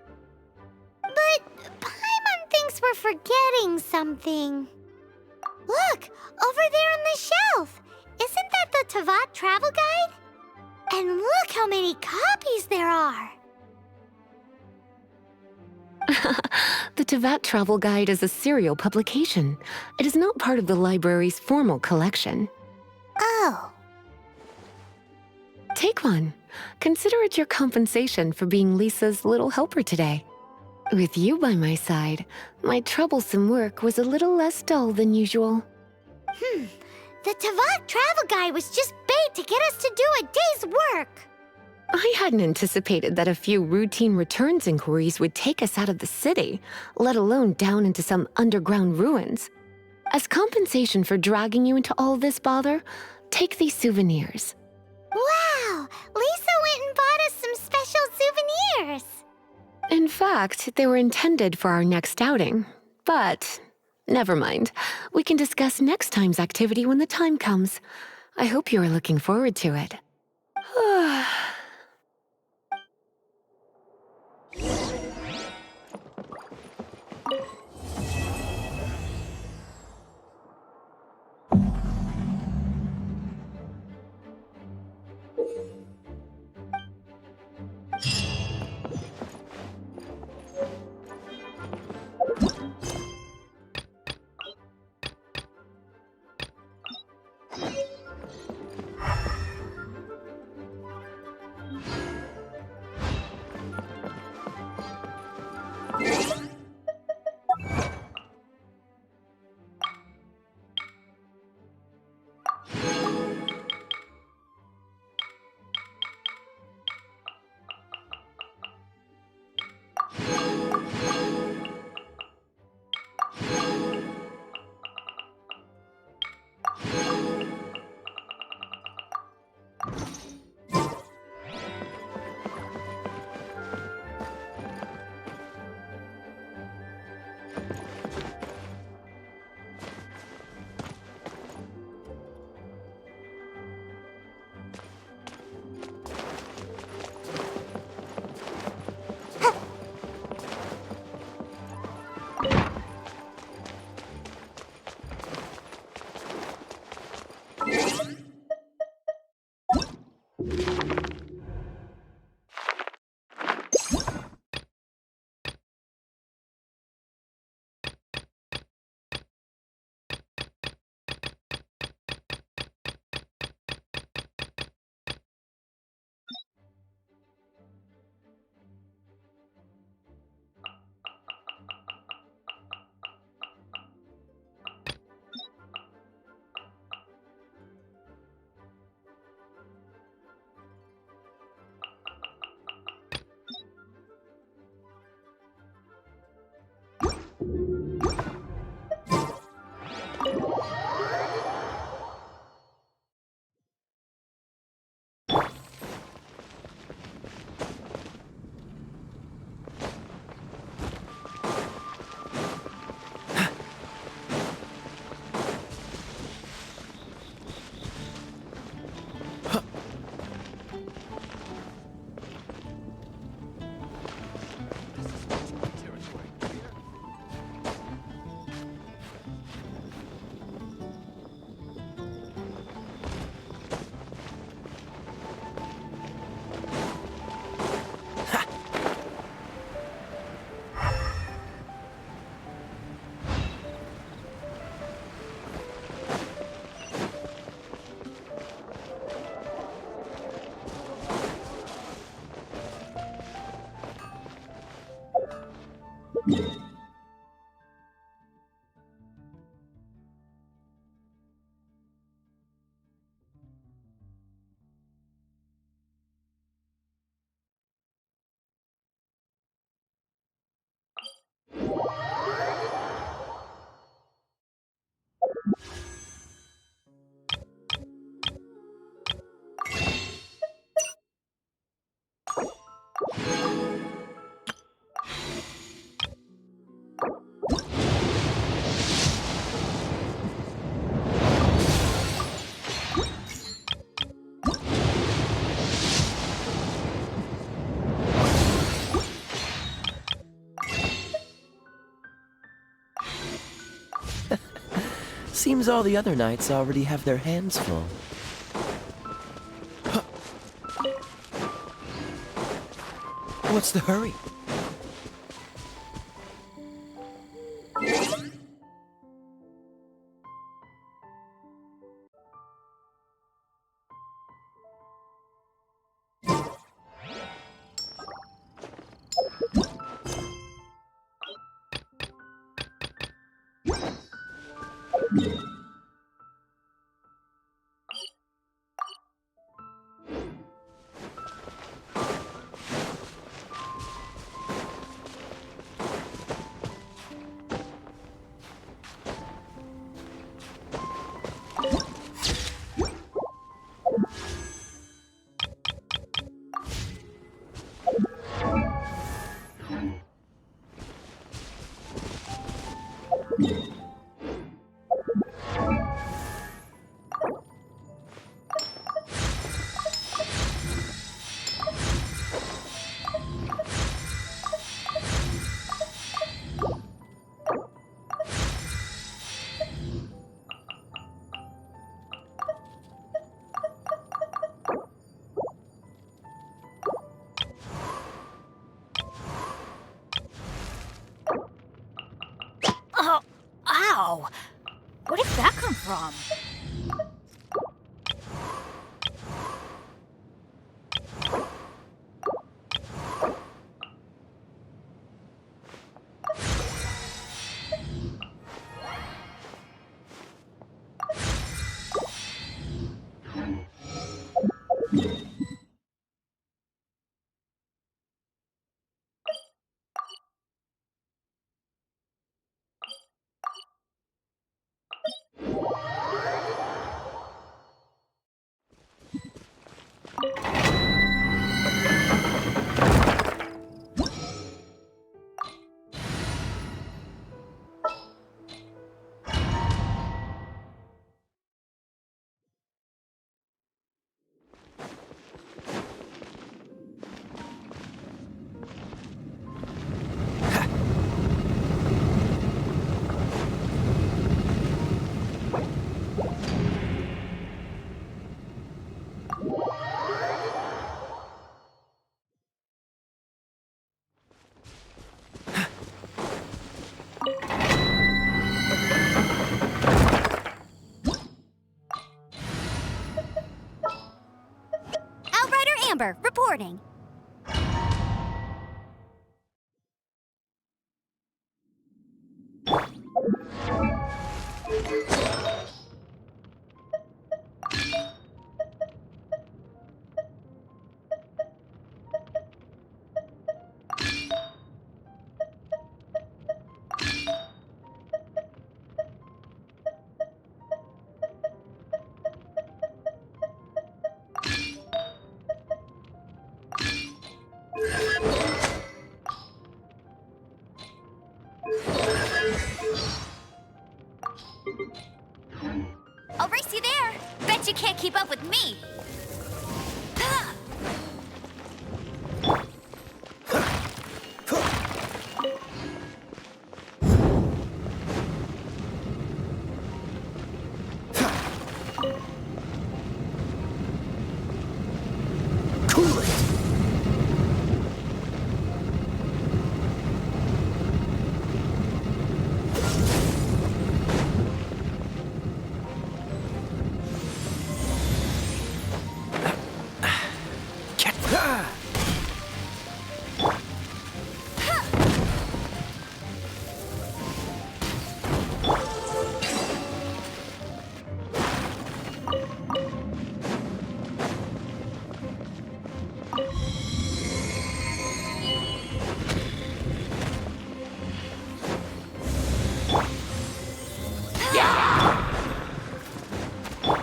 But Paimon thinks we're forgetting something. Look, over there on the shelf. Isn't that the Tavat travel guide? And look how many copies there are. The Tavat Travel Guide is a serial publication. It is not part of the library's formal collection. Oh. Take one. Consider it your compensation for being Lisa's little helper today. With you by my side, my troublesome work was a little less dull than usual. The Tavat travel guide was just bait to get us to do a day's work. I hadn't anticipated that a few routine returns inquiries would take us out of the city, let alone down into some underground ruins. As compensation for dragging you into all this bother, take these souvenirs. Wow! Lisa went and bought us some special souvenirs. In fact, they were intended for our next outing. But never mind. We can discuss next time's activity when the time comes. I hope you are looking forward to it. Seems all the other knights already have their hands full. What's the hurry? Oh, ow! Where did that come from? Amber, reporting. I'll race you there. Bet you can't keep up with me.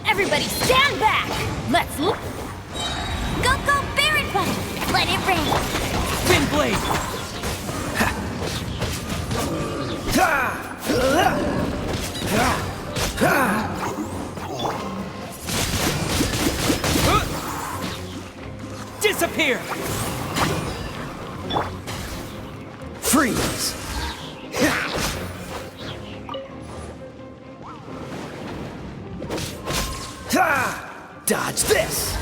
Everybody stand back! Let's look! Go, go, Baron Button! Let it rain! disappear! Freeze! Dodge this!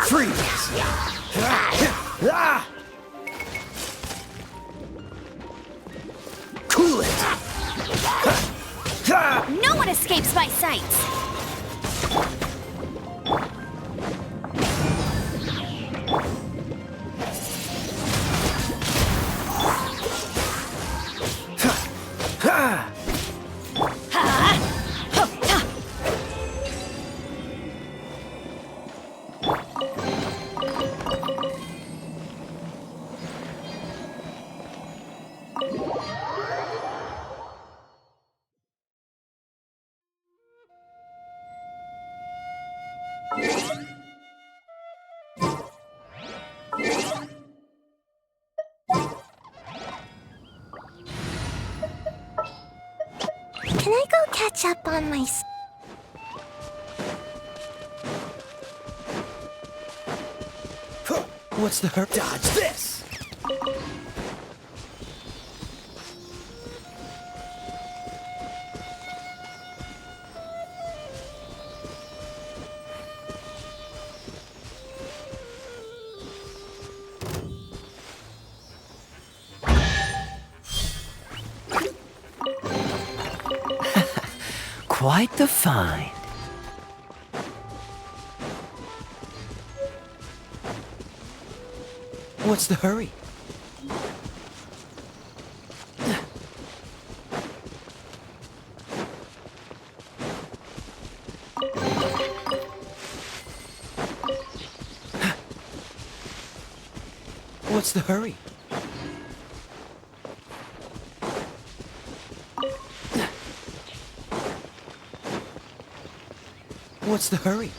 Freeze! Cool it! No one escapes my sights! Can I go catch up on my... What's the hurt? Dodge this! Quite the find. What's the hurry? What's the hurry? What's the hurry?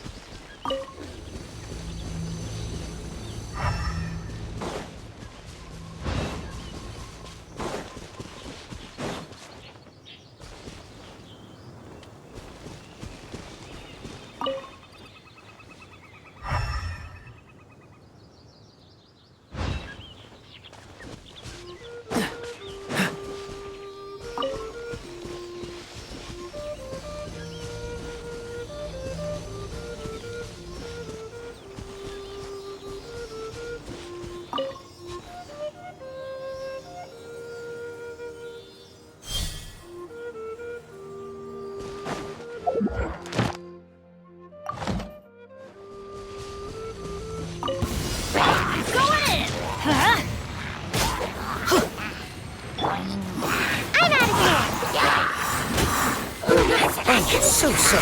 So-so.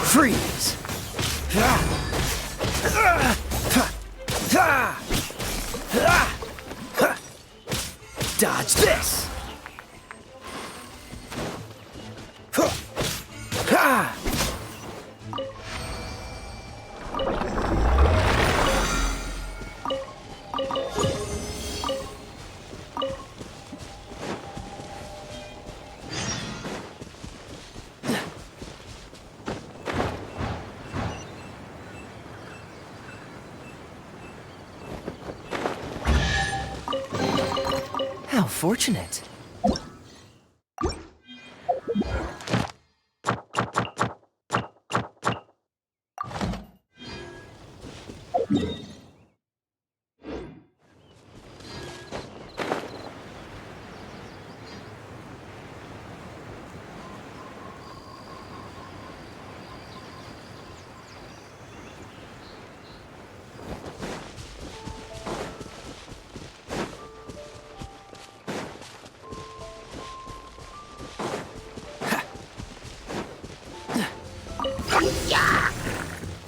Freeze. Dodge this. How fortunate.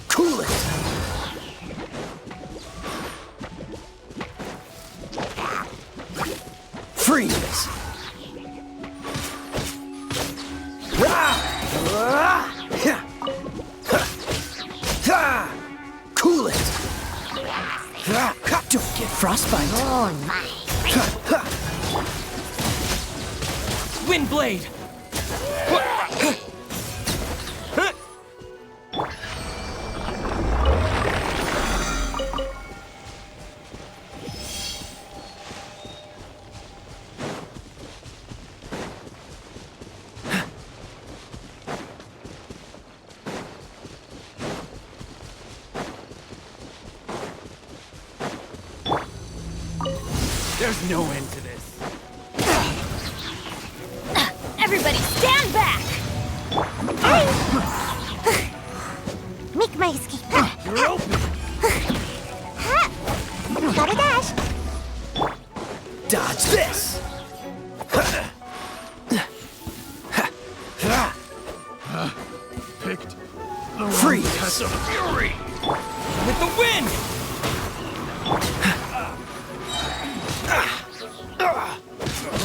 Cool it! Freeze! Cool it! Don't get frostbite! Oh my. Windblade! There's no end to this. Everybody stand back! Make my escape. You're open! Gotta dash. Dodge this! Picked the wrong Freeze! test of fury! With the wind!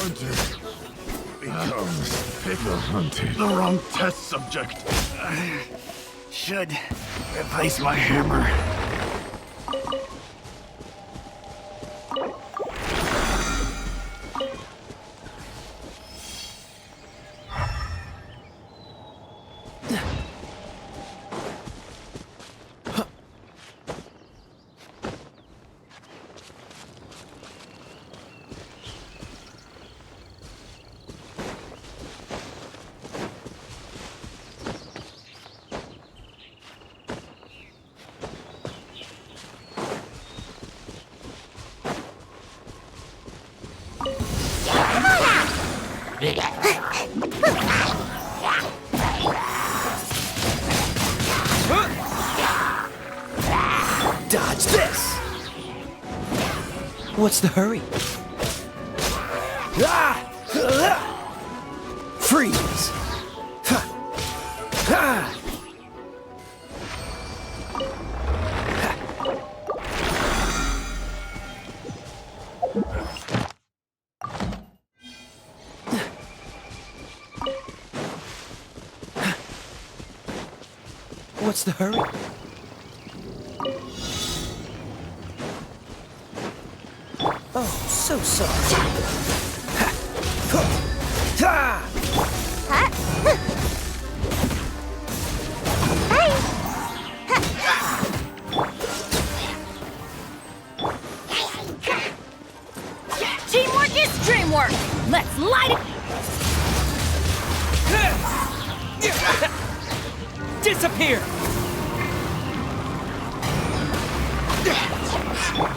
Hunter becomes picked the hunted. The wrong test subject. Should replace my hammer. Dodge this! What's the hurry? Freeze! What's the hurry? Oh, so soft. Teamwork is dreamwork! Let's light it! Disappear!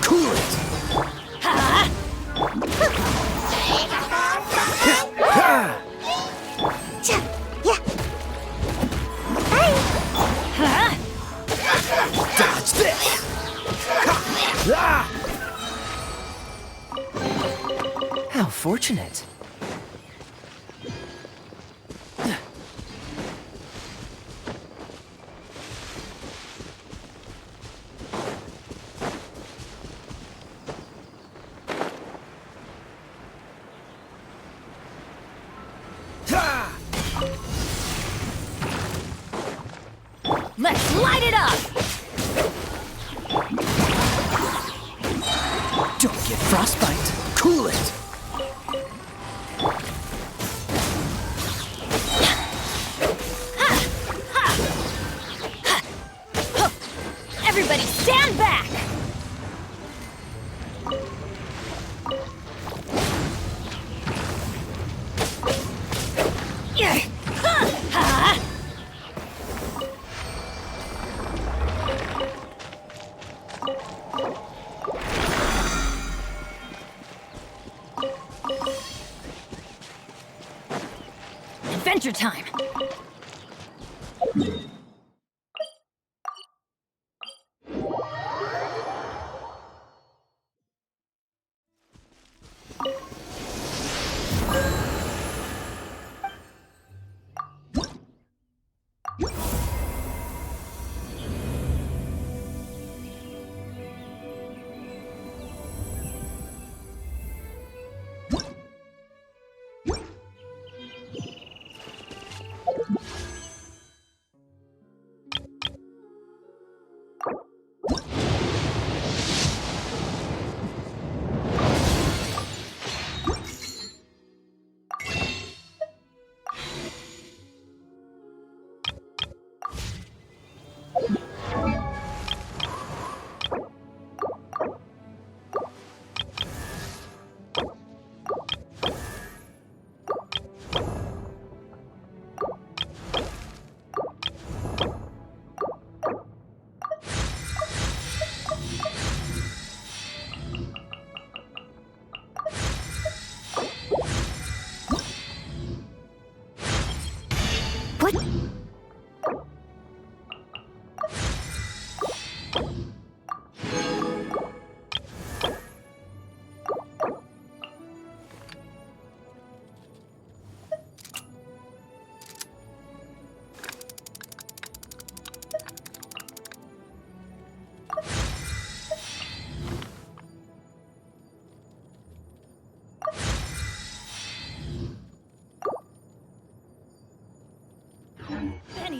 Cool it! Dodge this! How fortunate. Let's light it up! Don't get frostbite. Cool it. Everybody stand back! Adventure time!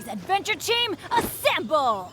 Adventure Team, assemble!